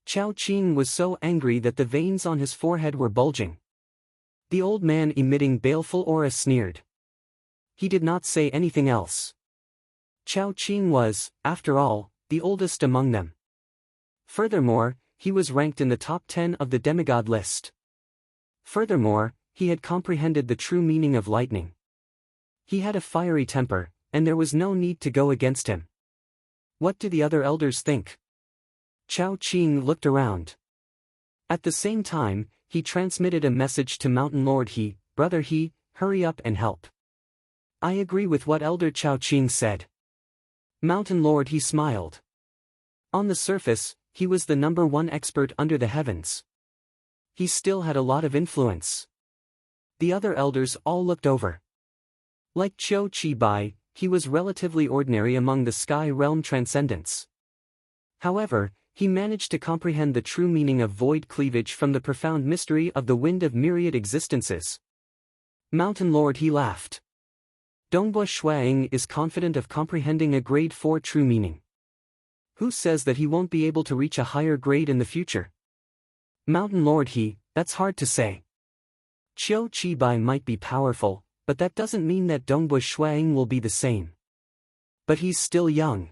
Chao Qing was so angry that the veins on his forehead were bulging. The old man emitting baleful aura sneered. He did not say anything else. Chao Qing was, after all, the oldest among them. Furthermore, he was ranked in the top 10 of the demigod list. Furthermore, he had comprehended the true meaning of lightning. He had a fiery temper, and there was no need to go against him. What do the other elders think? Chao Qing looked around. At the same time, he transmitted a message to Mountain Lord He, Brother He, hurry up and help. I agree with what Elder Chao Qing said. Mountain Lord He smiled. On the surface, he was the number one expert under the heavens. He still had a lot of influence. The other elders all looked over. Like Qiu Qibai, he was relatively ordinary among the sky realm transcendents. However, he managed to comprehend the true meaning of void cleavage from the profound mystery of the wind of myriad existences. Mountain Lord He laughed. Donghua Shuang is confident of comprehending a grade 4 true meaning. Who says that he won't be able to reach a higher grade in the future? Mountain Lord He, that's hard to say. Qiu Qibai might be powerful, but that doesn't mean that Donghua Shuang will be the same. But he's still young.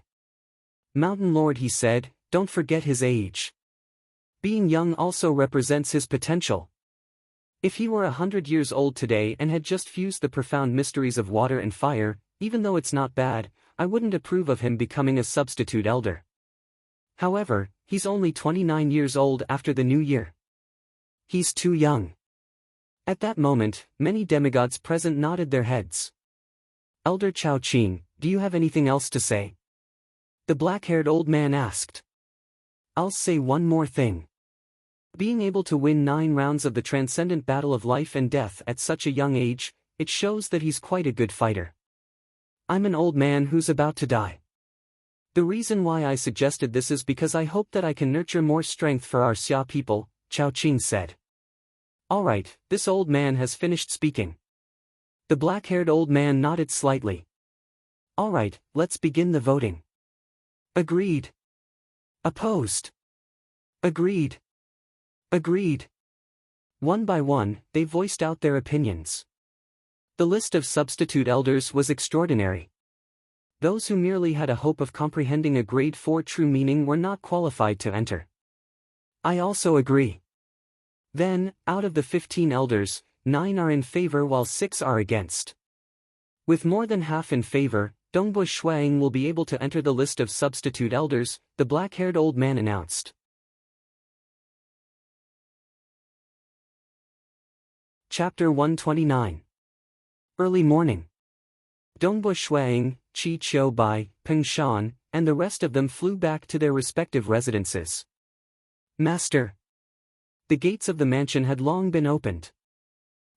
Mountain Lord He said, don't forget his age. Being young also represents his potential. If he were 100 years old today and had just fused the profound mysteries of water and fire, even though it's not bad, I wouldn't approve of him becoming a substitute elder. However, he's only 29 years old after the new year. He's too young. At that moment, many demigods present nodded their heads. Elder Chao Qing, do you have anything else to say? The black-haired old man asked. I'll say one more thing. Being able to win 9 rounds of the transcendent battle of life and death at such a young age, it shows that he's quite a good fighter. I'm an old man who's about to die. The reason why I suggested this is because I hope that I can nurture more strength for our Xia people, Chao Qing said. Alright, this old man has finished speaking. The black-haired old man nodded slightly. Alright, let's begin the voting. Agreed. Opposed. Agreed. Agreed. One by one, they voiced out their opinions. The list of substitute elders was extraordinary. Those who merely had a hope of comprehending a grade 4 true meaning were not qualified to enter. I also agree. Then, out of the 15 elders, 9 are in favor while 6 are against. With more than half in favor, Donghua Shuang will be able to enter the list of substitute elders, the black-haired old man announced. Chapter 129. Early morning. Donghua Shuang, Qi Qiubai, Peng Shan, and the rest of them flew back to their respective residences. Master. The gates of the mansion had long been opened.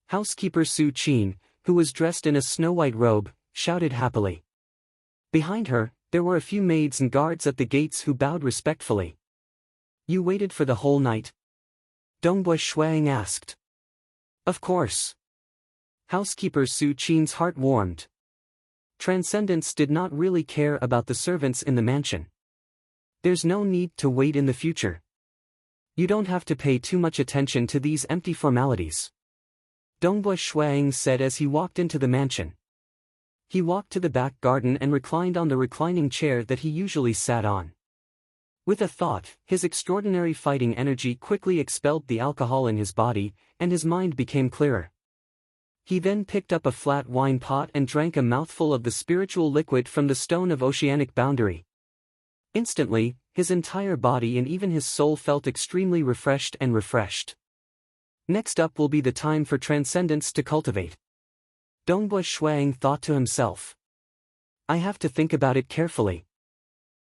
Housekeeper Su Qin, who was dressed in a snow-white robe, shouted happily. Behind her, there were a few maids and guards at the gates who bowed respectfully. You waited for the whole night? Donghua Shuang asked. Of course. Housekeeper Su Qin's heart warmed. Transcendents did not really care about the servants in the mansion. There's no need to wait in the future. You don't have to pay too much attention to these empty formalities. Donghua Shuang said as he walked into the mansion. He walked to the back garden and reclined on the reclining chair that he usually sat on. With a thought, his extraordinary fighting energy quickly expelled the alcohol in his body, and his mind became clearer. He then picked up a flat wine pot and drank a mouthful of the spiritual liquid from the stone of oceanic boundary. Instantly, his entire body and even his soul felt extremely refreshed and refreshed. Next up will be the time for transcendence to cultivate. Dongbui Shuang thought to himself. I have to think about it carefully.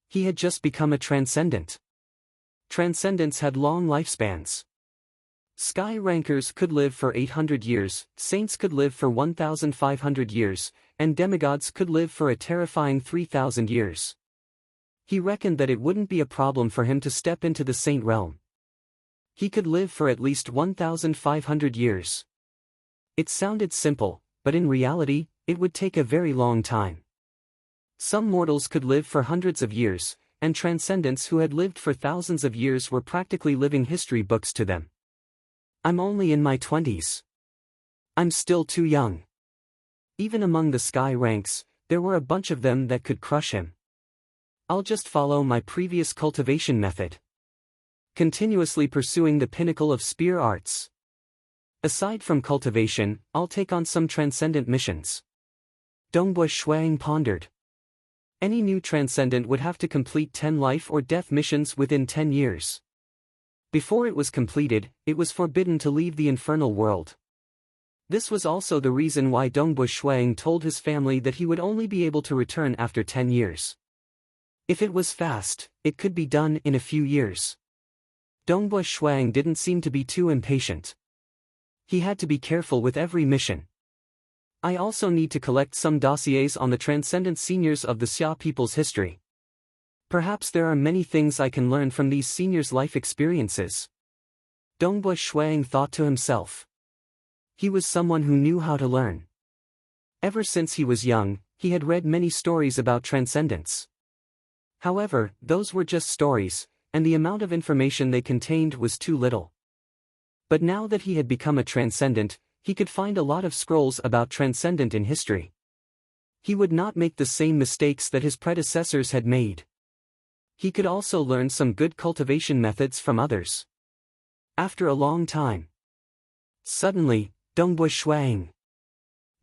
He had just become a transcendent. Transcendents had long lifespans. Sky rankers could live for 800 years, saints could live for 1,500 years, and demigods could live for a terrifying 3,000 years. He reckoned that it wouldn't be a problem for him to step into the saint realm. He could live for at least 1,500 years. It sounded simple, but in reality, it would take a very long time. Some mortals could live for hundreds of years, and transcendents who had lived for thousands of years were practically living history books to them. I'm only in my 20s. I'm still too young. Even among the sky ranks, there were a bunch of them that could crush him. I'll just follow my previous cultivation method. Continuously pursuing the pinnacle of spear arts. Aside from cultivation, I'll take on some transcendent missions. Dongbui Shuang pondered. Any new transcendent would have to complete 10 life or death missions within 10 years. Before it was completed, it was forbidden to leave the infernal world. This was also the reason why Dongbui Shuang told his family that he would only be able to return after 10 years. If it was fast, it could be done in a few years. Dongbui Shuang didn't seem to be too impatient. He had to be careful with every mission. I also need to collect some dossiers on the transcendent seniors of the Xia people's history. Perhaps there are many things I can learn from these seniors' life experiences. Dongbui Shuang thought to himself. He was someone who knew how to learn. Ever since he was young, he had read many stories about transcendence. However, those were just stories, and the amount of information they contained was too little. But now that he had become a transcendent, he could find a lot of scrolls about transcendent in history. He would not make the same mistakes that his predecessors had made. He could also learn some good cultivation methods from others. After a long time. Suddenly, Dongbui Shuang.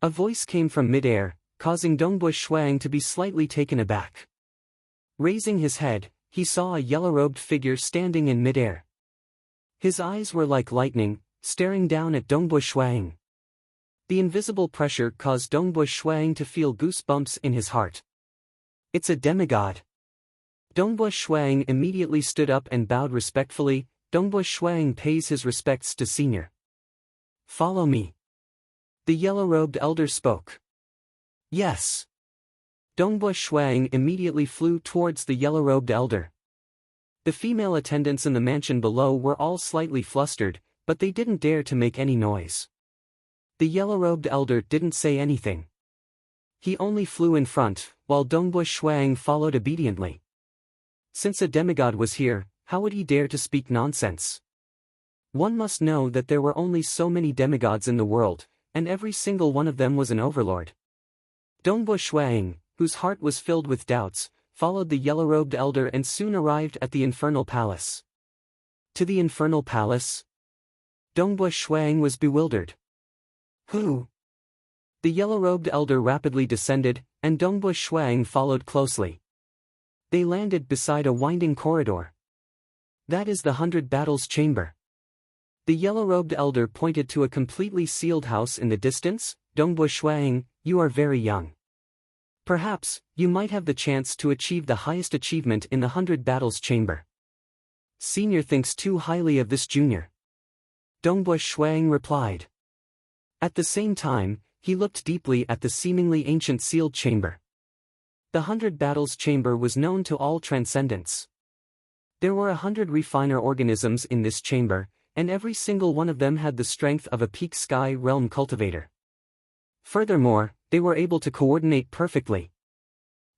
A voice came from midair, causing Dongbui Shuang to be slightly taken aback. Raising his head, he saw a yellow-robed figure standing in midair. His eyes were like lightning, staring down at Dongbui Shuang. The invisible pressure caused Dongbui Shuang to feel goosebumps in his heart. It's a demigod. Dongbui Shuang immediately stood up and bowed respectfully. Dongbui Shuang pays his respects to senior. Follow me. The yellow-robed elder spoke. Yes. Dongbui Shuang immediately flew towards the yellow-robed elder. The female attendants in the mansion below were all slightly flustered, but they didn't dare to make any noise. The yellow-robed elder didn't say anything. He only flew in front, while Dongbui Shuang followed obediently. Since a demigod was here, how would he dare to speak nonsense? One must know that there were only so many demigods in the world, and every single one of them was an overlord. Dongbui Shuang, whose heart was filled with doubts, followed the yellow-robed elder and soon arrived at the infernal palace. To the infernal palace? Dongbui Shuang was bewildered. Who? The yellow-robed elder rapidly descended, and Dongbui Shuang followed closely. They landed beside a winding corridor. That is the 100 Battles Chamber. The yellow-robed elder pointed to a completely sealed house in the distance. Dongbui Shuang, you are very young. Perhaps, you might have the chance to achieve the highest achievement in the 100 Battles Chamber. Senior thinks too highly of this junior. Dongbui Shuang replied. At the same time, he looked deeply at the seemingly ancient sealed chamber. The 100 Battles Chamber was known to all transcendents. There were 100 refiner organisms in this chamber, and every single one of them had the strength of a peak sky realm cultivator. Furthermore, they were able to coordinate perfectly.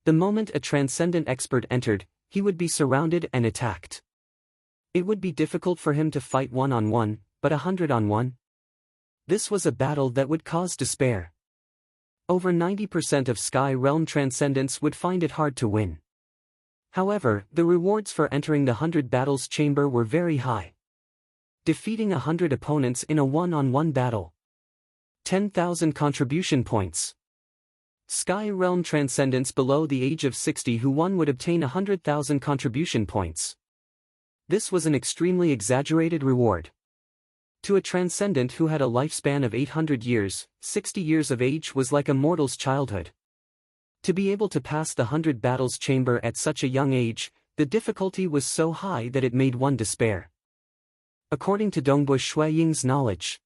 The moment a transcendent expert entered, he would be surrounded and attacked. It would be difficult for him to fight one-on-one, but 100-on-1? This was a battle that would cause despair. Over 90% of Sky Realm transcendents would find it hard to win. However, the rewards for entering the 100 Battles Chamber were very high. Defeating 100 opponents in a one-on-one battle. 10,000 contribution points. Sky Realm Transcendents below the age of 60 who won would obtain 100,000 contribution points. This was an extremely exaggerated reward. To a transcendent who had a lifespan of 800 years, 60 years of age was like a mortal's childhood. To be able to pass the 100 battles chamber at such a young age, the difficulty was so high that it made one despair. According to Dongbush Shui Ying's knowledge,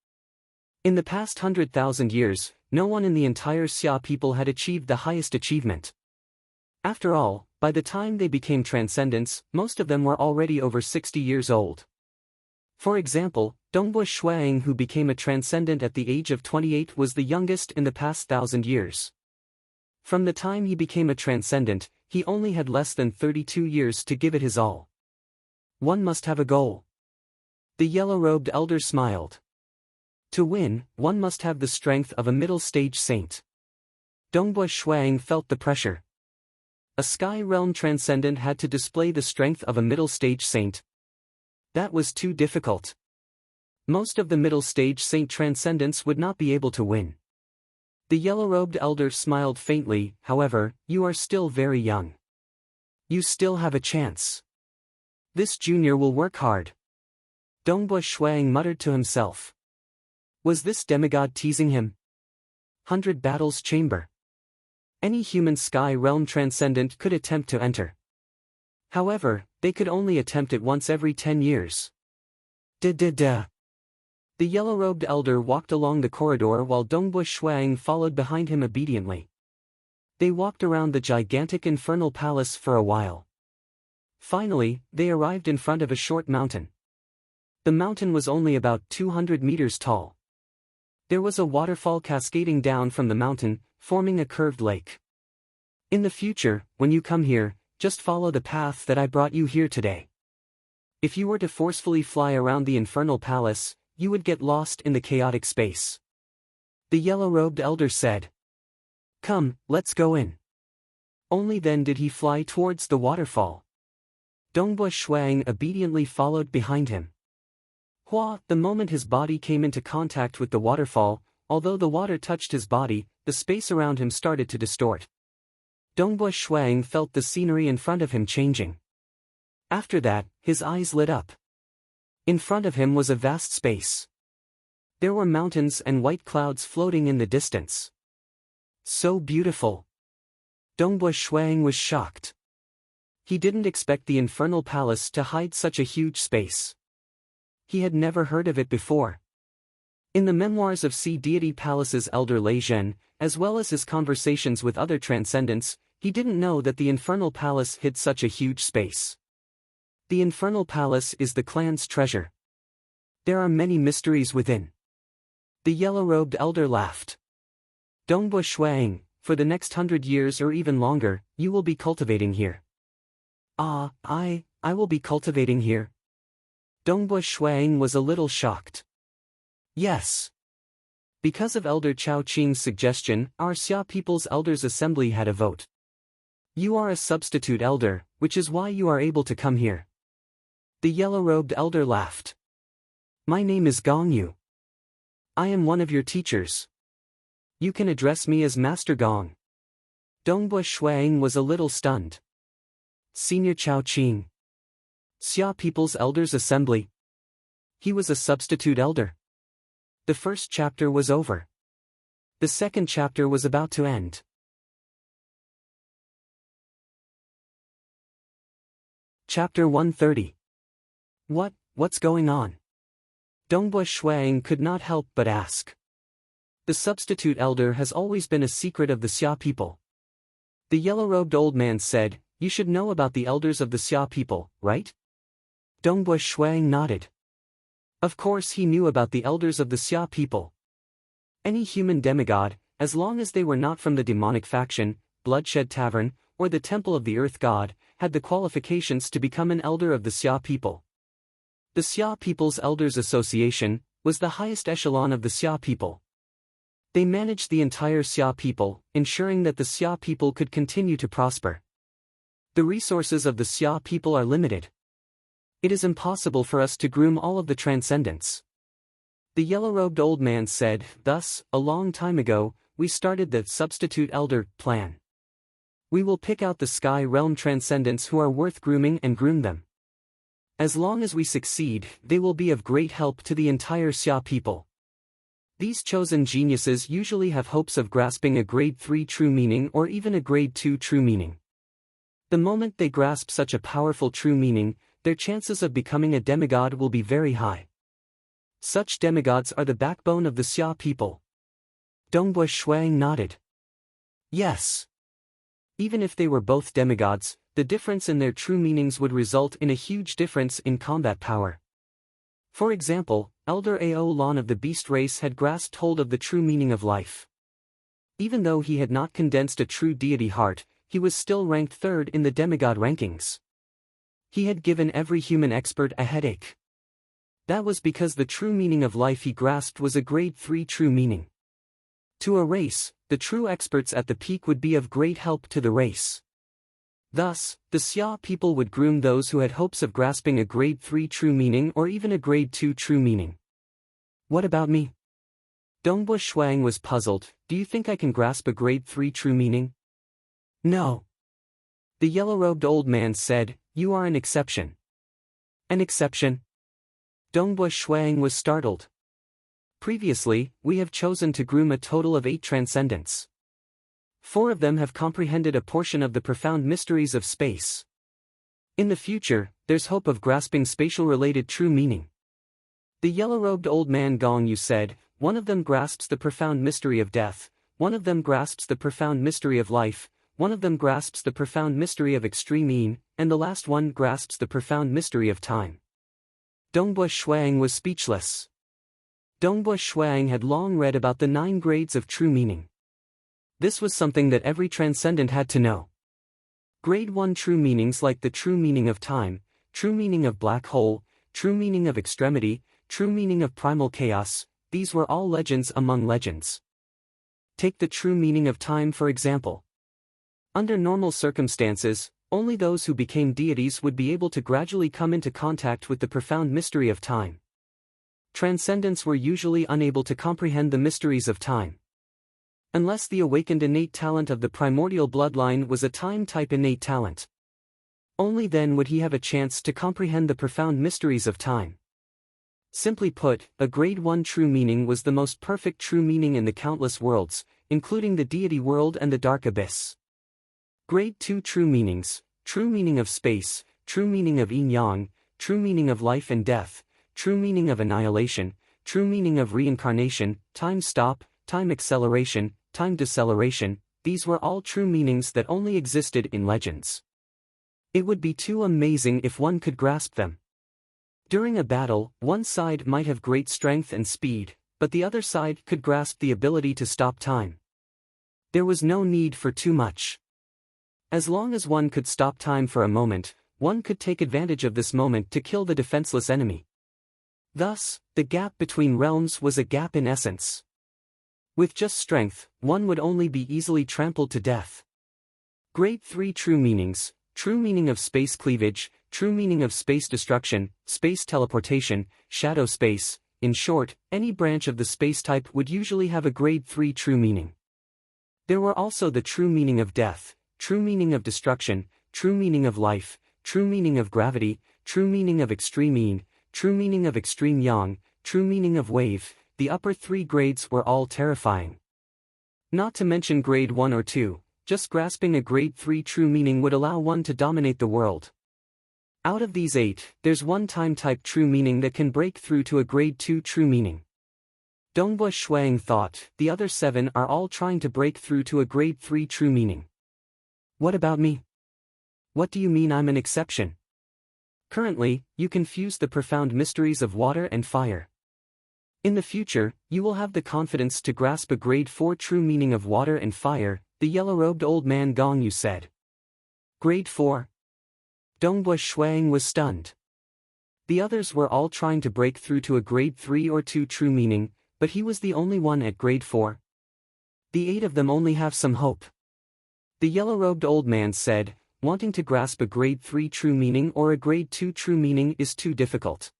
in the past 100,000 years, no one in the entire Xia people had achieved the highest achievement. After all, by the time they became transcendents, most of them were already over 60 years old. For example, Dongbush Shuang, who became a transcendent at the age of 28, was the youngest in the past 1,000 years. From the time he became a transcendent, he only had less than 32 years to give it his all. One must have a goal. The yellow-robed elder smiled. To win, one must have the strength of a middle-stage saint. Dongbush Shuang felt the pressure. A Sky Realm Transcendent had to display the strength of a middle-stage saint. That was too difficult. Most of the middle-stage saint transcendents would not be able to win. The yellow-robed elder smiled faintly. However, you are still very young. You still have a chance. This junior will work hard. Dongbush Shuang muttered to himself. Was this demigod teasing him? 100 battles chamber. Any human Sky Realm Transcendent could attempt to enter. However, they could only attempt it once every 10 years. The yellow-robed elder walked along the corridor while Dongbush Shuang followed behind him obediently. They walked around the gigantic infernal palace for a while. Finally, they arrived in front of a short mountain. The mountain was only about 200 meters tall. There was a waterfall cascading down from the mountain, forming a curved lake. In the future, when you come here, just follow the path that I brought you here today. If you were to forcefully fly around the infernal palace, you would get lost in the chaotic space. The yellow-robed elder said. Come, let's go in. Only then did he fly towards the waterfall. Dongbush Shuang obediently followed behind him. The moment his body came into contact with the waterfall, although the water touched his body, the space around him started to distort. Dongbush Shuang felt the scenery in front of him changing. After that, his eyes lit up. In front of him was a vast space. There were mountains and white clouds floating in the distance. So beautiful. Dongbush Shuang was shocked. He didn't expect the infernal palace to hide such a huge space. He had never heard of it before. In the memoirs of Sea Deity Palace's elder Lei Zhen, as well as his conversations with other transcendents, he didn't know that the infernal palace hid such a huge space. The infernal palace is the clan's treasure. There are many mysteries within. The yellow-robed elder laughed. Dongbush Shuang, for the next 100 years or even longer, you will be cultivating here. I will be cultivating here. Dongbush Shuang was a little shocked. Yes. Because of Elder Chao Qing's suggestion, our Xia People's Elders Assembly had a vote. You are a substitute elder, which is why you are able to come here. The yellow-robed elder laughed. My name is Gong Yu. I am one of your teachers. You can address me as Master Gong. Dongbush Shuang was a little stunned. Senior Chao Qing. Xia People's Elders Assembly. He was a substitute elder. The first chapter was over. The second chapter was about to end. Chapter 130. What's going on? Dongbush Shuang could not help but ask. The substitute elder has always been a secret of the Xia people. The yellow-robed old man said, you should know about the elders of the Xia people, right? Dongbush Shuang nodded. Of course he knew about the elders of the Xia people. Any human demigod, as long as they were not from the demonic faction, Bloodshed Tavern, or the Temple of the Earth God, had the qualifications to become an elder of the Xia people. The Xia People's Elders Association was the highest echelon of the Xia people. They managed the entire Xia people, ensuring that the Xia people could continue to prosper. The resources of the Xia people are limited. It is impossible for us to groom all of the transcendents. The yellow-robed old man said, "Thus, a long time ago, we started the substitute elder plan. We will pick out the sky realm transcendents who are worth grooming and groom them. As long as we succeed, they will be of great help to the entire Xia people." These chosen geniuses usually have hopes of grasping a grade 3 true meaning or even a grade 2 true meaning. The moment they grasp such a powerful true meaning, their chances of becoming a demigod will be very high. Such demigods are the backbone of the Xia people. Dongbu Shuang nodded. Yes. Even if they were both demigods, the difference in their true meanings would result in a huge difference in combat power. For example, Elder Ao Lan of the beast race had grasped hold of the true meaning of life. Even though he had not condensed a true deity heart, he was still ranked third in the demigod rankings. He had given every human expert a headache. That was because the true meaning of life he grasped was a grade 3 true meaning. To a race, the true experts at the peak would be of great help to the race. Thus, the Xia people would groom those who had hopes of grasping a grade 3 true meaning or even a grade 2 true meaning. What about me? Dongbu Shuang was puzzled. Do you think I can grasp a grade 3 true meaning? No. The yellow-robed old man said, "You are an exception." An exception? Dongbu Shuang was startled. Previously, we have chosen to groom a total of 8 transcendents. 4 of them have comprehended a portion of the profound mysteries of space. In the future, there's hope of grasping spatial-related true meaning. The yellow-robed old man Gong Yu said, "One of them grasps the profound mystery of death, one of them grasps the profound mystery of life, one of them grasps the profound mystery of extreme Yin, and the last one grasps the profound mystery of time." Dongbu Shuang was speechless. Dongbu Shuang had long read about the 9 grades of true meaning. This was something that every transcendent had to know. Grade 1 true meanings like the true meaning of time, true meaning of black hole, true meaning of extremity, true meaning of primal chaos, these were all legends among legends. Take the true meaning of time for example. Under normal circumstances, only those who became deities would be able to gradually come into contact with the profound mystery of time. Transcendents were usually unable to comprehend the mysteries of time. Unless the awakened innate talent of the primordial bloodline was a time-type innate talent. Only then would he have a chance to comprehend the profound mysteries of time. Simply put, a grade 1 true meaning was the most perfect true meaning in the countless worlds, including the deity world and the dark abyss. Grade 2 true meanings, true meaning of space, true meaning of yin-yang, true meaning of life and death, true meaning of annihilation, true meaning of reincarnation, time stop, time acceleration, time deceleration, these were all true meanings that only existed in legends. It would be too amazing if one could grasp them. During a battle, one side might have great strength and speed, but the other side could grasp the ability to stop time. There was no need for too much. As long as one could stop time for a moment, one could take advantage of this moment to kill the defenseless enemy. Thus, the gap between realms was a gap in essence. With just strength, one would only be easily trampled to death. Grade 3 true meanings, true meaning of space cleavage, true meaning of space destruction, space teleportation, shadow space, in short, any branch of the space type would usually have a grade 3 true meaning. There were also the true meaning of death, true meaning of destruction, true meaning of life, true meaning of gravity, true meaning of extreme yin, true meaning of extreme yang, true meaning of wave. The upper 3 grades were all terrifying. Not to mention grade 1 or 2, just grasping a grade 3 true meaning would allow one to dominate the world. Out of these 8, there's one time-type true meaning that can break through to a grade 2 true meaning. Dongbu Shuang thought, the other 7 are all trying to break through to a grade 3 true meaning. What about me? What do you mean I'm an exception? Currently, you confuse the profound mysteries of water and fire. In the future, you will have the confidence to grasp a grade 4 true meaning of water and fire, the yellow-robed old man Gong Yu said. Grade 4? Dongbu Shuang was stunned. The others were all trying to break through to a grade 3 or 2 true meaning, but he was the only one at grade 4. The 8 of them only have some hope. The yellow-robed old man said, wanting to grasp a grade 3 true meaning or a grade 2 true meaning is too difficult.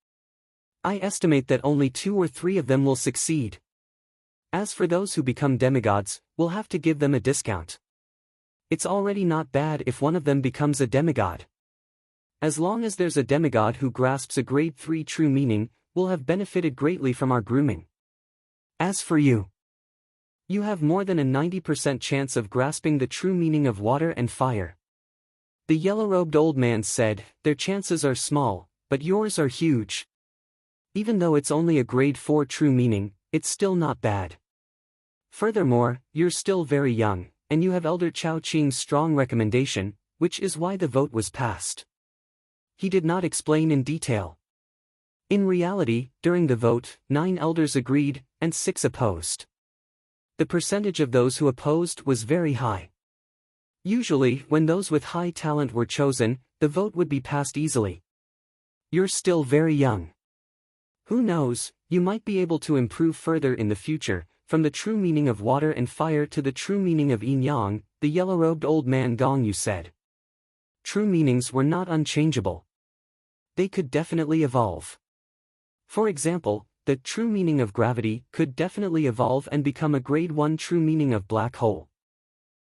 I estimate that only 2 or 3 of them will succeed. As for those who become demigods, we'll have to give them a discount. It's already not bad if one of them becomes a demigod. As long as there's a demigod who grasps a grade 3 true meaning, we'll have benefited greatly from our grooming. As for you, you have more than a 90% chance of grasping the true meaning of water and fire. The yellow-robed old man said, their chances are small, but yours are huge. Even though it's only a grade 4 true meaning, it's still not bad. Furthermore, you're still very young, and you have Elder Chao Qing's strong recommendation, which is why the vote was passed. He did not explain in detail. In reality, during the vote, 9 elders agreed, and 6 opposed. The percentage of those who opposed was very high. Usually, when those with high talent were chosen, the vote would be passed easily. You're still very young. Who knows, you might be able to improve further in the future, from the true meaning of water and fire to the true meaning of yin-yang, the yellow-robed old man Gong Yu said. True meanings were not unchangeable. They could definitely evolve. For example, the true meaning of gravity could definitely evolve and become a grade 1 true meaning of black hole.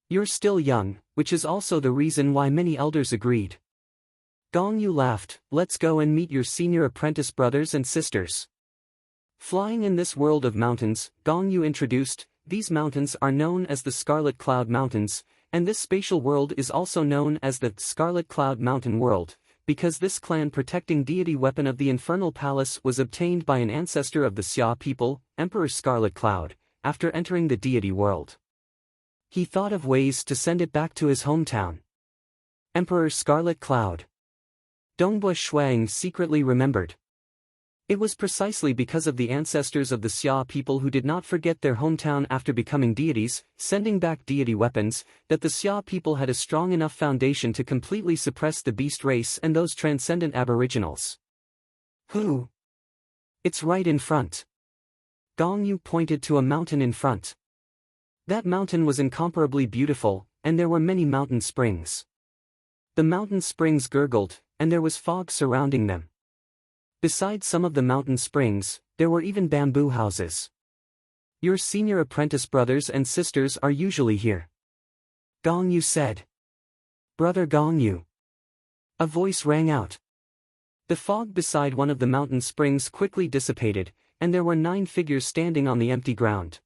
You're still young, which is also the reason why many elders agreed. Gong Yu laughed, let's go and meet your senior apprentice brothers and sisters. Flying in this world of mountains, Gong Yu introduced, these mountains are known as the Scarlet Cloud Mountains, and this spatial world is also known as the Scarlet Cloud Mountain World, because this clan-protecting deity weapon of the Infernal Palace was obtained by an ancestor of the Xia people, Emperor Scarlet Cloud, after entering the deity world. He thought of ways to send it back to his hometown. Emperor Scarlet Cloud. Dongbua Shuang secretly remembered. It was precisely because of the ancestors of the Xia people who did not forget their hometown after becoming deities, sending back deity weapons, that the Xia people had a strong enough foundation to completely suppress the beast race and those transcendent aboriginals. Who? It's right in front. Gong Yu pointed to a mountain in front. That mountain was incomparably beautiful, and there were many mountain springs. The mountain springs gurgled, and there was fog surrounding them. Besides some of the mountain springs, there were even bamboo houses. Your senior apprentice brothers and sisters are usually here. Gong Yu said. Brother Gong Yu. A voice rang out. The fog beside one of the mountain springs quickly dissipated, and there were 9 figures standing on the empty ground.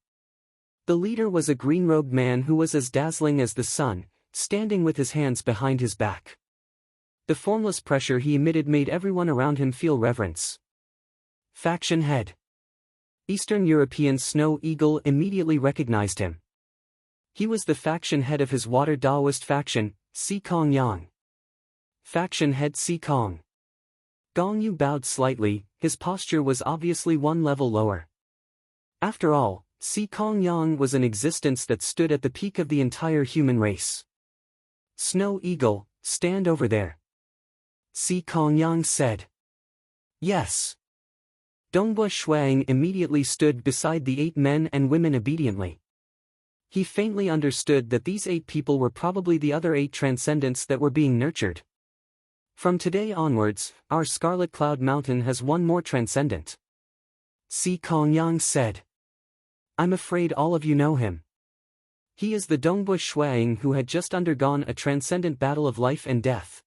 The leader was a green-robed man who was as dazzling as the sun, standing with his hands behind his back. The formless pressure he emitted made everyone around him feel reverence. Faction head. Eastern European Snow Eagle immediately recognized him. He was the faction head of his Water Daoist faction, Si Kong Yang. Faction head Si Kong. Gong Yu bowed slightly, his posture was obviously one level lower. After all, Si Kong Yang was an existence that stood at the peak of the entire human race. Snow Eagle, stand over there. Si Kong Yang said. Yes. Dongbua Shuang immediately stood beside the 8 men and women obediently. He faintly understood that these 8 people were probably the other 8 transcendents that were being nurtured. From today onwards, our Scarlet Cloud Mountain has one more transcendent. Si Kong Yang said. I'm afraid all of you know him. He is the Dongbua Shuang who had just undergone a transcendent battle of life and death.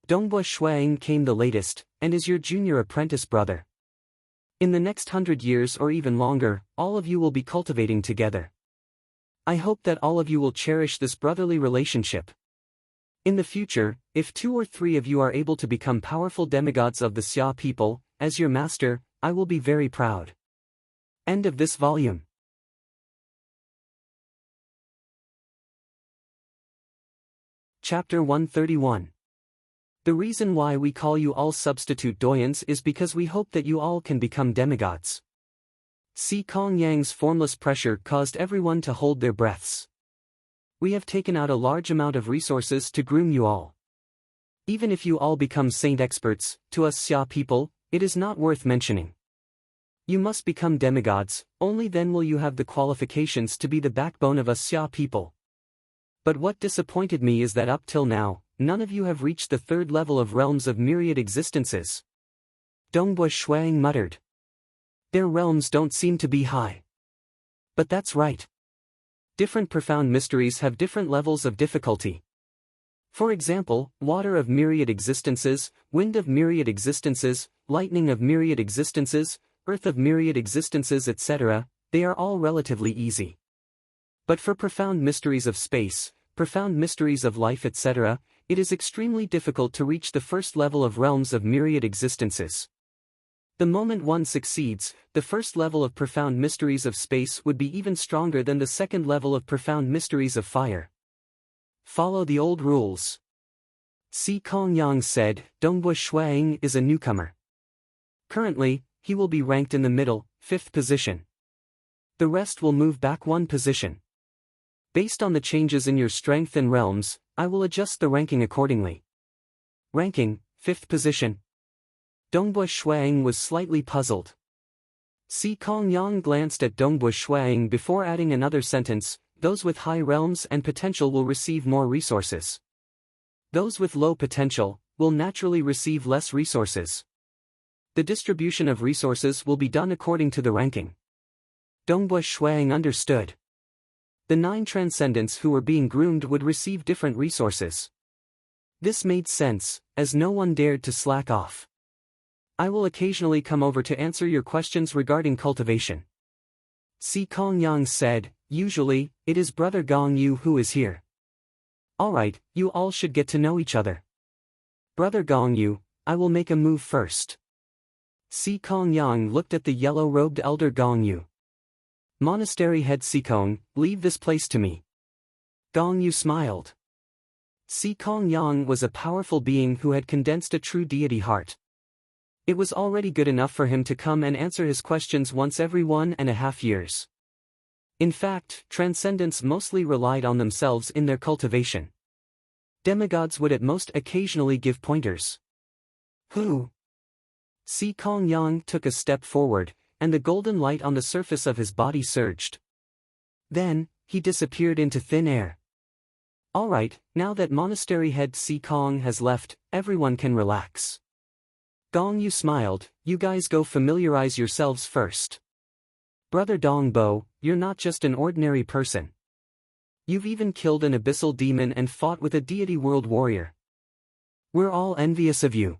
Dongbua Shuang came the latest, and is your junior apprentice brother. In the next 100 years or even longer, all of you will be cultivating together. I hope that all of you will cherish this brotherly relationship. In the future, if 2 or 3 of you are able to become powerful demigods of the Xia people, as your master, I will be very proud. End of this volume. Chapter 131. The reason why we call you all substitute doyens is because we hope that you all can become demigods. Si Kong Yang's formless pressure caused everyone to hold their breaths. We have taken out a large amount of resources to groom you all. Even if you all become saint experts, to us Xia people, it is not worth mentioning. You must become demigods, only then will you have the qualifications to be the backbone of us Xia people. But what disappointed me is that up till now, none of you have reached the 3rd level of realms of myriad existences. Dongbo Shuang muttered. Their realms don't seem to be high. But that's right. Different profound mysteries have different levels of difficulty. For example, water of myriad existences, wind of myriad existences, lightning of myriad existences, earth of myriad existences, etc., they are all relatively easy. But for profound mysteries of space, profound mysteries of life, etc., it is extremely difficult to reach the first level of realms of myriad existences. The moment one succeeds, the first level of profound mysteries of space would be even stronger than the second level of profound mysteries of fire. Follow the old rules. Si Kongyang said, Dongbo Shuang is a newcomer. Currently, he will be ranked in the middle, 5th position. The rest will move back 1 position. Based on the changes in your strength and realms, I will adjust the ranking accordingly. Ranking, 5th position. Dongbo Shuang was slightly puzzled. Si Kongyang glanced at Dongbo Shuang before adding another sentence, those with high realms and potential will receive more resources. Those with low potential will naturally receive less resources. The distribution of resources will be done according to the ranking. Dongbo Shuang understood. The 9 transcendents who were being groomed would receive different resources. This made sense, as no one dared to slack off. I will occasionally come over to answer your questions regarding cultivation. Si Kongyang said, usually, it is Brother Gong Yu who is here. Alright, you all should get to know each other. Brother Gong Yu, I will make a move first. Si Kongyang looked at the yellow-robed elder Gong Yu. Monastery head Sikong, leave this place to me. Gong Yu smiled. Si Kongyang was a powerful being who had condensed a true deity heart. It was already good enough for him to come and answer his questions once every 1.5 years. In fact, transcendents mostly relied on themselves in their cultivation. Demigods would at most occasionally give pointers. Who? Si Kongyang took a step forward, and the golden light on the surface of his body surged. Then, he disappeared into thin air. Alright, now that monastery head Si Kong has left, everyone can relax. Gong Yu smiled, you guys go familiarize yourselves first. Brother Dongbo, you're not just an ordinary person. You've even killed an abyssal demon and fought with a deity world warrior. We're all envious of you.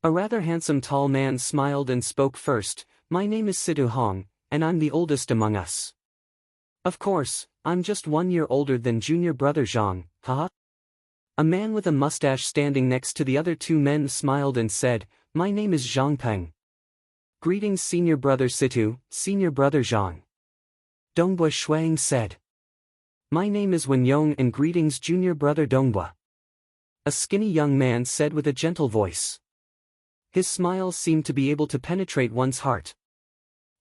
A rather handsome tall man smiled and spoke first, my name is Situ Hong, and I'm the oldest among us. Of course, I'm just 1 year older than junior brother Zhang, haha. A man with a mustache standing next to the other 2 men smiled and said, my name is Zhang Peng. Greetings senior brother Situ, senior brother Zhang. Dongbo Shuang said. My name is Wen Yong and greetings junior brother Dongbo. A skinny young man said with a gentle voice. His smile seemed to be able to penetrate one's heart.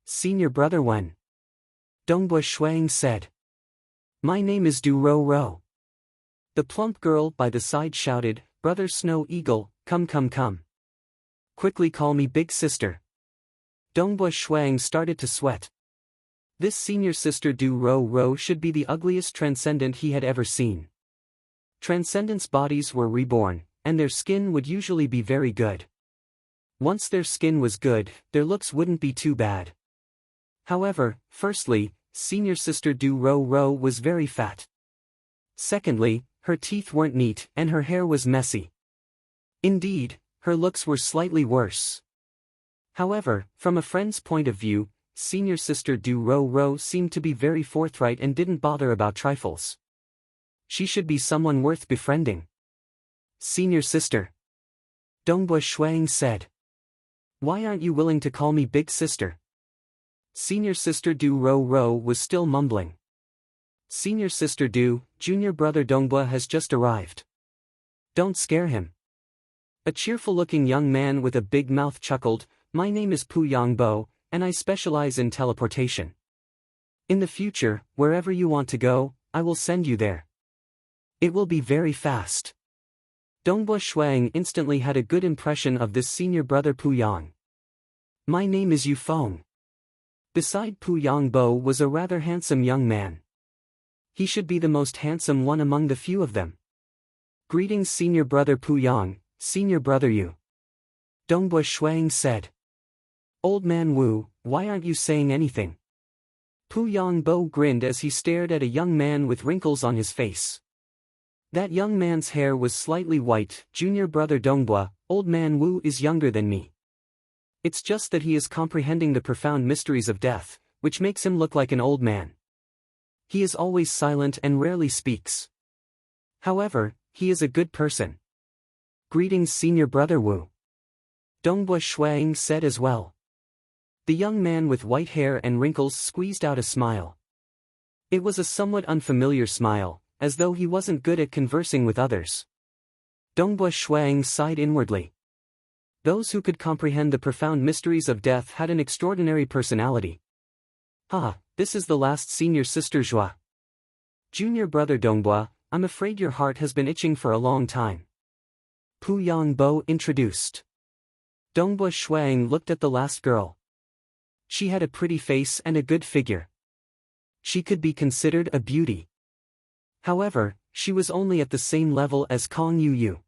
Senior brother Wen. Dongbo Shuang said. My name is Du Ro Ro. The plump girl by the side shouted, Brother Snow Eagle, come come come. Quickly call me big sister. Dongbo Shuang started to sweat. This senior sister Du Ro Ro should be the ugliest transcendent he had ever seen. Transcendents' bodies were reborn, and their skin would usually be very good. Once their skin was good, their looks wouldn't be too bad. However, firstly, senior sister Du Ro Ro was very fat. Secondly, her teeth weren't neat and her hair was messy. Indeed, her looks were slightly worse. However, from a friend's point of view, senior sister Du Ro Ro seemed to be very forthright and didn't bother about trifles. She should be someone worth befriending. Senior sister. Dongbo Shuang said. Why aren't you willing to call me big sister? Senior sister Du Ro Ro was still mumbling. Senior sister Du, junior brother Dongbo has just arrived. Don't scare him. A cheerful-looking young man with a big mouth chuckled, my name is Pu Yangbo, and I specialize in teleportation. In the future, wherever you want to go, I will send you there. It will be very fast. Dongbo Shuang instantly had a good impression of this senior brother Pu Yang. My name is Yu Feng. Beside Pu Yangbo was a rather handsome young man. He should be the most handsome one among the few of them. Greetings senior brother Pu Yang, senior brother Yu. Dongbu Shuang said. Old man Wu, why aren't you saying anything? Pu Yongbo grinned as he stared at a young man with wrinkles on his face. That young man's hair was slightly white. Junior brother Dongbu, old man Wu is younger than me. It's just that he is comprehending the profound mysteries of death, which makes him look like an old man. He is always silent and rarely speaks. However, he is a good person. Greetings, senior brother Wu. Dongbu Shuang said as well. The young man with white hair and wrinkles squeezed out a smile. It was a somewhat unfamiliar smile, as though he wasn't good at conversing with others. Dongbu Shuang sighed inwardly. Those who could comprehend the profound mysteries of death had an extraordinary personality. This is the last senior sister Zhua. Junior brother Dongbu, I'm afraid your heart has been itching for a long time. Pu Yongbo introduced. Dongbu Shuang looked at the last girl. She had a pretty face and a good figure. She could be considered a beauty. However, she was only at the same level as Kong Yu.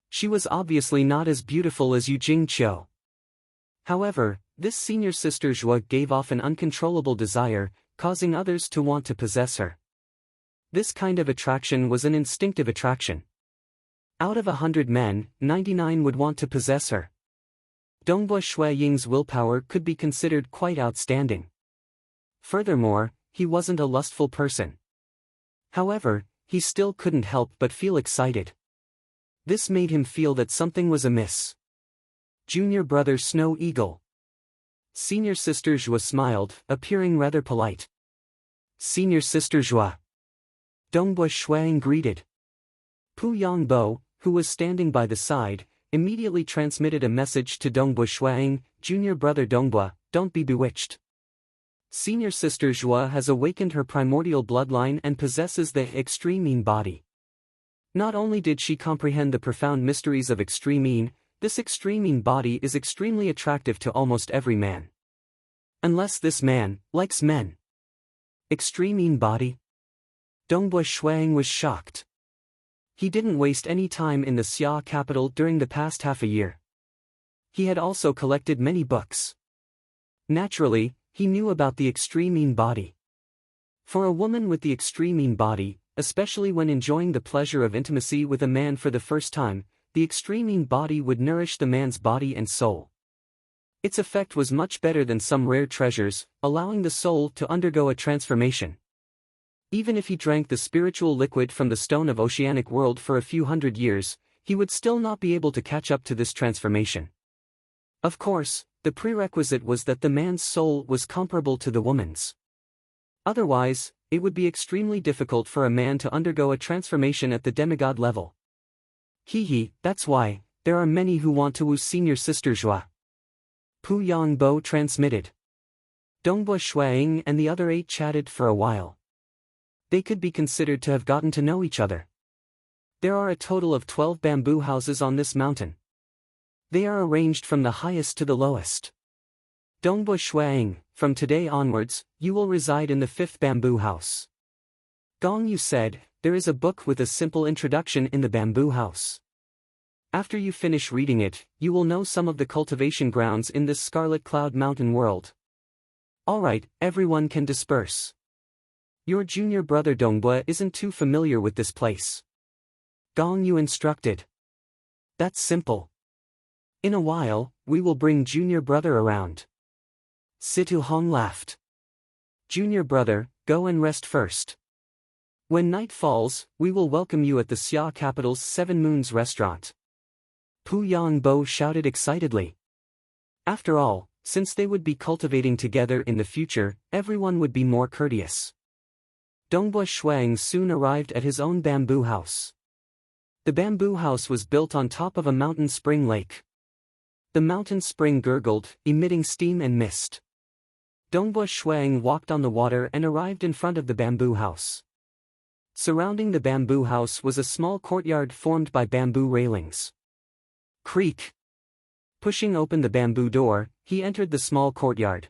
She was obviously not as beautiful as Yu Jingqiu. However, this senior sister Zhua gave off an uncontrollable desire, causing others to want to possess her. This kind of attraction was an instinctive attraction. Out of 100 men, 99 would want to possess her. Dongbu Shuaying's willpower could be considered quite outstanding. Furthermore, he wasn't a lustful person. However, he still couldn't help but feel excited. This made him feel that something was amiss. Junior brother Snow Eagle. Senior sister Zhua smiled, appearing rather polite. Senior sister Zhua. Dongbu Shuang greeted. Pu Yongbo, who was standing by the side, immediately transmitted a message to Dongbu Shuang, Junior brother Dongbu, don't be bewitched. Senior sister Zhua has awakened her primordial bloodline and possesses the extreme Yin body. Not only did she comprehend the profound mysteries of extreme Yin, this extreme Yin body is extremely attractive to almost every man. Unless this man likes men. Extreme Yin body? Dongbu Shuang was shocked. He didn't waste any time in the Xia capital during the past half a year. He had also collected many books. Naturally, he knew about the extreme Yin body. For a woman with the extreme Yin body, especially when enjoying the pleasure of intimacy with a man for the first time, the extreme Yin body would nourish the man's body and soul. Its effect was much better than some rare treasures, allowing the soul to undergo a transformation. Even if he drank the spiritual liquid from the stone of oceanic world for a few hundred years, he would still not be able to catch up to this transformation. Of course, the prerequisite was that the man's soul was comparable to the woman's. Otherwise, it would be extremely difficult for a man to undergo a transformation at the demigod level. That's why, there are many who want to woo senior sister Zhua. Pu Yongbo transmitted. Dongbu Shuang and the other 8 chatted for a while. They could be considered to have gotten to know each other. There are a total of 12 bamboo houses on this mountain. They are arranged from the highest to the lowest. Dongbu Shuang, from today onwards, you will reside in the 5th bamboo house. Gong Yu said, there is a book with a simple introduction in the bamboo house. After you finish reading it, you will know some of the cultivation grounds in this Scarlet Cloud Mountain world. Alright, everyone can disperse. Your junior brother Dongbu isn't too familiar with this place. Gong Yu instructed. That's simple. In a while, we will bring junior brother around. Situ Hong laughed. Junior brother, go and rest first. When night falls, we will welcome you at the Xia capital's 7 Moons restaurant. Pu Yongbo shouted excitedly. After all, since they would be cultivating together in the future, everyone would be more courteous. Dongbu Shuang soon arrived at his own bamboo house. The bamboo house was built on top of a mountain spring lake. The mountain spring gurgled, emitting steam and mist. Dongbu Shuang walked on the water and arrived in front of the bamboo house. Surrounding the bamboo house was a small courtyard formed by bamboo railings. Creak. Pushing open the bamboo door, he entered the small courtyard.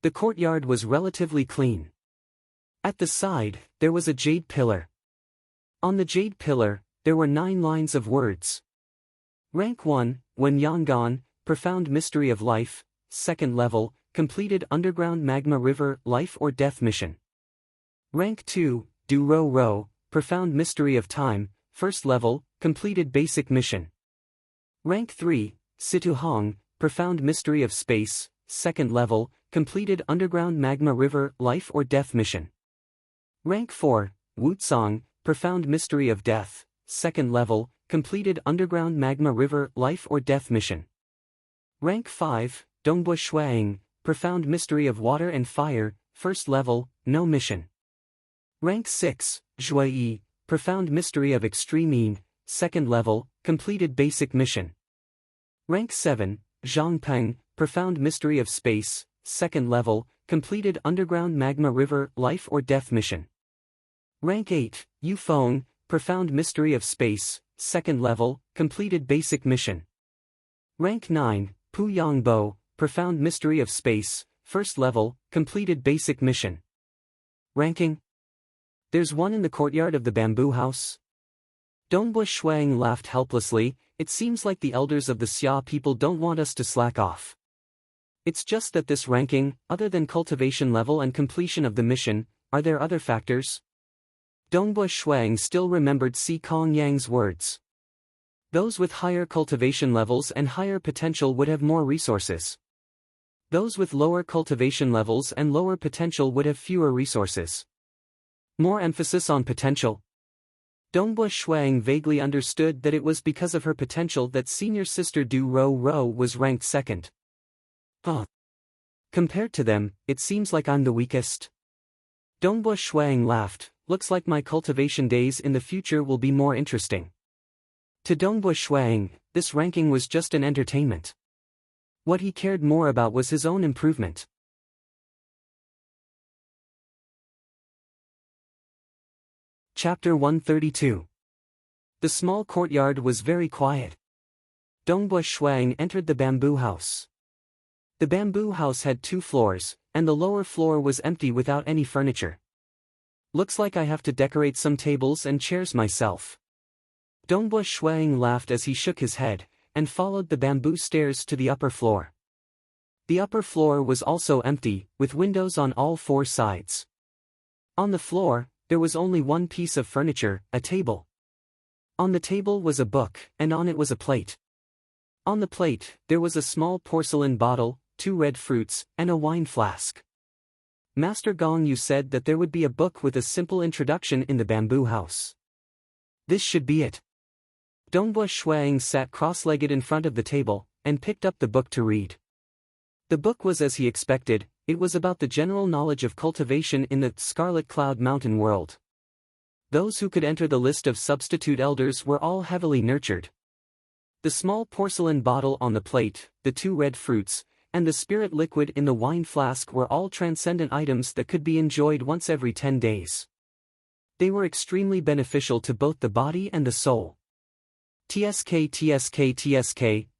The courtyard was relatively clean. At the side, there was a jade pillar. On the jade pillar, there were 9 lines of words. Rank 1, Wen Yangon, Profound Mystery of Life, 2nd level, completed Underground Magma River Life or Death mission. Rank 2, Du Ro Ro, Profound Mystery of Time, 1st level, completed Basic mission. Rank 3, Situ Hong, Profound Mystery of Space, 2nd level, completed Underground Magma River Life or Death mission. Rank 4, Wu Song, Profound Mystery of Death, 2nd level, completed Underground Magma River Life or Death mission. Rank 5, Dongbo Shuang, Profound Mystery of Water and Fire, 1st level, no mission. Rank 6, Zhui Yi, Profound Mystery of Extreme Yin, 2nd level, completed Basic mission. Rank 7, Zhang Peng, Profound Mystery of Space, 2nd level, completed Underground Magma River Life or Death mission. Rank 8, Yu Feng, Profound Mystery of Space, 2nd level, completed Basic mission. Rank 9, Pu Yangbo, Profound Mystery of Space, 1st level, completed Basic mission. Ranking? There's one in the courtyard of the bamboo house. Dongbo Shuang laughed helplessly. It seems like the elders of the Xia people don't want us to slack off. It's just that this ranking, other than cultivation level and completion of the mission, are there other factors? Dongbo Shuang still remembered Si Kong Yang's words. Those with higher cultivation levels and higher potential would have more resources. Those with lower cultivation levels and lower potential would have fewer resources. More emphasis on potential. Dongbo Shuang vaguely understood that it was because of her potential that senior sister Du Ro Ro was ranked 2nd. Compared to them, it seems like I'm the weakest. Dongbo Shuang laughed. Looks like my cultivation days in the future will be more interesting. To Dongbo Shuang, this ranking was just an entertainment. What he cared more about was his own improvement. Chapter 132. The small courtyard was very quiet. Dongbo Shuang entered the bamboo house. The bamboo house had 2 floors, and the lower floor was empty without any furniture. Looks like I have to decorate some tables and chairs myself. Dongbo Shuang laughed as he shook his head, and followed the bamboo stairs to the upper floor. The upper floor was also empty, with windows on all 4 sides. On the floor, there was only one piece of furniture, a table. On the table was a book, and on it was a plate. On the plate, there was a small porcelain bottle, 2 red fruits, and a wine flask. Master Gong Yu said that there would be a book with a simple introduction in the bamboo house. This should be it. Dongbo Shuang sat cross-legged in front of the table, and picked up the book to read. The book was as he expected. It was about the general knowledge of cultivation in the Scarlet Cloud Mountain world. Those who could enter the list of substitute elders were all heavily nurtured. The small porcelain bottle on the plate, the 2 red fruits, and the spirit liquid in the wine flask were all transcendent items that could be enjoyed once every 10 days. They were extremely beneficial to both the body and the soul. TSK,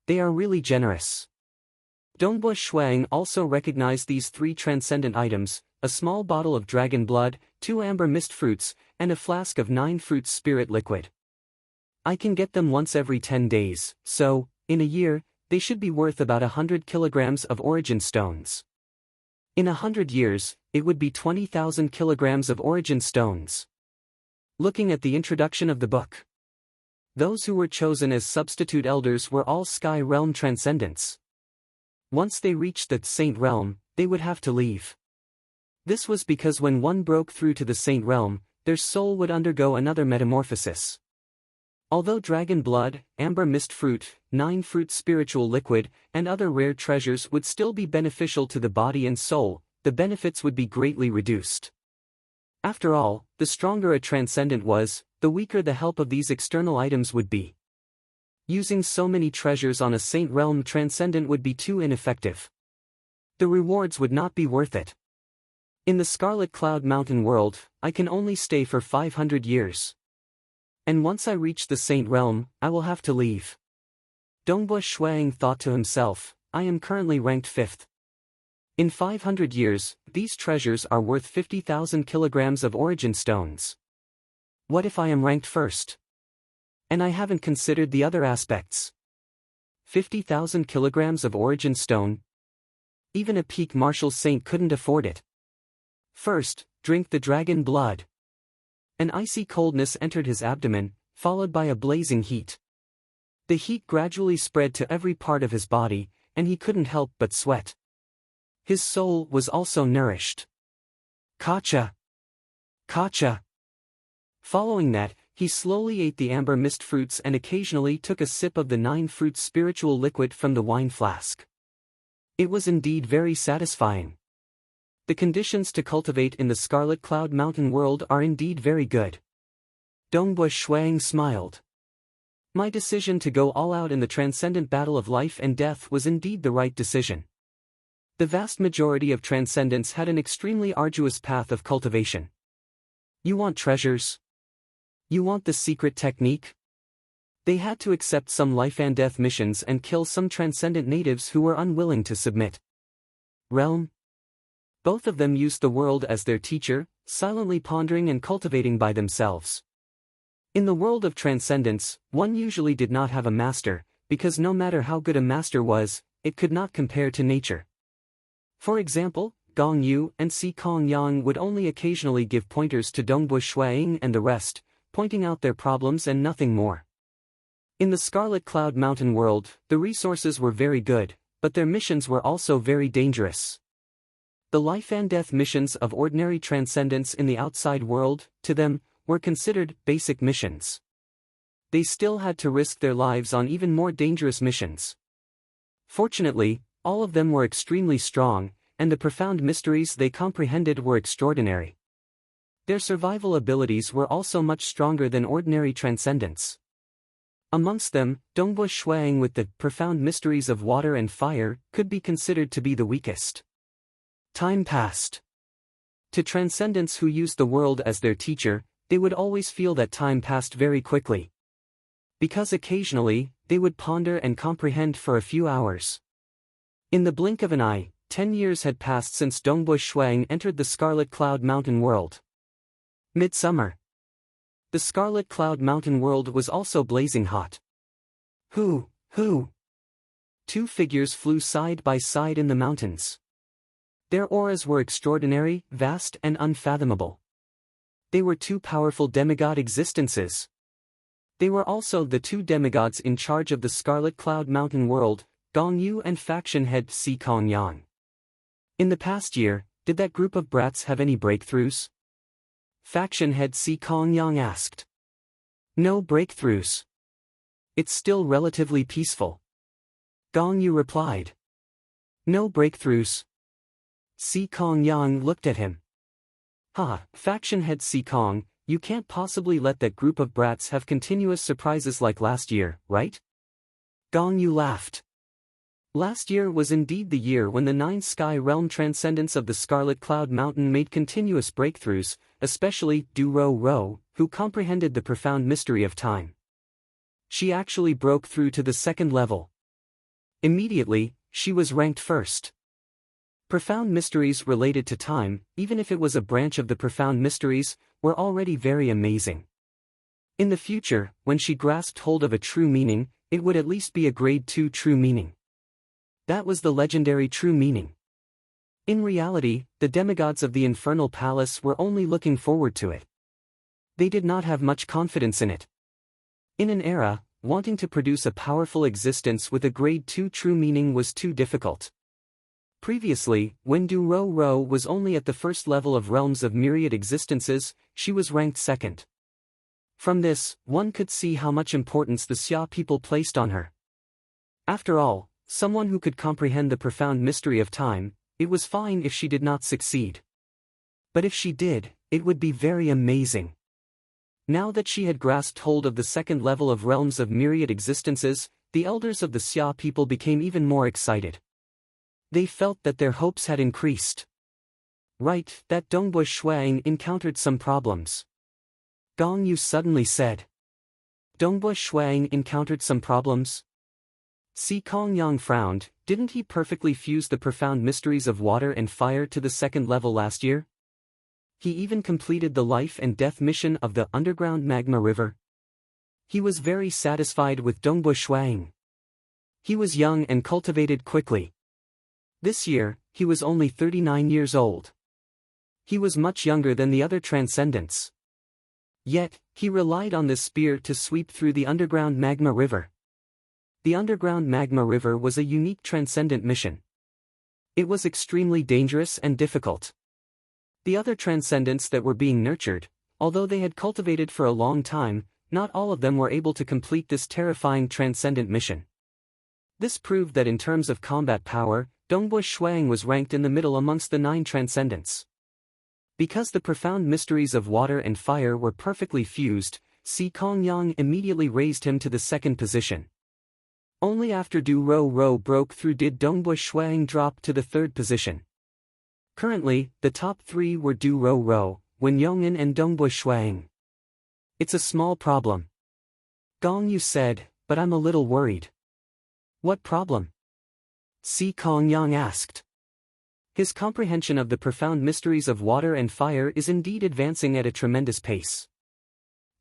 they are really generous. Dongbo Shuang also recognized these 3 transcendent items, a small bottle of dragon blood, 2 amber mist fruits, and a flask of 9 fruits spirit liquid. I can get them once every 10 days, so, in a year, they should be worth about 100 kilograms of origin stones. In 100 years, it would be 20,000 kilograms of origin stones. Looking at the introduction of the book. Those who were chosen as substitute elders were all Sky Realm transcendents. Once they reached the Saint Realm, they would have to leave. This was because when one broke through to the Saint Realm, their soul would undergo another metamorphosis. Although dragon blood, amber mist fruit, 9 fruit spiritual liquid, and other rare treasures would still be beneficial to the body and soul, the benefits would be greatly reduced. After all, the stronger a transcendent was, the weaker the help of these external items would be. Using so many treasures on a Saint Realm transcendent would be too ineffective. The rewards would not be worth it. In the Scarlet Cloud Mountain world, I can only stay for 500 years. And once I reach the Saint Realm, I will have to leave. Dongbo Shuang thought to himself, I am currently ranked 5th. In 500 years, these treasures are worth 50,000 kilograms of origin stones. What if I am ranked 1st? And I haven't considered the other aspects. 50,000 kilograms of origin stone. Even a peak martial saint couldn't afford it. First, drink the dragon blood. An icy coldness entered his abdomen, followed by a blazing heat. The heat gradually spread to every part of his body, and he couldn't help but sweat. His soul was also nourished. Kacha! Kacha! Following that, he slowly ate the amber mist fruits and occasionally took a sip of the 9 fruits spiritual liquid from the wine flask. It was indeed very satisfying. The conditions to cultivate in the Scarlet Cloud Mountain world are indeed very good. Dongbu Shuang smiled. My decision to go all out in the transcendent battle of life and death was indeed the right decision. The vast majority of transcendents had an extremely arduous path of cultivation. You want treasures? You want the secret technique? They had to accept some life and death missions and kill some transcendent natives who were unwilling to submit. Realm? Both of them used the world as their teacher, silently pondering and cultivating by themselves. In the world of transcendence, one usually did not have a master, because no matter how good a master was, it could not compare to nature. For example, Gong Yu and Si Kong Yang would only occasionally give pointers to Dongbu Shuang and the rest, pointing out their problems and nothing more. In the Scarlet Cloud Mountain world, the resources were very good, but their missions were also very dangerous. The life and death missions of ordinary transcendents in the outside world, to them, were considered basic missions. They still had to risk their lives on even more dangerous missions. Fortunately, all of them were extremely strong, and the profound mysteries they comprehended were extraordinary. Their survival abilities were also much stronger than ordinary transcendents. Amongst them, Dongbu Shuang with the profound mysteries of water and fire could be considered to be the weakest. Time passed. To transcendents who used the world as their teacher, they would always feel that time passed very quickly. Because occasionally, they would ponder and comprehend for a few hours. In the blink of an eye, 10 years had passed since Dongbu Shuang entered the Scarlet Cloud Mountain world. Midsummer. The Scarlet Cloud Mountain world was also blazing hot. Who? 2 figures flew side by side in the mountains. Their auras were extraordinary, vast and unfathomable. They were 2 powerful demigod existences. They were also the 2 demigods in charge of the Scarlet Cloud Mountain world, Gong Yu and faction head Si Kong Yang. In the past year, did that group of brats have any breakthroughs? Faction head Si Kong Yang asked. No breakthroughs. It's still relatively peaceful. Gong Yu replied. No breakthroughs. Si Kong Yang looked at him. Faction head Si Kong, you can't possibly let that group of brats have continuous surprises like last year, right? Gong Yu laughed. Last year was indeed the year when the 9 sky realm transcendents of the Scarlet Cloud Mountain made continuous breakthroughs, especially Du Ro, who comprehended the profound mystery of time. She actually broke through to the 2nd level. Immediately, she was ranked first. Profound mysteries related to time, even if it was a branch of the profound mysteries, were already very amazing. In the future, when she grasped hold of a true meaning, it would at least be a grade 2 true meaning. That was the legendary true meaning. In reality, the demigods of the Infernal Palace were only looking forward to it. They did not have much confidence in it. In an era, wanting to produce a powerful existence with a grade 2 true meaning was too difficult. Previously, when Du Ro was only at the 1st level of realms of myriad existences, she was ranked 2nd. From this, one could see how much importance the Xia people placed on her. After all, someone who could comprehend the profound mystery of time, it was fine if she did not succeed. But if she did, it would be very amazing. Now that she had grasped hold of the 2nd level of realms of myriad existences, the elders of the Xia people became even more excited. They felt that their hopes had increased. Right, that Dongbu Shuang encountered some problems. Gong Yu suddenly said. Dongbu Shuang encountered some problems? Si Kong Yang frowned. Didn't he perfectly fuse the profound mysteries of water and fire to the 2nd level last year? He even completed the life and death mission of the underground magma river. He was very satisfied with Dongbu Shuang. He was young and cultivated quickly. This year, he was only 39 years old. He was much younger than the other transcendents. Yet, he relied on this spear to sweep through the underground magma river. The underground magma river was a unique transcendent mission. It was extremely dangerous and difficult. The other transcendents that were being nurtured, although they had cultivated for a long time, not all of them were able to complete this terrifying transcendent mission. This proved that in terms of combat power, Dongbush Shuang was ranked in the middle amongst the 9 transcendents. Because the profound mysteries of water and fire were perfectly fused, Si Kongyang immediately raised him to the 2nd position. Only after Du Ro Ro broke through did Dongbush Shuang drop to the 3rd position. Currently, the top 3 were Du Ro Ro, Wen Yong'an and Dongbush Shuang. It's a small problem, Gong Yu said, but I'm a little worried. What problem? Si Kongyang asked. His comprehension of the profound mysteries of water and fire is indeed advancing at a tremendous pace.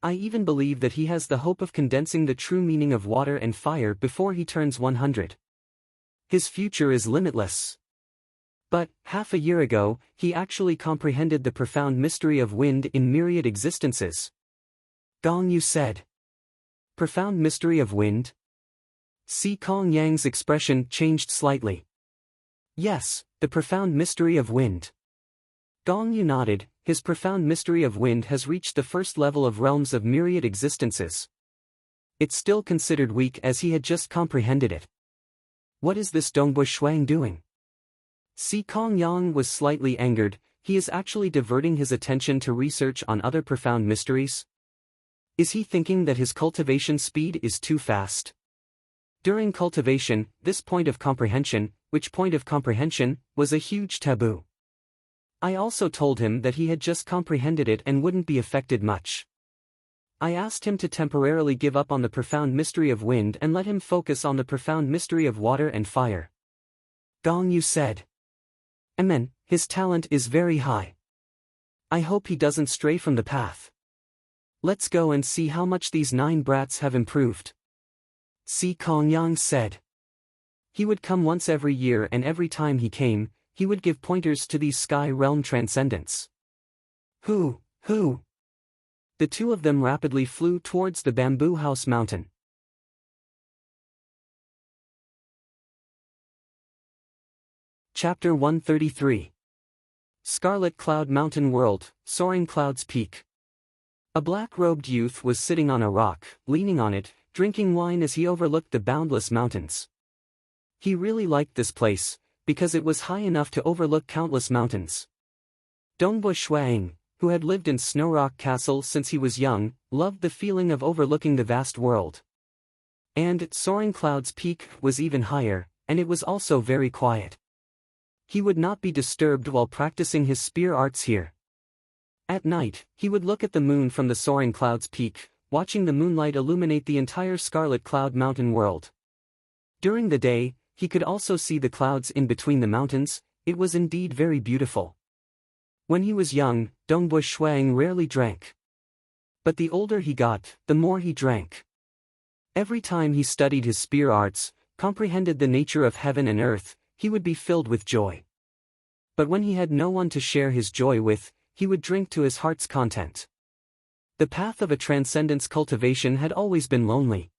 I even believe that he has the hope of condensing the true meaning of water and fire before he turns 100. His future is limitless. But, half a year ago, he actually comprehended the profound mystery of wind in myriad existences. Gong Yu said. Profound mystery of wind? Si Kongyang's expression changed slightly. Yes, the profound mystery of wind. Gong Yu nodded. His profound mystery of wind has reached the 1st level of realms of myriad existences. It's still considered weak as he had just comprehended it. What is this Dongbush Shuang doing? Si Kongyang was slightly angered. He is actually diverting his attention to research on other profound mysteries. Is he thinking that his cultivation speed is too fast? During cultivation, this point of comprehension, was a huge taboo. I also told him that he had just comprehended it and wouldn't be affected much. I asked him to temporarily give up on the profound mystery of wind and let him focus on the profound mystery of water and fire. Gong Yu said. Amen, his talent is very high. I hope he doesn't stray from the path. Let's go and see how much these 9 brats have improved. Si Kongyang said. He would come once every year, and every time he came, he would give pointers to these sky realm transcendents. Who? The 2 of them rapidly flew towards the bamboo house mountain. Chapter 133. Scarlet Cloud Mountain World, Soaring Clouds Peak. A black-robed youth was sitting on a rock, leaning on it, drinking wine as he overlooked the boundless mountains. He really liked this place, because it was high enough to overlook countless mountains. Dongbush Shuang, who had lived in Snowrock Castle since he was young, loved the feeling of overlooking the vast world. And Soaring Clouds Peak was even higher, and it was also very quiet. He would not be disturbed while practicing his spear arts here. At night, he would look at the moon from the Soaring Clouds Peak, watching the moonlight illuminate the entire Scarlet Cloud Mountain world. During the day, he could also see the clouds in between the mountains. It was indeed very beautiful. When he was young, Dongbush Shuang rarely drank. But the older he got, the more he drank. Every time he studied his spear arts, comprehended the nature of heaven and earth, he would be filled with joy. But when he had no one to share his joy with, he would drink to his heart's content. The path of a transcendence cultivation had always been lonely.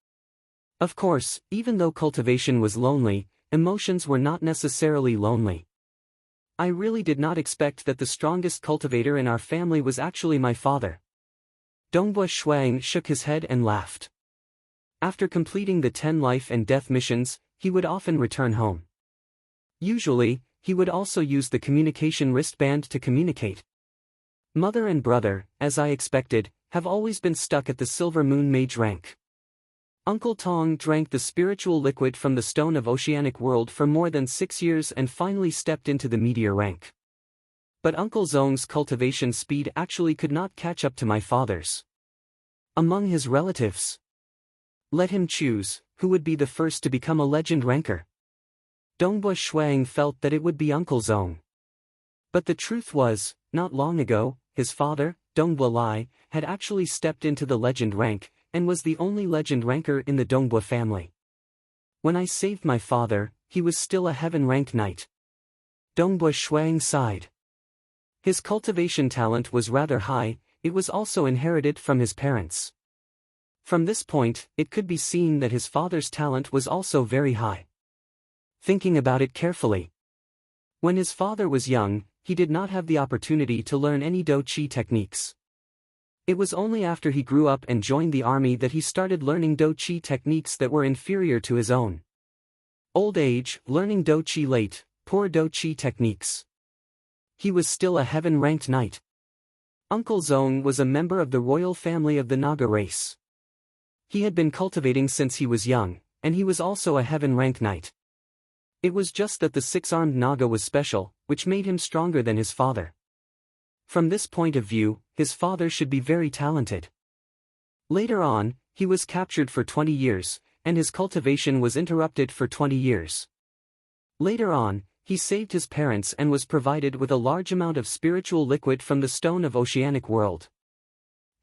Of course, even though cultivation was lonely, emotions were not necessarily lonely. I really did not expect that the strongest cultivator in our family was actually my father. Dongbush Shuang shook his head and laughed. After completing the 10 life and death missions, he would often return home. Usually, he would also use the communication wristband to communicate. Mother and brother, as I expected, have always been stuck at the Silver Moon Mage rank. Uncle Tong drank the spiritual liquid from the Stone of Oceanic World for more than 6 years and finally stepped into the Meteor rank. But Uncle Zong's cultivation speed actually could not catch up to my father's. Among his relatives, let him choose, who would be the first to become a legend ranker. Dongbush Shuang felt that it would be Uncle Zong. But the truth was, not long ago, his father, Dongbua Lai, had actually stepped into the legend rank, and was the only legend ranker in the Dongbua family. When I saved my father, he was still a heaven-rank knight. Dongbui Shuang sighed. His cultivation talent was rather high, it was also inherited from his parents. From this point, it could be seen that his father's talent was also very high. Thinking about it carefully. When his father was young, he did not have the opportunity to learn any Do-Chi techniques. It was only after he grew up and joined the army that he started learning Do-Chi techniques that were inferior to his own. Old age, learning Do-Chi late, poor Do-Chi techniques. He was still a heaven-ranked knight. Uncle Zong was a member of the royal family of the Naga race. He had been cultivating since he was young, and he was also a heaven-rank knight. It was just that the six-armed Naga was special, which made him stronger than his father. From this point of view, his father should be very talented. Later on, he was captured for 20 years, and his cultivation was interrupted for 20 years. Later on, he saved his parents and was provided with a large amount of spiritual liquid from the stone of oceanic world.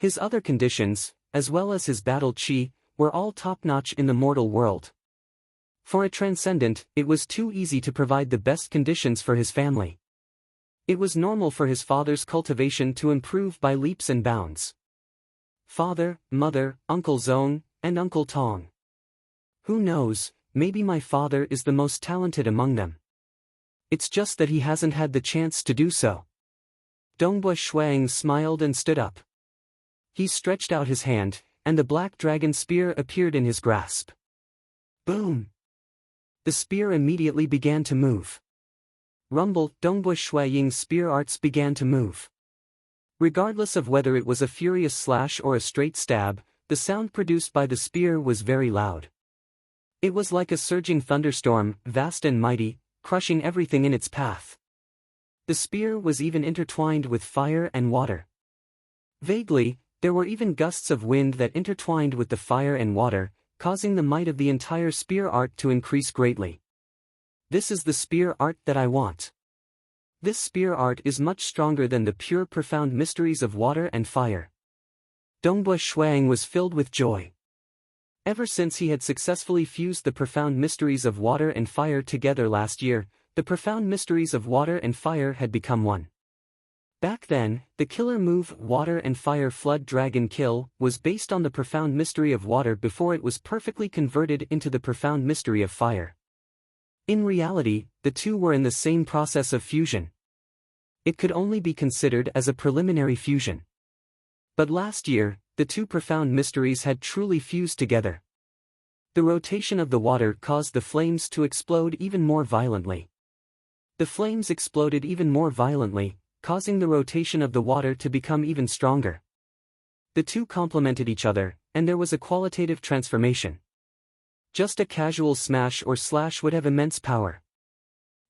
His other conditions, as well as his battle chi, were all top-notch in the mortal world. For a transcendent, it was too easy to provide the best conditions for his family. It was normal for his father's cultivation to improve by leaps and bounds. Father, mother, Uncle Zong, and Uncle Tong. Who knows, maybe my father is the most talented among them. It's just that he hasn't had the chance to do so. Dongbui Shuang smiled and stood up. He stretched out his hand, and the black dragon spear appeared in his grasp. Boom! The spear immediately began to move. Rumble, Dongbui Shuang's spear arts began to move. Regardless of whether it was a furious slash or a straight stab, the sound produced by the spear was very loud. It was like a surging thunderstorm, vast and mighty, crushing everything in its path. The spear was even intertwined with fire and water. Vaguely, there were even gusts of wind that intertwined with the fire and water, causing the might of the entire spear art to increase greatly. This is the spear art that I want. This spear art is much stronger than the pure profound mysteries of water and fire. Dongbui Shuang was filled with joy. Ever since he had successfully fused the profound mysteries of water and fire together last year, the profound mysteries of water and fire had become one. Back then, the killer move Water and Fire Flood Dragon Kill was based on the profound mystery of water before it was perfectly converted into the profound mystery of fire. In reality, the two were in the same process of fusion. It could only be considered as a preliminary fusion. But last year, the two profound mysteries had truly fused together. The rotation of the water caused the flames to explode even more violently. The flames exploded even more violently, causing the rotation of the water to become even stronger. The two complemented each other, and there was a qualitative transformation. Just a casual smash or slash would have immense power.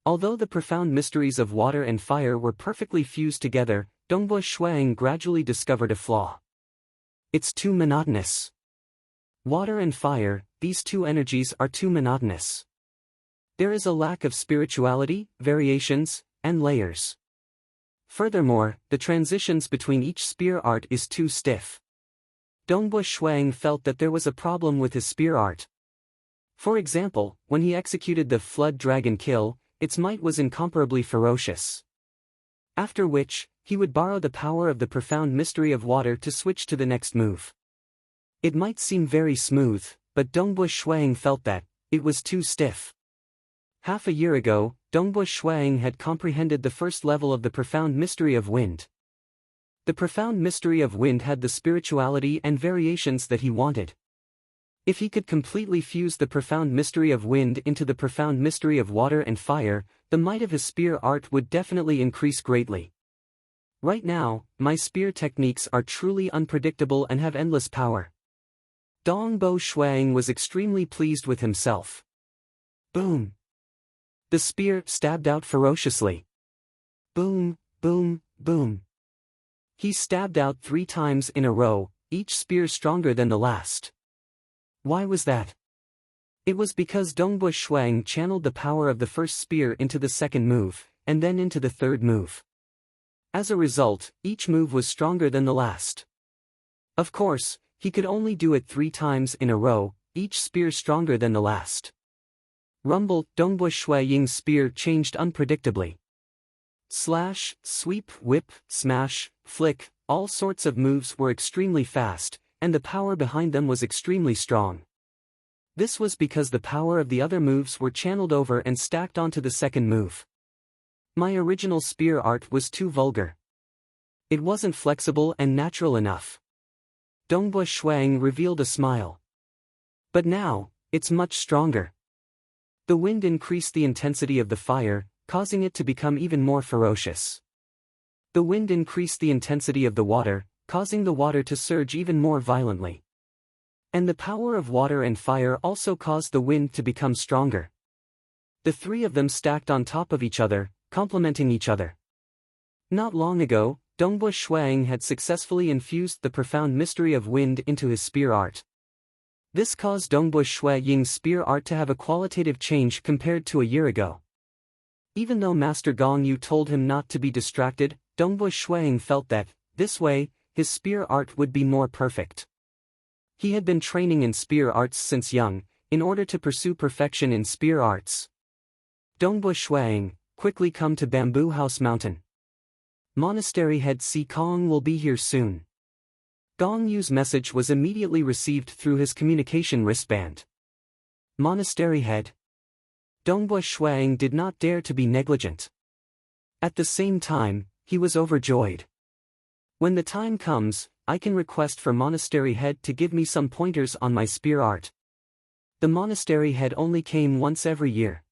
Although the profound mysteries of water and fire were perfectly fused together, Dongbui Shuang gradually discovered a flaw. It's too monotonous. Water and fire, these two energies are too monotonous. There is a lack of spirituality, variations, and layers. Furthermore, the transitions between each spear art is too stiff. Dongbui Shuang felt that there was a problem with his spear art. For example, when he executed the Flood Dragon Kill, its might was incomparably ferocious. After which, he would borrow the power of the profound mystery of water to switch to the next move. It might seem very smooth, but Dongbui Shuang felt that it was too stiff. Half a year ago, Dongbui Shuang had comprehended the first level of the profound mystery of wind. The profound mystery of wind had the spirituality and variations that he wanted. If he could completely fuse the profound mystery of wind into the profound mystery of water and fire, the might of his spear art would definitely increase greatly. Right now, my spear techniques are truly unpredictable and have endless power. Dongbui Shuang was extremely pleased with himself. Boom! The spear stabbed out ferociously. Boom, boom, boom. He stabbed out 3 times in a row, each spear stronger than the last. Why was that? It was because Dongbui Shuang channeled the power of the first spear into the second move, and then into the third move. As a result, each move was stronger than the last. Of course, he could only do it 3 times in a row, each spear stronger than the last. Rumble, Dongbush Shui Ying's spear changed unpredictably. Slash, sweep, whip, smash, flick, all sorts of moves were extremely fast, and the power behind them was extremely strong. This was because the power of the other moves were channeled over and stacked onto the second move. My original spear art was too vulgar. It wasn't flexible and natural enough. Dongbush Shuang revealed a smile. But now, it's much stronger. The wind increased the intensity of the fire, causing it to become even more ferocious. The wind increased the intensity of the water, causing the water to surge even more violently. And the power of water and fire also caused the wind to become stronger. The three of them stacked on top of each other, complementing each other. Not long ago, Dongbush Shuang had successfully infused the profound mystery of wind into his spear art. This caused Dongbush Shui Ying's spear art to have a qualitative change compared to a year ago. Even though Master Gong Yu told him not to be distracted, Dongbush Shuang felt that, this way, his spear art would be more perfect. He had been training in spear arts since young, in order to pursue perfection in spear arts. Dongbush Shuang, quickly come to Bamboo House Mountain. Monastery head Si Kong will be here soon. Gong Yu's message was immediately received through his communication wristband. Monastery head. Dongbush Shuang did not dare to be negligent. At the same time, he was overjoyed. When the time comes, I can request for monastery head to give me some pointers on my spear art. The monastery head only came once every year.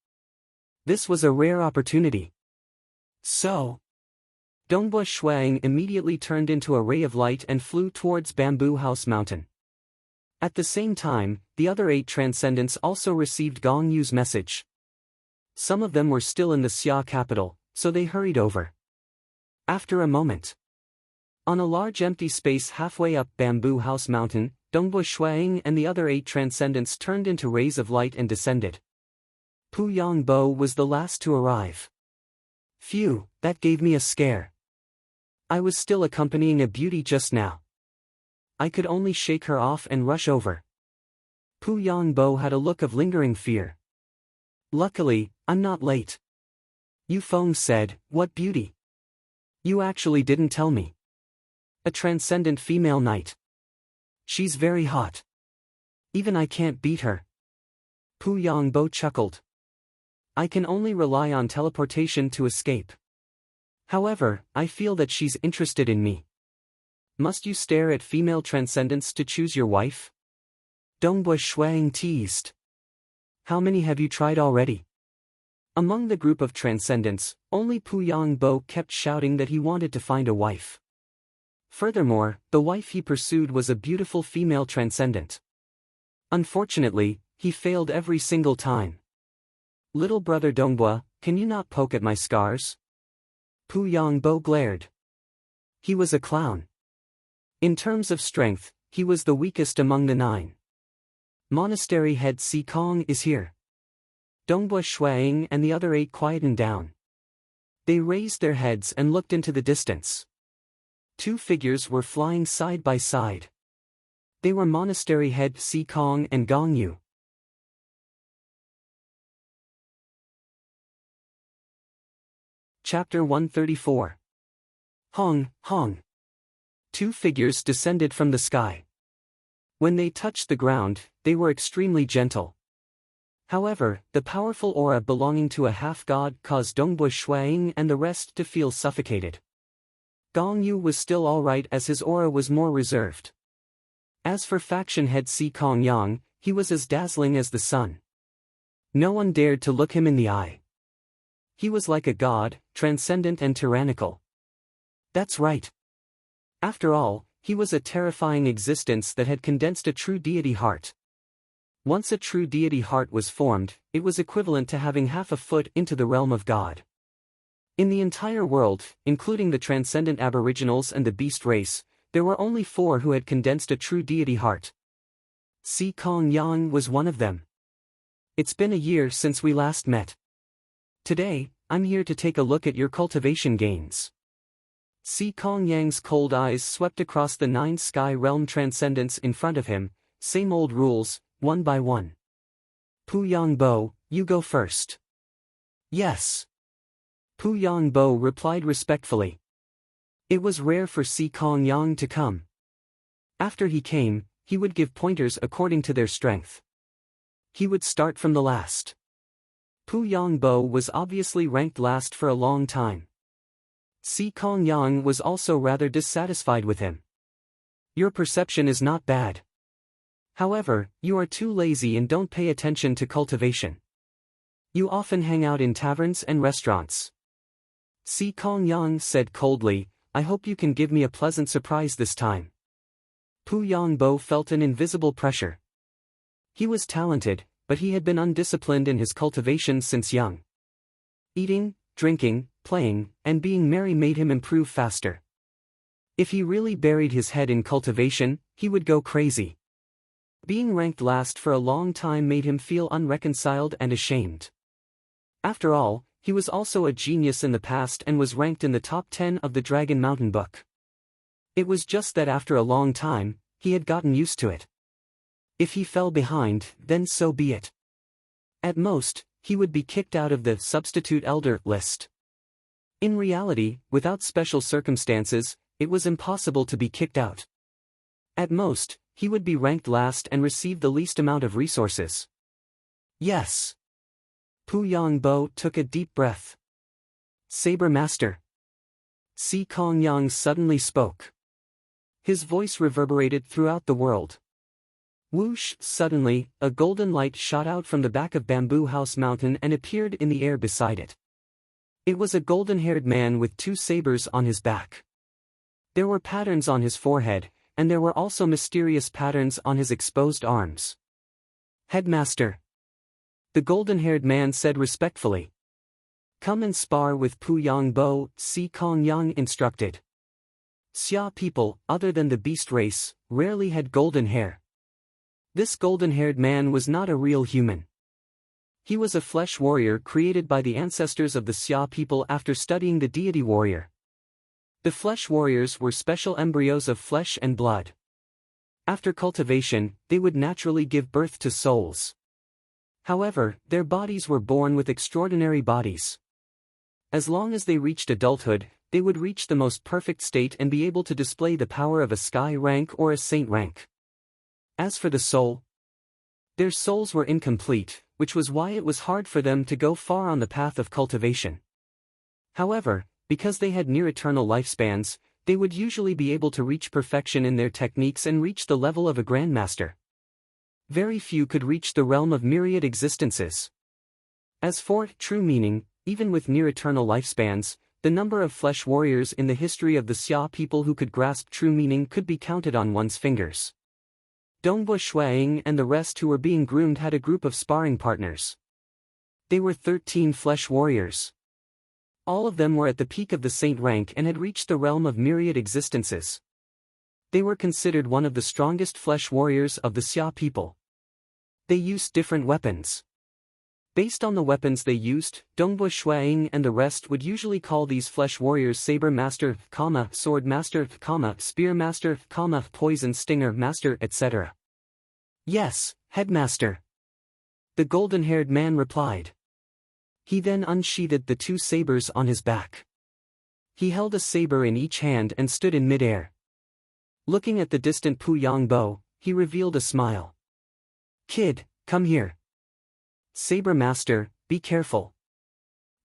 This was a rare opportunity. So, Dongbush Shuang immediately turned into a ray of light and flew towards Bamboo House Mountain. At the same time, the other 8 transcendents also received Gong Yu's message. Some of them were still in the Xia capital, so they hurried over. After a moment, on a large empty space halfway up Bamboo House Mountain, Dongbush Shuang and the other 8 transcendents turned into rays of light and descended. Pu Yongbo was the last to arrive. Phew, that gave me a scare. I was still accompanying a beauty just now. I could only shake her off and rush over. Pu Yongbo had a look of lingering fear. Luckily, I'm not late. Yu Feng said, "What beauty? You actually didn't tell me." A transcendent female knight. She's very hot. Even I can't beat her. Pu Yongbo chuckled. I can only rely on teleportation to escape. However, I feel that she's interested in me. Must you stare at female transcendents to choose your wife? Dongbush Shuang teased. How many have you tried already? Among the group of transcendents, only Pu Yongbo kept shouting that he wanted to find a wife. Furthermore, the wife he pursued was a beautiful female transcendent. Unfortunately, he failed every single time. Little brother Dongbua, can you not poke at my scars? Pu Yongbo glared. He was a clown. In terms of strength, he was the weakest among the 9. Monastery head Si Kong is here. Dongbua Shuang and the other 8 quietened down. They raised their heads and looked into the distance. 2 figures were flying side by side. They were monastery head Si Kong and Gong Yu. Chapter 134. Hong, Hong. 2 figures descended from the sky. When they touched the ground, they were extremely gentle. However, the powerful aura belonging to a half-god caused Dongbush Shuang and the rest to feel suffocated. Gong Yu was still alright as his aura was more reserved. As for faction head Si Kong Yang, he was as dazzling as the sun. No one dared to look him in the eye. He was like a god, transcendent and tyrannical. That's right. After all, he was a terrifying existence that had condensed a true deity heart. Once a true deity heart was formed, it was equivalent to having half a foot into the realm of God. In the entire world, including the transcendent aboriginals and the beast race, there were only 4 who had condensed a true deity heart. Si Kong Yang was one of them. It's been a year since we last met. Today, I'm here to take a look at your cultivation gains. Si Kong Yang's cold eyes swept across the 9 sky realm transcendents in front of him, same old rules, one by one. Pu Yongbo, You go first. Yes. Pu Yongbo replied respectfully. It was rare for Si Kong Yang to come. After he came, he would give pointers according to their strength. He would start from the last. Pu Yongbo was obviously ranked last for a long time. Si Kong Yang was also rather dissatisfied with him. Your perception is not bad. However, you are too lazy and don't pay attention to cultivation. You often hang out in taverns and restaurants. Si Kong Yang said coldly, I hope you can give me a pleasant surprise this time. Pu Yongbo felt an invisible pressure. He was talented, but he had been undisciplined in his cultivation since young. Eating, drinking, playing, and being merry made him improve faster. If he really buried his head in cultivation, he would go crazy. Being ranked last for a long time made him feel unreconciled and ashamed. After all, he was also a genius in the past and was ranked in the top 10 of the Dragon Mountain book. It was just that after a long time, he had gotten used to it. If he fell behind, then so be it. At most, he would be kicked out of the substitute elder list. In reality, without special circumstances, it was impossible to be kicked out. At most, he would be ranked last and receive the least amount of resources. Yes. Pu Yongbo took a deep breath. Saber Master. Si Kong Yang suddenly spoke. His voice reverberated throughout the world. Whoosh! Suddenly, a golden light shot out from the back of Bamboo House Mountain and appeared in the air beside it. It was a golden-haired man with 2 sabers on his back. There were patterns on his forehead, and there were also mysterious patterns on his exposed arms. Headmaster. The golden-haired man said respectfully. Come and spar with Pu Yongbo, Si Kong Yang instructed. Xia people, other than the beast race, rarely had golden hair. This golden-haired man was not a real human. He was a flesh warrior created by the ancestors of the Xia people after studying the deity warrior. The flesh warriors were special embryos of flesh and blood. After cultivation, they would naturally give birth to souls. However, their bodies were born with extraordinary bodies. As long as they reached adulthood, they would reach the most perfect state and be able to display the power of a sky rank or a saint rank. As for the soul, their souls were incomplete, which was why it was hard for them to go far on the path of cultivation. However, because they had near-eternal lifespans, they would usually be able to reach perfection in their techniques and reach the level of a grandmaster. Very few could reach the realm of myriad existences. As for true meaning, even with near-eternal lifespans, the number of flesh warriors in the history of the Xia people who could grasp true meaning could be counted on one's fingers. Dongbo Shuaying and the rest who were being groomed had a group of sparring partners. They were 13 flesh warriors. All of them were at the peak of the saint rank and had reached the realm of myriad existences. They were considered one of the strongest flesh warriors of the Xia people. They used different weapons. Based on the weapons they used, Dongbo Shuaying and the rest would usually call these flesh warriors Saber Master, Sword Master, Spear Master, Poison Stinger Master, etc. Yes, Headmaster. The golden-haired man replied. He then unsheathed the 2 sabers on his back. He held a saber in each hand and stood in mid-air. Looking at the distant Pu Yongbo, he revealed a smile. Kid, come here. Saber Master, be careful.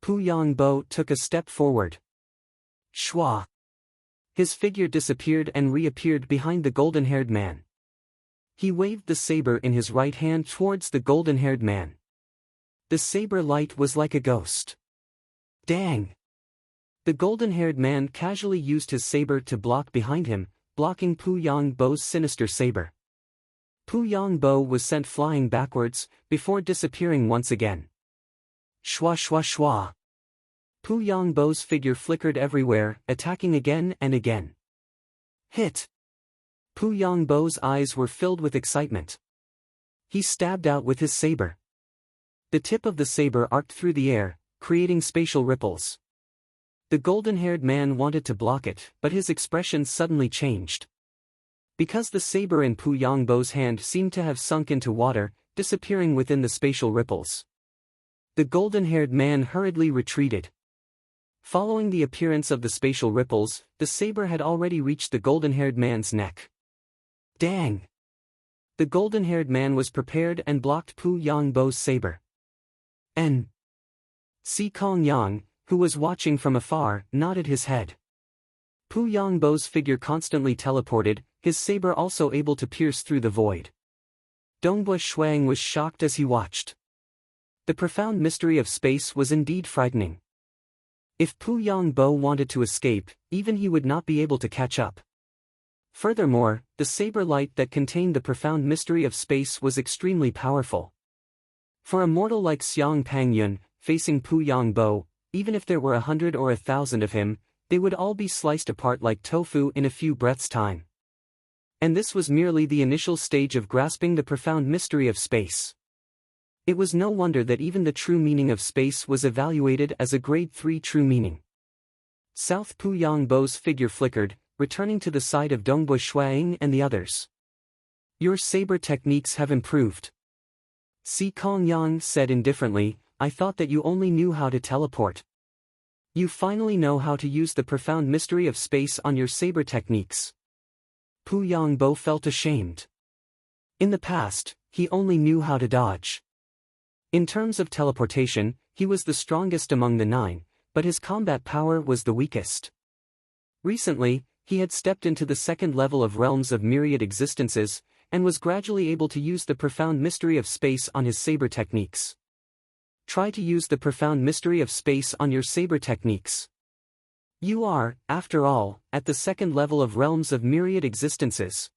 Pu Yongbo took a step forward. Shwa. His figure disappeared and reappeared behind the golden-haired man. He waved the saber in his right hand towards the golden-haired man. The saber light was like a ghost. Dang! The golden-haired man casually used his saber to block behind him, blocking Pu Yongbo's sinister saber. Pu Yongbo was sent flying backwards, before disappearing once again. Shwa shwa shwa. Pu Yongbo's figure flickered everywhere, attacking again and again. Hit! Pu Yongbo's eyes were filled with excitement. He stabbed out with his saber. The tip of the saber arced through the air, creating spatial ripples. The golden-haired man wanted to block it, but his expression suddenly changed. Because the saber in Pu Yongbo's hand seemed to have sunk into water, disappearing within the spatial ripples. The golden-haired man hurriedly retreated. Following the appearance of the spatial ripples, the saber had already reached the golden-haired man's neck. Dang! The golden-haired man was prepared and blocked Pu Yangbo's saber. Si Kong Yang, who was watching from afar, nodded his head. Pu Yangbo's figure constantly teleported, his saber also able to pierce through the void. Dongbui Shuang was shocked as he watched. The profound mystery of space was indeed frightening. If Pu Yangbo wanted to escape, even he would not be able to catch up. Furthermore, the saber light that contained the profound mystery of space was extremely powerful. For a mortal like Xiang Pangyun, facing Pu Yangbo, even if there were 100 or 1,000 of him, they would all be sliced apart like tofu in a few breaths' time. And this was merely the initial stage of grasping the profound mystery of space. It was no wonder that even the true meaning of space was evaluated as a grade 3 true meaning. South Pu Yangbo's figure flickered, returning to the side of Dongbui Shuang and the others. Your saber techniques have improved. Si Kong Yang said indifferently, I thought that you only knew how to teleport. You finally know how to use the profound mystery of space on your saber techniques. Pu Yangbo felt ashamed. In the past, he only knew how to dodge. In terms of teleportation, he was the strongest among the 9, but his combat power was the weakest. Recently, he had stepped into the second level of realms of myriad existences, and was gradually able to use the profound mystery of space on his saber techniques. Try to use the profound mystery of space on your saber techniques. You are, after all, at the second level of realms of myriad existences.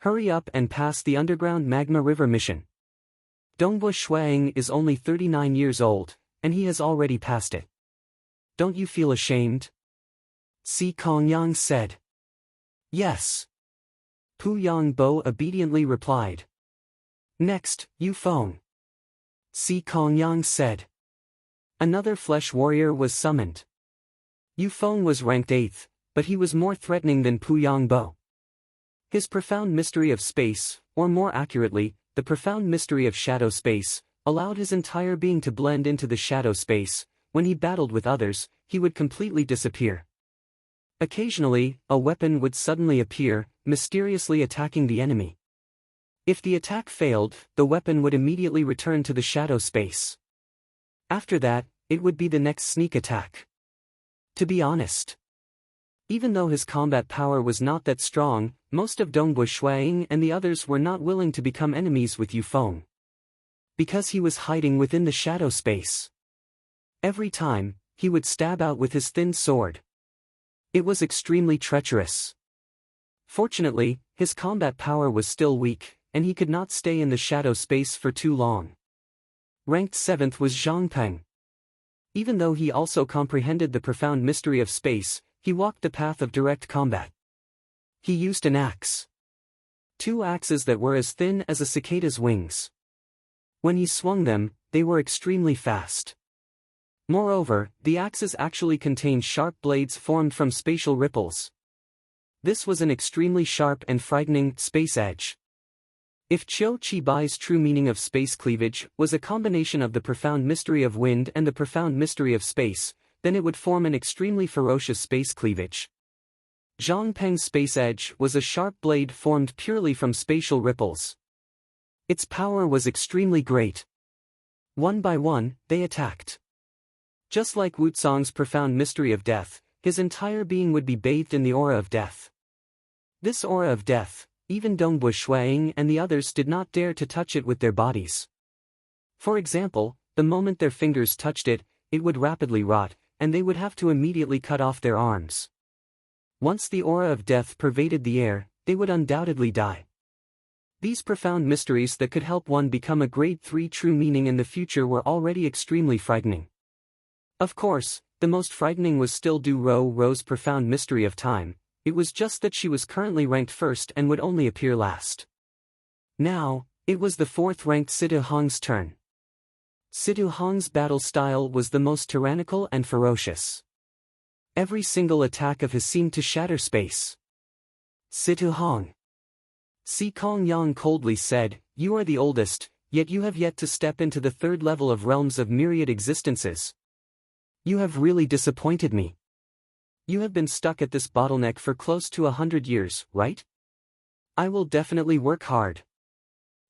Hurry up and pass the underground magma river mission. Dongbui Shuang is only 39 years old, and he has already passed it. Don't you feel ashamed? Si Kong Yang said. Yes. Pu Yangbo obediently replied. Next, Yu Feng. Si Kong Yang said. Another flesh warrior was summoned. Yu Feng was ranked 8th, but he was more threatening than Pu Yangbo. His profound mystery of space, or more accurately, the profound mystery of shadow space, allowed his entire being to blend into the shadow space. When he battled with others, he would completely disappear. Occasionally, a weapon would suddenly appear, mysteriously attacking the enemy. If the attack failed, the weapon would immediately return to the shadow space. After that, it would be the next sneak attack. To be honest, even though his combat power was not that strong, most of Dongbui Shuang and the others were not willing to become enemies with Yu Feng. Because he was hiding within the shadow space. Every time, he would stab out with his thin sword. It was extremely treacherous. Fortunately, his combat power was still weak, and he could not stay in the shadow space for too long. Ranked 7th was Zhang Peng. Even though he also comprehended the profound mystery of space, he walked the path of direct combat. He used an axe. 2 axes that were as thin as a cicada's wings. When he swung them, they were extremely fast. Moreover, the axes actually contained sharp blades formed from spatial ripples. This was an extremely sharp and frightening space edge. If Qiu Qibai's true meaning of space cleavage was a combination of the profound mystery of wind and the profound mystery of space, then it would form an extremely ferocious space cleavage. Zhang Peng's space edge was a sharp blade formed purely from spatial ripples. Its power was extremely great. One by one, they attacked. Just like Wutsong's profound mystery of death, his entire being would be bathed in the aura of death. This aura of death, even Dongbui Shuang and the others did not dare to touch it with their bodies. For example, the moment their fingers touched it, it would rapidly rot, and they would have to immediately cut off their arms. Once the aura of death pervaded the air, they would undoubtedly die. These profound mysteries that could help one become a grade 3 true meaning in the future were already extremely frightening. Of course, the most frightening was still Du Ro's profound mystery of time. It was just that she was currently ranked 1st and would only appear last. Now, it was the 4th-ranked Situ Hong's turn. Situ Hong's battle style was the most tyrannical and ferocious. Every single attack of his seemed to shatter space. Situ Hong. Si Kong Yang coldly said, "You are the oldest, Yet you have yet to step into the third level of realms of myriad existences. You have really disappointed me. You have been stuck at this bottleneck for close to 100 years, right? I will definitely work hard.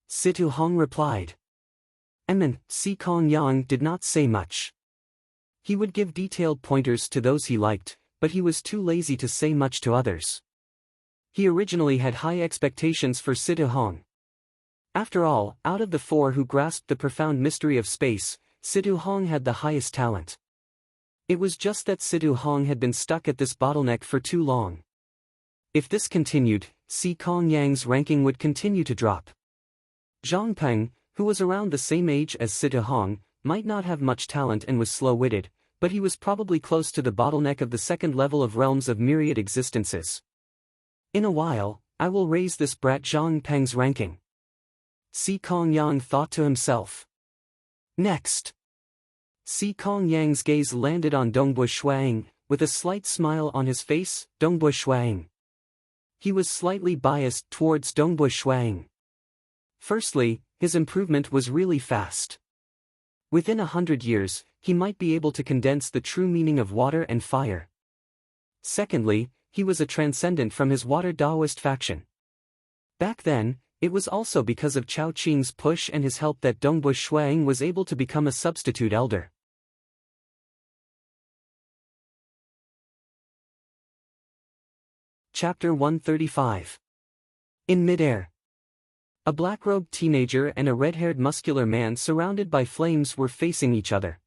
Situ Hong replied. Si Kong Yang did not say much. He would give detailed pointers to those he liked, but he was too lazy to say much to others. He originally had high expectations for Situ Hong. After all, out of the four who grasped the profound mystery of space, Situ Hong had the highest talent. It was just that Situ Hong had been stuck at this bottleneck for too long. If this continued, Si Kong Yang's ranking would continue to drop. Zhang Peng, who was around the same age as Situ Hong, might not have much talent and was slow-witted, but he was probably close to the bottleneck of the second level of realms of myriad existences. In a while, I will raise this brat Zhang Peng's ranking. Si Kong Yang thought to himself. Next. Si Kong Yang's gaze landed on Dongbu Shuang, with a slight smile on his face. Dongbu Shuang. He was slightly biased towards Dongbu Shuang. Firstly, his improvement was really fast. Within 100 years, he might be able to condense the true meaning of water and fire. Secondly, he was a transcendent from his water Taoist faction. Back then, it was also because of Chao Qing's push and his help that Dongbu Shuang was able to become a substitute elder. Chapter 135. In midair. A black-robed teenager and a red-haired muscular man surrounded by flames were facing each other.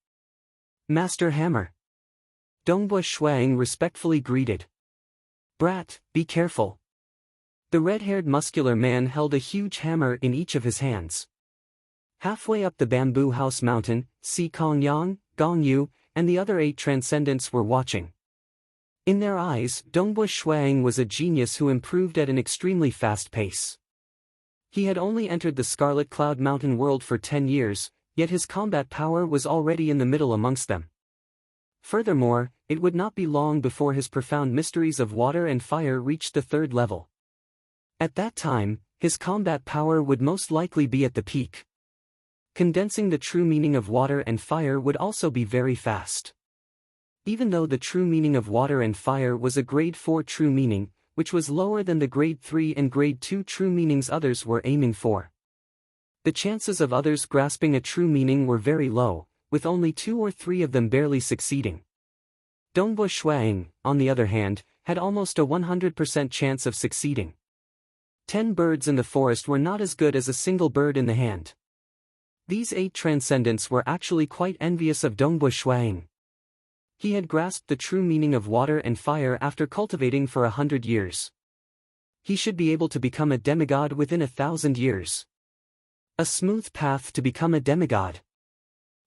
Master Hammer. Dongbu Shuang respectfully greeted. Brat, be careful. The red-haired muscular man held a huge hammer in each of his hands. Halfway up the bamboo house mountain, Si Kong Yang, Gong Yu, and the other 8 transcendents were watching. In their eyes, Dongbu Shuang was a genius who improved at an extremely fast pace. He had only entered the Scarlet Cloud Mountain world for 10 years, yet his combat power was already in the middle amongst them. Furthermore, it would not be long before his profound mysteries of water and fire reached the third level. At that time, his combat power would most likely be at the peak. Condensing the true meaning of water and fire would also be very fast. Even though the true meaning of water and fire was a grade 4 true meaning, which was lower than the grade 3 and grade 2 true meanings others were aiming for. The chances of others grasping a true meaning were very low, with only 2 or 3 of them barely succeeding. Dongbu Shuang, on the other hand, had almost a 100% chance of succeeding. 10 birds in the forest were not as good as a single bird in the hand. These 8 transcendents were actually quite envious of Dongbu Shuang. He had grasped the true meaning of water and fire after cultivating for 100 years. He should be able to become a demigod within 1,000 years. A smooth path to become a demigod.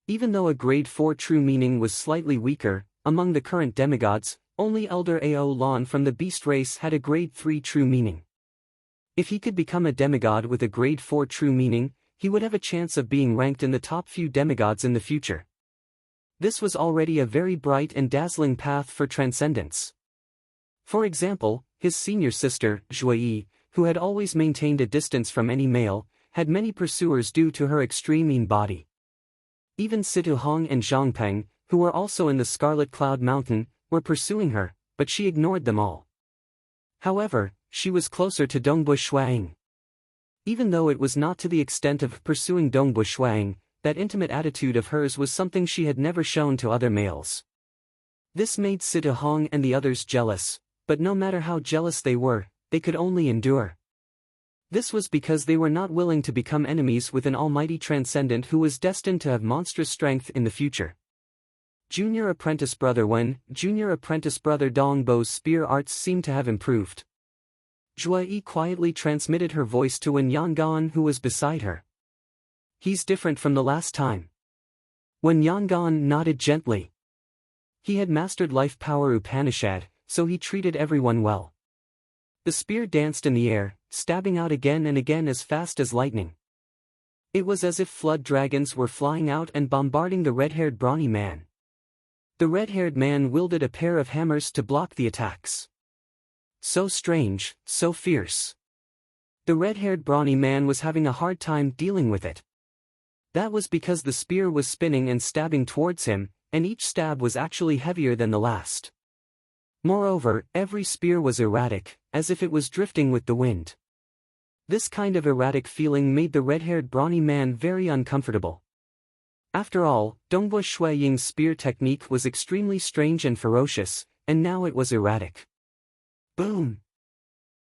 Even though a grade 4 true meaning was slightly weaker, among the current demigods, only Elder Ao Lon from the beast race had a grade 3 true meaning. If he could become a demigod with a grade 4 true meaning, he would have a chance of being ranked in the top few demigods in the future. This was already a very bright and dazzling path for transcendence. For example, his senior sister, Zhuyi, who had always maintained a distance from any male, had many pursuers due to her extreme mean body. Even Situ Hong and Zhang Peng, who were also in the Scarlet Cloud Mountain, were pursuing her, but she ignored them all. However, she was closer to Dongbu Shuang. Even though it was not to the extent of pursuing Dongbu Shuang, that intimate attitude of hers was something she had never shown to other males. This made Situ Hong and the others jealous, but no matter how jealous they were, they could only endure. This was because they were not willing to become enemies with an almighty transcendent who was destined to have monstrous strength in the future. Junior apprentice brother Wen, junior apprentice brother Dong Bo's spear arts seemed to have improved. Zhuyi quietly transmitted her voice to Wen Yangan, who was beside her. He's different from the last time. Wen Yangan nodded gently. He had mastered life power Upanishad, so he treated everyone well. The spear danced in the air, stabbing out again and again as fast as lightning. It was as if flood dragons were flying out and bombarding the red-haired brawny man. The red-haired man wielded a pair of hammers to block the attacks. So strange, so fierce. The red-haired brawny man was having a hard time dealing with it. That was because the spear was spinning and stabbing towards him, and each stab was actually heavier than the last. Moreover, every spear was erratic, as if it was drifting with the wind. This kind of erratic feeling made the red-haired brawny man very uncomfortable. After all, Dongbu Shuiying's spear technique was extremely strange and ferocious, and now it was erratic. Boom!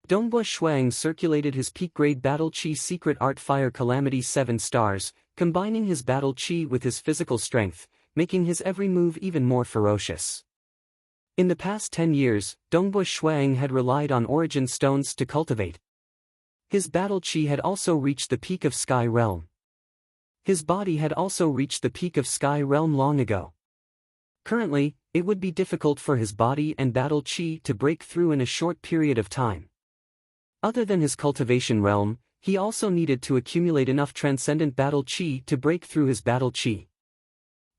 Dongbu Shuiying circulated his peak-grade battle chi secret art Fire Calamity 7 stars, combining his battle chi with his physical strength, making his every move even more ferocious. In the past 10 years, Dongbu Shuiying had relied on origin stones to cultivate. His battle chi had also reached the peak of Sky Realm. His body had also reached the peak of Sky Realm long ago. Currently, it would be difficult for his body and battle chi to break through in a short period of time. Other than his cultivation realm, he also needed to accumulate enough transcendent battle chi to break through his battle chi.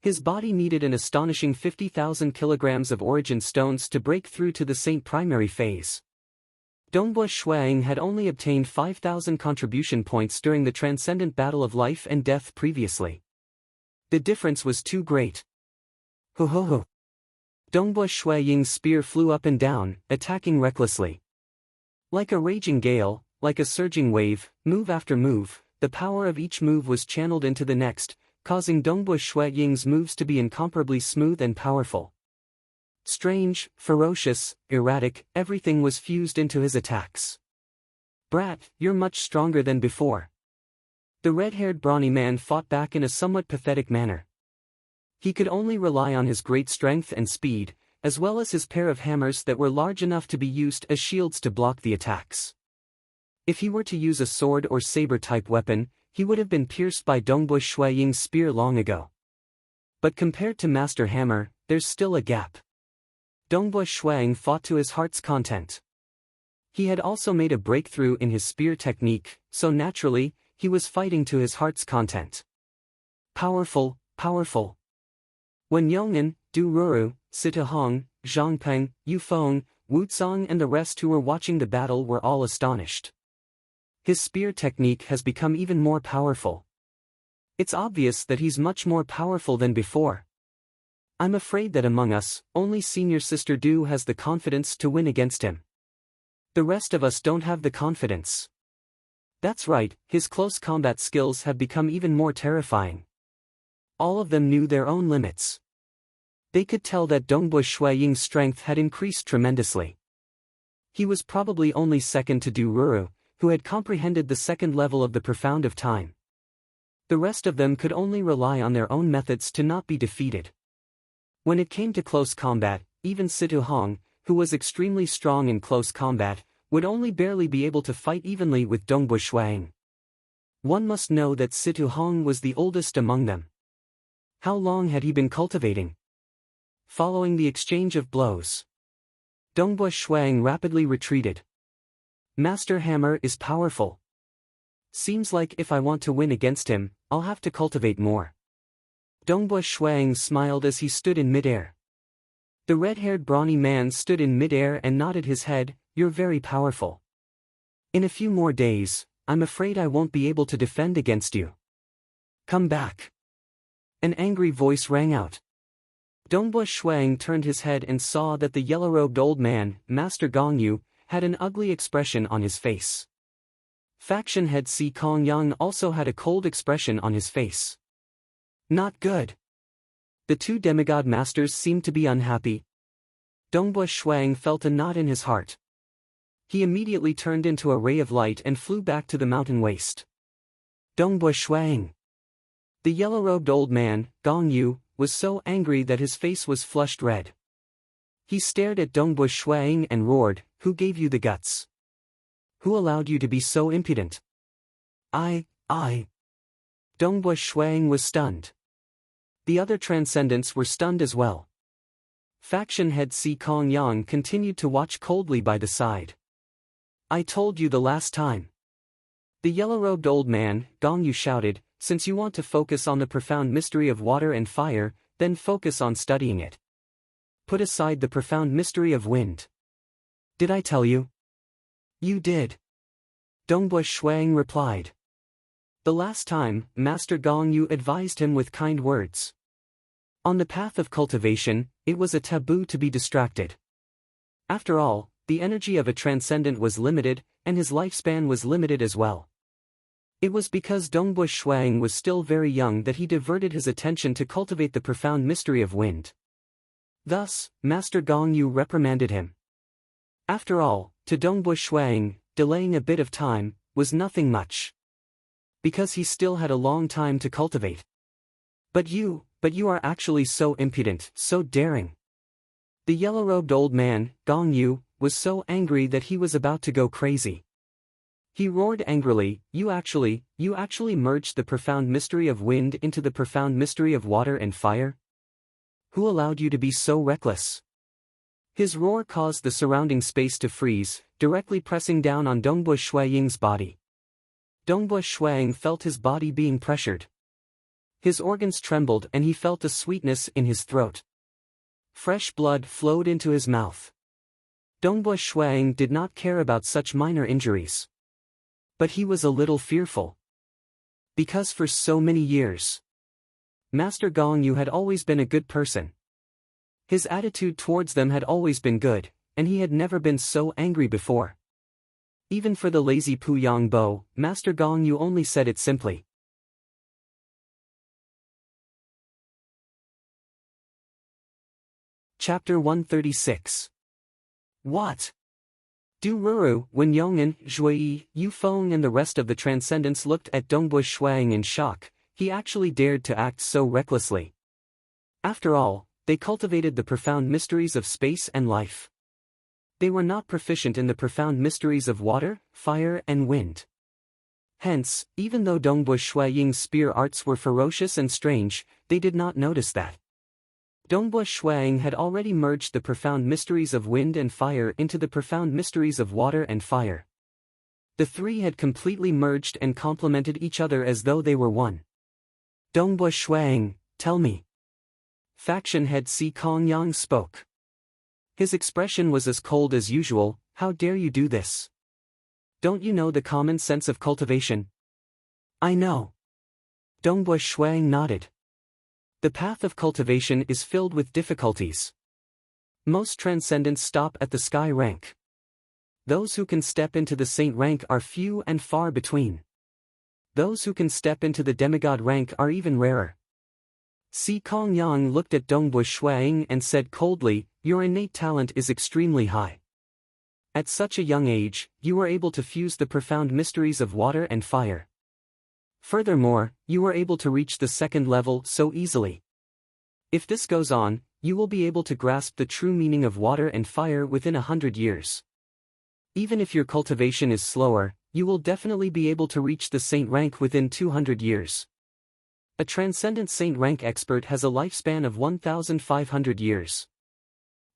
His body needed an astonishing 50,000 kilograms of origin stones to break through to the Saint Primary phase. Dongbu Shuiying had only obtained 5,000 contribution points during the transcendent battle of life and death previously. The difference was too great. Ho ho ho! Dongbu Shuiying's spear flew up and down, attacking recklessly. Like a raging gale, like a surging wave, move after move, the power of each move was channeled into the next, causing Dongbu Shuiying's moves to be incomparably smooth and powerful. Strange, ferocious, erratic, everything was fused into his attacks. Brat, you're much stronger than before. The red-haired brawny man fought back in a somewhat pathetic manner. He could only rely on his great strength and speed, as well as his pair of hammers that were large enough to be used as shields to block the attacks. If he were to use a sword or saber-type weapon, he would have been pierced by Dongbu Shuiying's spear long ago. But compared to Master Hammer, there's still a gap. Dongbu Shuiying fought to his heart's content. He had also made a breakthrough in his spear technique, so naturally, he was fighting to his heart's content. Powerful, powerful. When Yong'an, Du Ruru, Sita Hong, Zhang Peng, Yu Feng, Wu Zong and the rest who were watching the battle were all astonished. His spear technique has become even more powerful. It's obvious that he's much more powerful than before. I'm afraid that among us, only senior sister Du has the confidence to win against him. The rest of us don't have the confidence. That's right, his close combat skills have become even more terrifying. All of them knew their own limits. They could tell that Dongbu Shuiying's strength had increased tremendously. He was probably only second to Du Ruru, who had comprehended the second level of the profound of time. The rest of them could only rely on their own methods to not be defeated. When it came to close combat, even Situ Hong, who was extremely strong in close combat, would only barely be able to fight evenly with Dongbu Shuiying. One must know that Situ Hong was the oldest among them. How long had he been cultivating? Following the exchange of blows, Dongbu Shuiying rapidly retreated. Master Hammer is powerful. Seems like if I want to win against him, I'll have to cultivate more. Dongbu Shuiying smiled as he stood in midair. The red-haired brawny man stood in midair and nodded his head, "You're very powerful. In a few more days, I'm afraid I won't be able to defend against you. Come back." An angry voice rang out. Dongbu Shuiying turned his head and saw that the yellow-robed old man, Master Gongyu, had an ugly expression on his face. Faction head Si Kongyang also had a cold expression on his face. Not good. The two demigod masters seemed to be unhappy. Dongbu Shuiying felt a knot in his heart. He immediately turned into a ray of light and flew back to the mountain waste. Dongbu Shuiying. The yellow-robed old man, Gongyu, was so angry that his face was flushed red. He stared at Dongbu Shuiying and roared, "Who gave you the guts? Who allowed you to be so impudent?" I. Dongbu Shuiying was stunned. The other transcendents were stunned as well. Faction head Si Kongyang continued to watch coldly by the side. "I told you the last time." The yellow-robed old man, Gongyu shouted, "Since you want to focus on the profound mystery of water and fire, then focus on studying it. Put aside the profound mystery of wind." "Did I tell you?" "You did." Dongbu Shuiying replied. The last time, Master Gong Yu advised him with kind words. On the path of cultivation, it was a taboo to be distracted. After all, the energy of a transcendent was limited, and his lifespan was limited as well. It was because Dongbush Shuang was still very young that he diverted his attention to cultivate the profound mystery of wind. Thus, Master Gong Yu reprimanded him. After all, to Dongbush Shuang, delaying a bit of time was nothing much. Because he still had a long time to cultivate. But you are actually so impudent, so daring. The yellow-robed old man, Gong Yu, was so angry that he was about to go crazy. He roared angrily, you actually merged the profound mystery of wind into the profound mystery of water and fire? Who allowed you to be so reckless? His roar caused the surrounding space to freeze, directly pressing down on Dongbush Shuaying's body. Dongbush Shuaying felt his body being pressured. His organs trembled and he felt a sweetness in his throat. Fresh blood flowed into his mouth. Dongbush Shuaying did not care about such minor injuries. But he was a little fearful. Because for so many years, Master Gong Yu had always been a good person. His attitude towards them had always been good, and he had never been so angry before. Even for the lazy Puyang Bo, Master Gong Yu only said it simply. Chapter 136. What? Du Ruru, Wen Yong'an, Zhuyi, Yu Feng and the rest of the transcendents looked at Dongbush Shuang in shock. He actually dared to act so recklessly. After all, they cultivated the profound mysteries of space and life. They were not proficient in the profound mysteries of water, fire and wind. Hence, even though Dongbush Shuaying's spear arts were ferocious and strange, they did not notice that. Dongbush Shuang had already merged the profound mysteries of wind and fire into the profound mysteries of water and fire. The three had completely merged and complemented each other as though they were one. Dongbush Shuang, tell me. Faction head Si Kongyang spoke. His expression was as cold as usual, how dare you do this? Don't you know the common sense of cultivation? I know. Dongbush Shuang nodded. The path of cultivation is filled with difficulties. Most transcendents stop at the sky rank. Those who can step into the saint rank are few and far between. Those who can step into the demigod rank are even rarer. Si Kongyang looked at Dongbush Shuang and said coldly, your innate talent is extremely high. At such a young age, you were able to fuse the profound mysteries of water and fire. Furthermore, you were able to reach the second level so easily. If this goes on, you will be able to grasp the true meaning of water and fire within 100 years. Even if your cultivation is slower, you will definitely be able to reach the saint rank within 200 years. A transcendent saint rank expert has a lifespan of 1,500 years.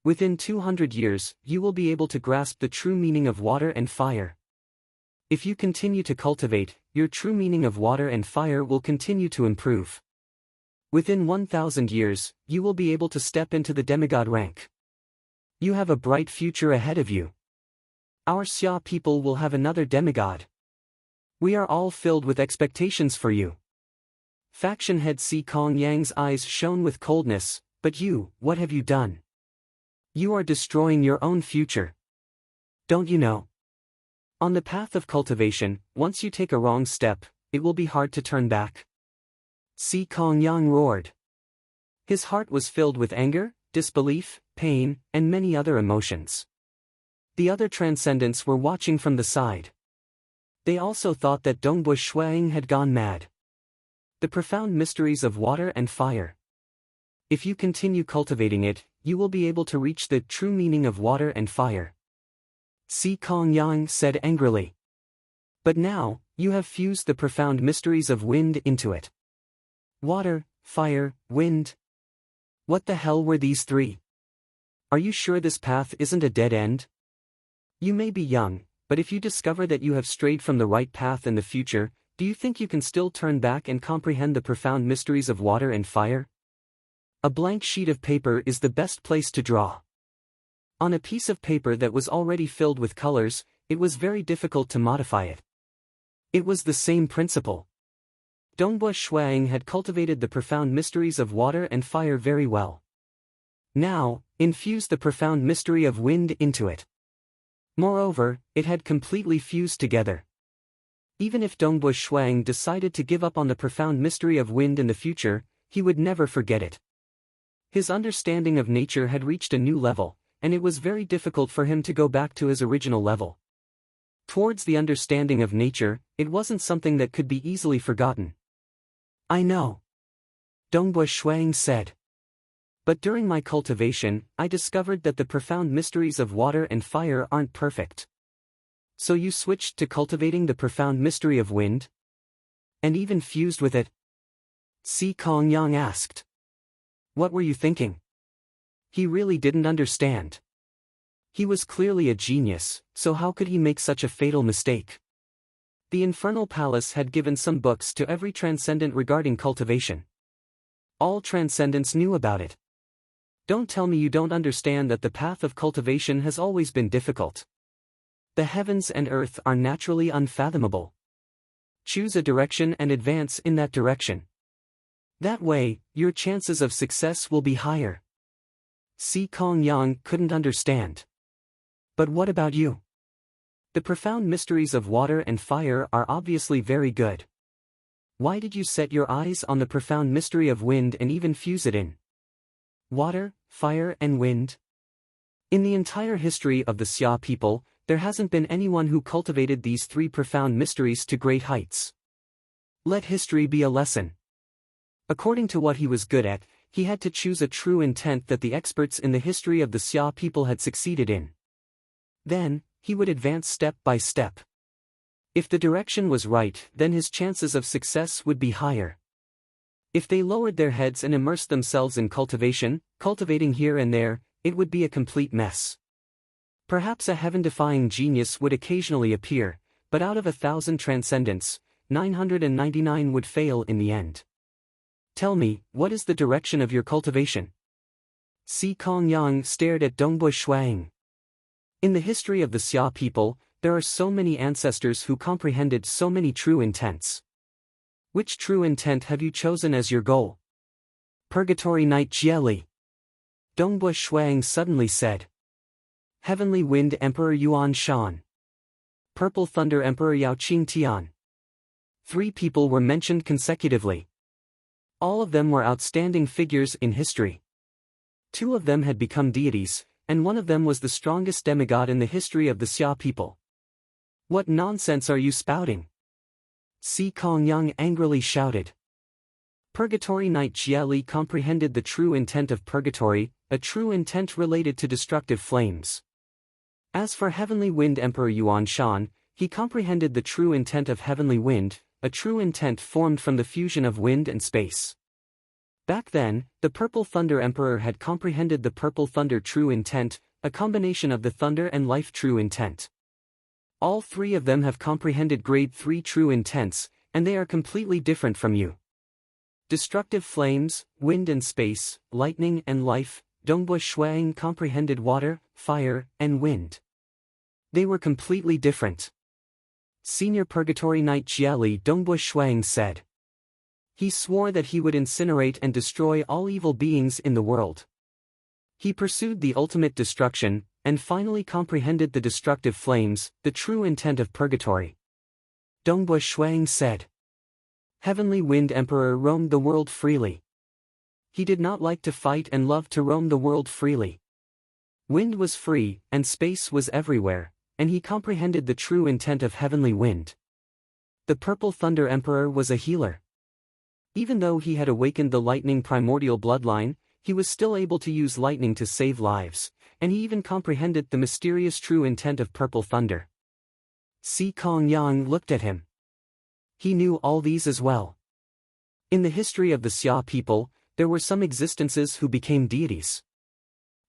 Within 200 years, you will be able to grasp the true meaning of water and fire. If you continue to cultivate, your true meaning of water and fire will continue to improve. Within 1,000 years, you will be able to step into the demigod rank. You have a bright future ahead of you. Our Xia people will have another demigod. We are all filled with expectations for you. Faction head Si Kongyang's eyes shone with coldness, but you, what have you done? You are destroying your own future. Don't you know? On the path of cultivation, once you take a wrong step, it will be hard to turn back. Si Kongyang roared. His heart was filled with anger, disbelief, pain, and many other emotions. The other transcendents were watching from the side. They also thought that Dongbush Shuang had gone mad. The profound mysteries of water and fire. If you continue cultivating it, you will be able to reach the true meaning of water and fire. Si Kongyang said angrily. But now, you have fused the profound mysteries of wind into it. Water, fire, wind. What the hell were these three? Are you sure this path isn't a dead end? You may be young, but if you discover that you have strayed from the right path in the future, do you think you can still turn back and comprehend the profound mysteries of water and fire? A blank sheet of paper is the best place to draw. On a piece of paper that was already filled with colors, it was very difficult to modify it. It was the same principle. Dongbua Shuang had cultivated the profound mysteries of water and fire very well. Now, infuse the profound mystery of wind into it. Moreover, it had completely fused together. Even if Dongbua Shuang decided to give up on the profound mystery of wind in the future, he would never forget it. His understanding of nature had reached a new level, and it was very difficult for him to go back to his original level. Towards the understanding of nature, it wasn't something that could be easily forgotten. I know. Dongbua Shuang said. But during my cultivation, I discovered that the profound mysteries of water and fire aren't perfect. So you switched to cultivating the profound mystery of wind? And even fused with it? Si Kongyang asked. What were you thinking? He really didn't understand. He was clearly a genius, so how could he make such a fatal mistake? The Infernal Palace had given some books to every transcendent regarding cultivation. All transcendents knew about it. Don't tell me you don't understand that the path of cultivation has always been difficult. The heavens and earth are naturally unfathomable. Choose a direction and advance in that direction. That way, your chances of success will be higher. Si Kongyang couldn't understand. But what about you? The profound mysteries of water and fire are obviously very good. Why did you set your eyes on the profound mystery of wind and even fuse it in? Water, fire and wind? In the entire history of the Xia people, there hasn't been anyone who cultivated these three profound mysteries to great heights. Let history be a lesson. According to what he was good at, he had to choose a true intent that the experts in the history of the Xia people had succeeded in. Then, he would advance step by step. If the direction was right, then his chances of success would be higher. If they lowered their heads and immersed themselves in cultivating here and there, it would be a complete mess. Perhaps a heaven-defying genius would occasionally appear, but out of 1,000 transcendents, 999 would fail in the end. Tell me, what is the direction of your cultivation? Si Kongyang stared at Dongbua Shuang. In the history of the Xia people, there are so many ancestors who comprehended so many true intents. Which true intent have you chosen as your goal? Purgatory Knight Jieli. Dongbua Shuang suddenly said. Heavenly Wind Emperor Yuan Shan. Purple Thunder Emperor Yao Qing Tian. 3 people were mentioned consecutively. All of them were outstanding figures in history. 2 of them had become deities, and one of them was the strongest demigod in the history of the Xia people. What nonsense are you spouting? Si Kongyang angrily shouted. Purgatory Knight Jieli comprehended the true intent of purgatory, a true intent related to destructive flames. As for Heavenly Wind Emperor Yuan Shan, he comprehended the true intent of heavenly wind, a true intent formed from the fusion of wind and space. Back then, the Purple Thunder Emperor had comprehended the Purple Thunder true intent, a combination of the thunder and life true intent. All 3 of them have comprehended grade 3 true intents, and they are completely different from you. Destructive flames, wind and space, lightning and life, Dongbua Shuang comprehended water, fire, and wind. They were completely different. Senior Purgatory Knight Jieli Dongbua Shuang said. He swore that he would incinerate and destroy all evil beings in the world. He pursued the ultimate destruction, and finally comprehended the destructive flames, the true intent of purgatory. Dongbua Shuang said. Heavenly Wind Emperor roamed the world freely. He did not like to fight and loved to roam the world freely. Wind was free, and space was everywhere, and he comprehended the true intent of heavenly wind. The Purple Thunder Emperor was a healer. Even though he had awakened the lightning primordial bloodline, he was still able to use lightning to save lives, and he even comprehended the mysterious true intent of Purple Thunder. Si Kongyang looked at him. He knew all these as well. In the history of the Xia people, there were some existences who became deities.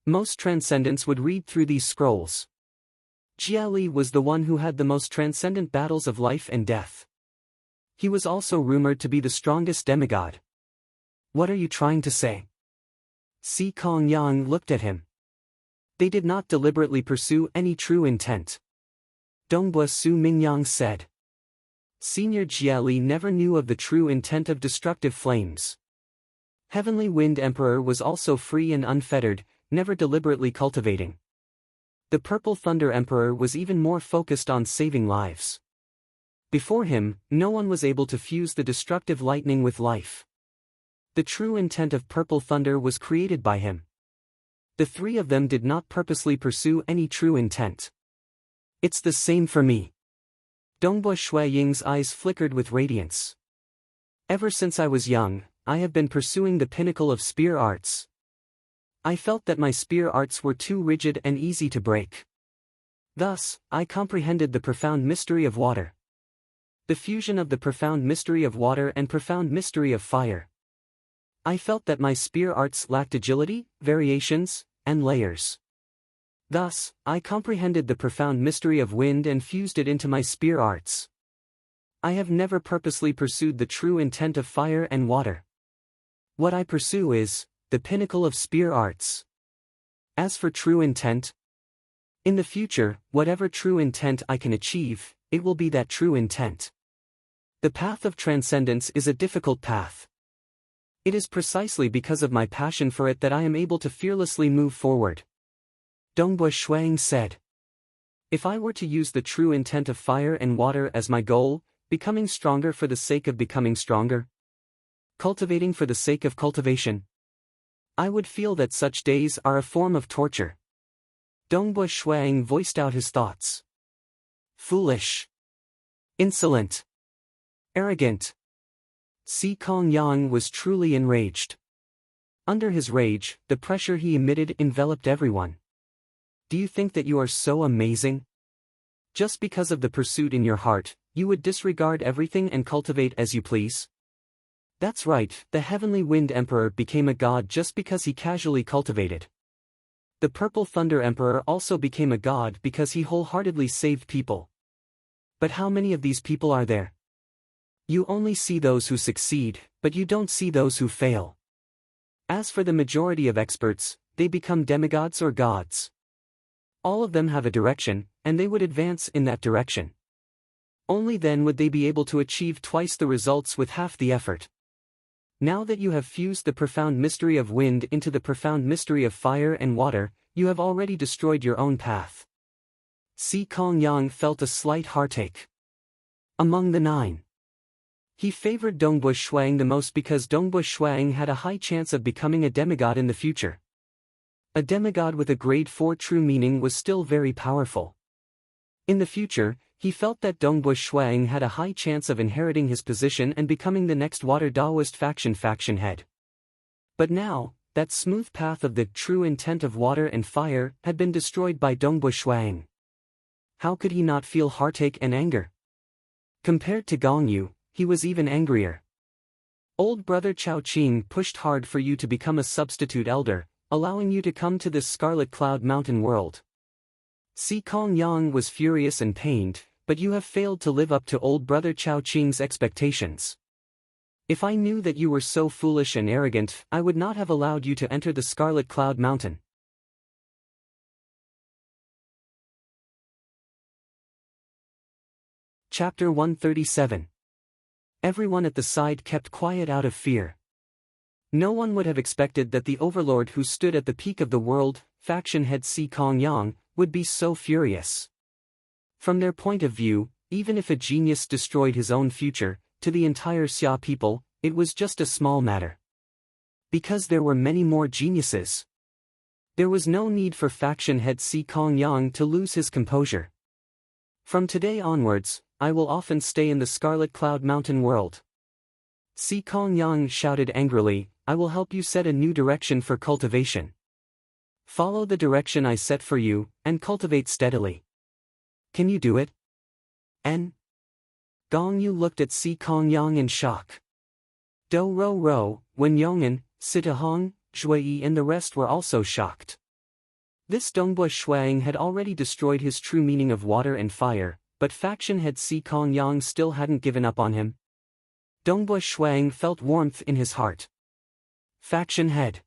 Most transcendents would read through these scrolls. Jieli was the one who had the most transcendent battles of life and death. He was also rumored to be the strongest demigod. What are you trying to say? Si Kongyang looked at him. They did not deliberately pursue any true intent. Dongbua Su Mingyang said. Senior Jiali never knew of the true intent of destructive flames. Heavenly Wind Emperor was also free and unfettered, never deliberately cultivating. The Purple Thunder Emperor was even more focused on saving lives. Before him, no one was able to fuse the destructive lightning with life. The true intent of Purple Thunder was created by him. The three of them did not purposely pursue any true intent. It's the same for me. Dongbo Shuiying's eyes flickered with radiance. Ever since I was young, I have been pursuing the pinnacle of spear arts. I felt that my spear arts were too rigid and easy to break. Thus, I comprehended the profound mystery of water. The fusion of the profound mystery of water and profound mystery of fire. I felt that my spear arts lacked agility, variations, and layers. Thus, I comprehended the profound mystery of wind and fused it into my spear arts. I have never purposely pursued the true intent of fire and water. What I pursue is the pinnacle of spear arts. As for true intent, in the future, whatever true intent I can achieve, it will be that true intent. The path of transcendence is a difficult path. It is precisely because of my passion for it that I am able to fearlessly move forward. Dongbo Shuiying said. If I were to use the true intent of fire and water as my goal, becoming stronger for the sake of becoming stronger, cultivating for the sake of cultivation, I would feel that such days are a form of torture. Dongbo Shuiying voiced out his thoughts. Foolish. Insolent. Arrogant. Si Kongyang was truly enraged. Under his rage, the pressure he emitted enveloped everyone. Do you think that you are so amazing? Just because of the pursuit in your heart, you would disregard everything and cultivate as you please? That's right, the Heavenly Wind Emperor became a god just because he casually cultivated. The Purple Thunder Emperor also became a god because he wholeheartedly saved people. But how many of these people are there? You only see those who succeed, but you don't see those who fail. As for the majority of experts, they become demigods or gods. All of them have a direction, and they would advance in that direction. Only then would they be able to achieve twice the results with half the effort. Now that you have fused the profound mystery of wind into the profound mystery of fire and water, you have already destroyed your own path. Si Kongyang felt a slight heartache. Among the 9, he favored Dongbo Shuiying the most because Dongbo Shuiying had a high chance of becoming a demigod in the future. A demigod with a grade 4 true meaning was still very powerful. In the future, he felt that Dongbo Shuiying had a high chance of inheriting his position and becoming the next Water Daoist faction head. But now, that smooth path of the true intent of water and fire had been destroyed by Dongbo Shuiying. How could he not feel heartache and anger? Compared to Gongyu, he was even angrier. Old brother Chao Qing pushed hard for you to become a substitute elder, allowing you to come to this Scarlet Cloud Mountain world. Si Kongyang was furious and pained, but you have failed to live up to old brother Chao Qing's expectations. If I knew that you were so foolish and arrogant, I would not have allowed you to enter the Scarlet Cloud Mountain. Chapter 137. Everyone at the side kept quiet out of fear. No one would have expected that the overlord who stood at the peak of the world, faction head Si Kongyang, would be so furious. From their point of view, even if a genius destroyed his own future, to the entire Xia people, it was just a small matter. Because there were many more geniuses. There was no need for faction head Si Kongyang to lose his composure. From today onwards, I will often stay in the Scarlet Cloud Mountain world. Si Kongyang shouted angrily, I will help you set a new direction for cultivation. Follow the direction I set for you, and cultivate steadily. Can you do it? Gongyu looked at Si Kongyang in shock. Do Ro Ro, Wen Yong'an, Sitahong, Zhuyi and the rest were also shocked. This Dongbo Shuiying had already destroyed his true meaning of water and fire, but faction head Si Kongyang still hadn't given up on him. Dongbo Shuiying felt warmth in his heart. Faction head.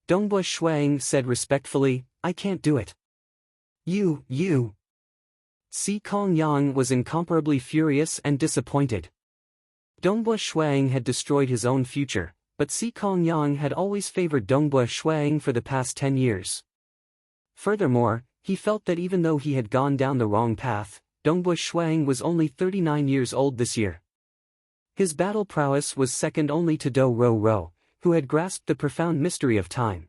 Dongbo Shuiying said respectfully, I can't do it. You. Si Kongyang was incomparably furious and disappointed. Dongbua Shuang had destroyed his own future, but Si Kongyang had always favored Dongbua Shuang for the past 10 years. Furthermore, he felt that even though he had gone down the wrong path, Dongbua Shuang was only 39 years old this year. His battle prowess was second only to Do Ro Ro, who had grasped the profound mystery of time.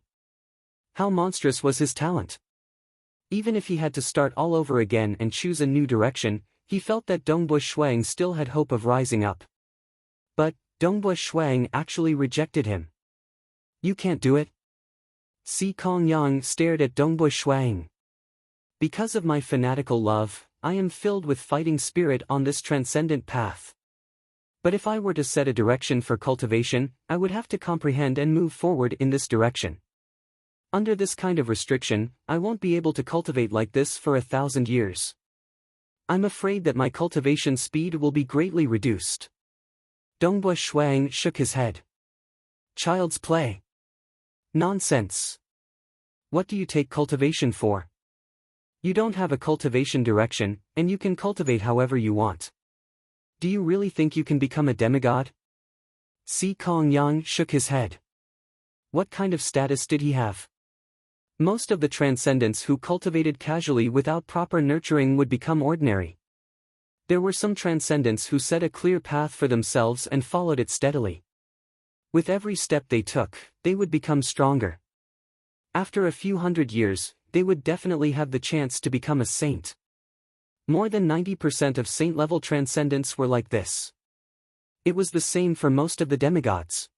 How monstrous was his talent! Even if he had to start all over again and choose a new direction, he felt that Dongbua Shuang still had hope of rising up. But, Dongbua Shuang actually rejected him. You can't do it? Si Kongyang stared at Dongbua Shuang. Because of my fanatical love, I am filled with fighting spirit on this transcendent path. But if I were to set a direction for cultivation, I would have to comprehend and move forward in this direction. Under this kind of restriction, I won't be able to cultivate like this for 1,000 years. I'm afraid that my cultivation speed will be greatly reduced. Dongbua Shuang shook his head. Child's play. Nonsense. What do you take cultivation for? You don't have a cultivation direction, and you can cultivate however you want. Do you really think you can become a demigod? Si Kongyang shook his head. What kind of status did he have? Most of the transcendents who cultivated casually without proper nurturing would become ordinary. There were some transcendents who set a clear path for themselves and followed it steadily. With every step they took, they would become stronger. After a few hundred years, they would definitely have the chance to become a saint. More than 90% of saint-level transcendents were like this. It was the same for most of the demigods.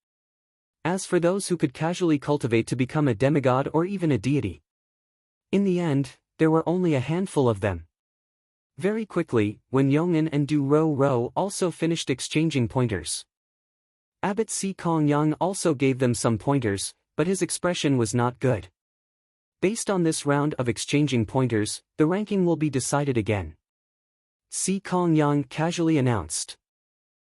As for those who could casually cultivate to become a demigod or even a deity, in the end, there were only a handful of them. Very quickly, Wen Yong'an and Du Ro Ro also finished exchanging pointers. Abbot Si Kongyang also gave them some pointers, but his expression was not good. Based on this round of exchanging pointers, the ranking will be decided again. Si Kongyang casually announced.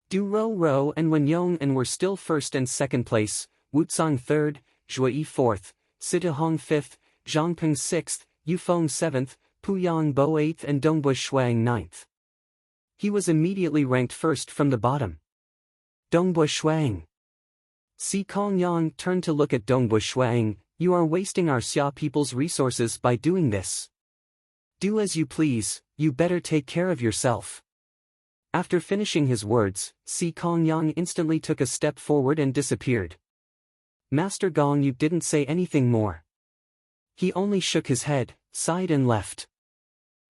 Du Ro Ro and Wen Yong'an were still first and second place, Wutsang third, Zhuyi fourth, Situhong fifth, Zhangpeng sixth, Yufeng seventh, Puyang Bo eighth and Dongbua Shuang ninth. He was immediately ranked first from the bottom. Dongbua Shuang. Si Kongyang turned to look at Dongbua Shuang. You are wasting our Xia people's resources by doing this. Do as you please, you better take care of yourself. After finishing his words, Si Kongyang instantly took a step forward and disappeared. Master Gong, you didn't say anything more. He only shook his head, sighed and left.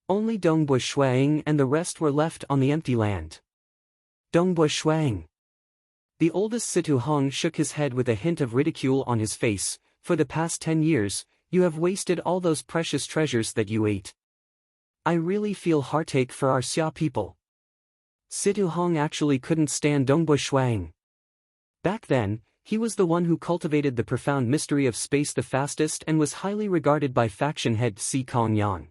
Only Dongbua Shuang and the rest were left on the empty land. Dongbua Shuang. The oldest Situ Hong shook his head with a hint of ridicule on his face. For the past 10 years, you have wasted all those precious treasures that you ate. I really feel heartache for our Xia people. Situ Hong actually couldn't stand Dongbua Shuang. Back then, he was the one who cultivated the profound mystery of space the fastest and was highly regarded by faction head Si Kongyang.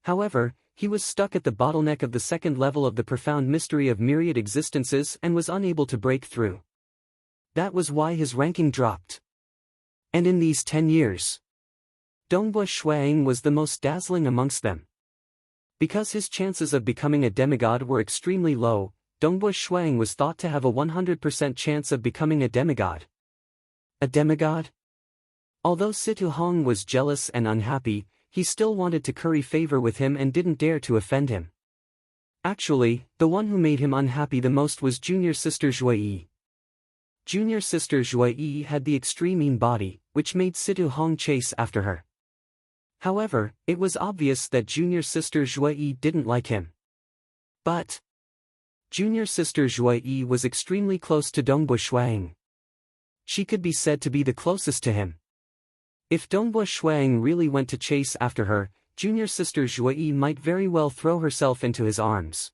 However, he was stuck at the bottleneck of the second level of the profound mystery of myriad existences and was unable to break through. That was why his ranking dropped. And in these 10 years, Dongbua Shuang was the most dazzling amongst them. Because his chances of becoming a demigod were extremely low, Dongbua Shuang was thought to have a 100% chance of becoming a demigod. A demigod? Although Situ Hong was jealous and unhappy, he still wanted to curry favor with him and didn't dare to offend him. Actually, the one who made him unhappy the most was junior sister Zhuyi. Junior sister Zhuyi had the extreme mean body, which made Situ Hong chase after her. However, it was obvious that junior sister Zhuyi didn't like him. But junior sister Zhuyi was extremely close to Dongbua Shuang. She could be said to be the closest to him. If Dongbua Shuang really went to chase after her, junior sister Zhuyi might very well throw herself into his arms.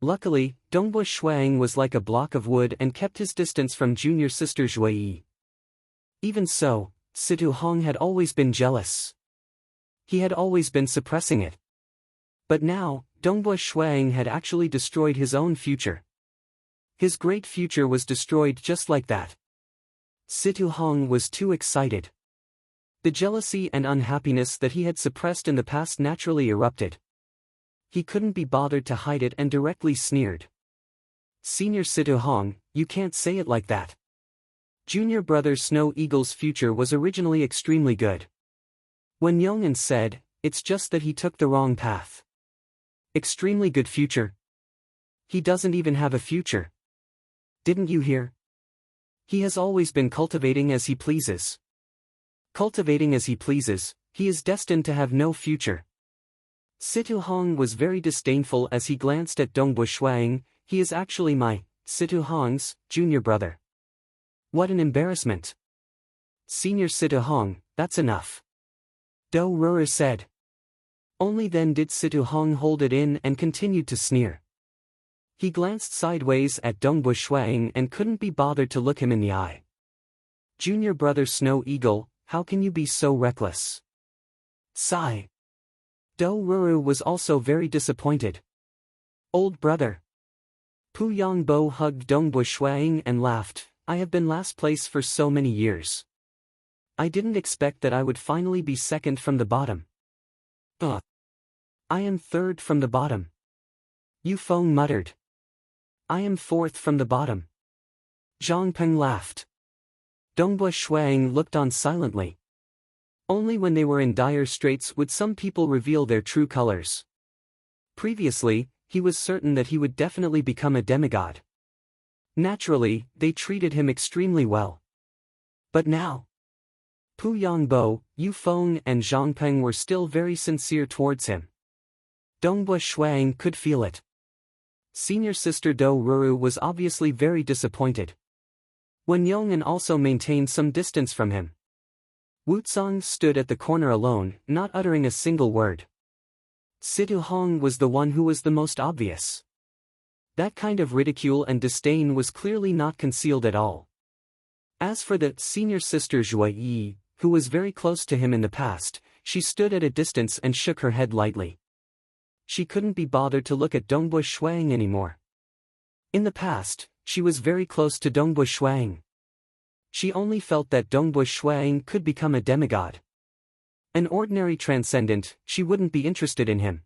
Luckily, Dongbua Shuang was like a block of wood and kept his distance from junior sister Zhuyi. Even so, Situ Hong had always been jealous. He had always been suppressing it. But now, Dongbua Shuang had actually destroyed his own future. His great future was destroyed just like that. Situ Hong was too excited. The jealousy and unhappiness that he had suppressed in the past naturally erupted. he couldn't be bothered to hide it and directly sneered. "Senior Situhong, you can't say it like that. Junior brother Snow Eagle's future was originally extremely good." When Yong'an said, "It's just that he took the wrong path." "Extremely good future? He doesn't even have a future. Didn't you hear? He has always been cultivating as he pleases. Cultivating as he pleases, he is destined to have no future." Situhong was very disdainful as he glanced at Dongbu Shuang. "He is actually my, Situhong's, junior brother. What an embarrassment. Senior Situhong, that's enough." Do Ruru said. Only then did Situhong hold it in and continued to sneer. He glanced sideways at Dongbu Shuang and couldn't be bothered to look him in the eye. "Junior brother Snow Eagle, how can you be so reckless?" Sigh. Do Ruru was also very disappointed. "Old brother." Pu Yongbo hugged Dongbu Shuang and laughed. "I have been last place for so many years. I didn't expect that I would finally be second from the bottom." "Ugh. I am third from the bottom." Yu Feng muttered. "I am fourth from the bottom." Zhang Peng laughed. Dongbu Shuang looked on silently. Only when they were in dire straits would some people reveal their true colors. Previously, he was certain that he would definitely become a demigod. Naturally, they treated him extremely well. But now, Pu Yongbo, Yu Feng and Zhang Peng were still very sincere towards him. Dongbu Shuang could feel it. Senior sister Do Ruru was obviously very disappointed. When Yong'an also maintained some distance from him. Wutsong stood at the corner alone, not uttering a single word. Situhong was the one who was the most obvious. That kind of ridicule and disdain was clearly not concealed at all. As for the senior sister Zhuai Yi, who was very close to him in the past, she stood at a distance and shook her head lightly. She couldn't be bothered to look at Dongbu Shuang anymore. In the past, she was very close to Dongbu Shuang. She only felt that Dongbu Shuang could become a demigod. An ordinary transcendent, she wouldn't be interested in him.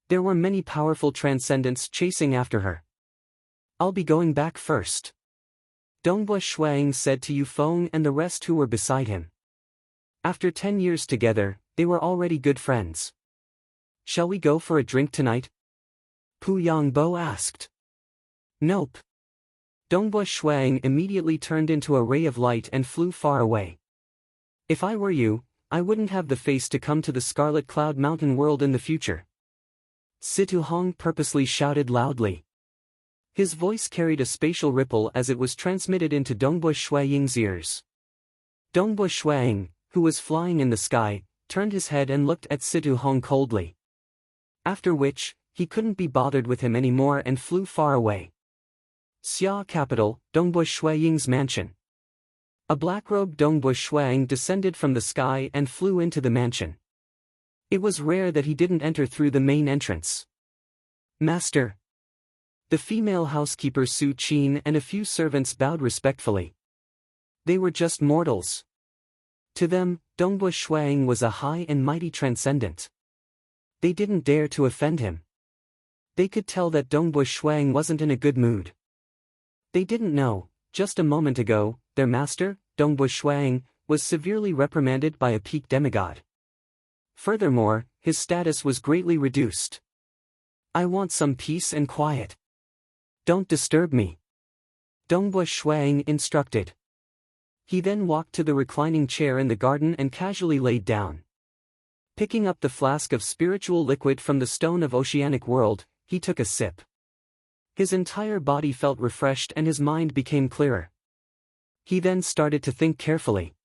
There were many powerful transcendents chasing after her. "I'll be going back first," Dongbu Shuang said to Yu Feng and the rest who were beside him. After 10 years together, they were already good friends. "Shall we go for a drink tonight?" Pu Yongbo asked. "Nope." Dongbu Shuang immediately turned into a ray of light and flew far away. "If I were you, I wouldn't have the face to come to the Scarlet Cloud Mountain world in the future." Situhong purposely shouted loudly. His voice carried a spatial ripple as it was transmitted into Dongbu Shuang's ears. Dongbu Shuang, who was flying in the sky, turned his head and looked at Situhong coldly. After which, he couldn't be bothered with him anymore and flew far away. Xia capital, Dongbu Shuang's mansion. A black-robed Dongbu Shuang descended from the sky and flew into the mansion. It was rare that he didn't enter through the main entrance. "Master." The female housekeeper Su Qin and a few servants bowed respectfully. They were just mortals. To them, Dongbu Shuang was a high and mighty transcendent. They didn't dare to offend him. They could tell that Dongbu Shuang wasn't in a good mood. They didn't know, just a moment ago, their master, Dongbu Shuang, was severely reprimanded by a peak demigod. Furthermore, his status was greatly reduced. "I want some peace and quiet. Don't disturb me," Dongbu Shuang instructed. He then walked to the reclining chair in the garden and casually laid down. Picking up the flask of spiritual liquid from the stone of oceanic world, he took a sip. His entire body felt refreshed and his mind became clearer. He then started to think carefully.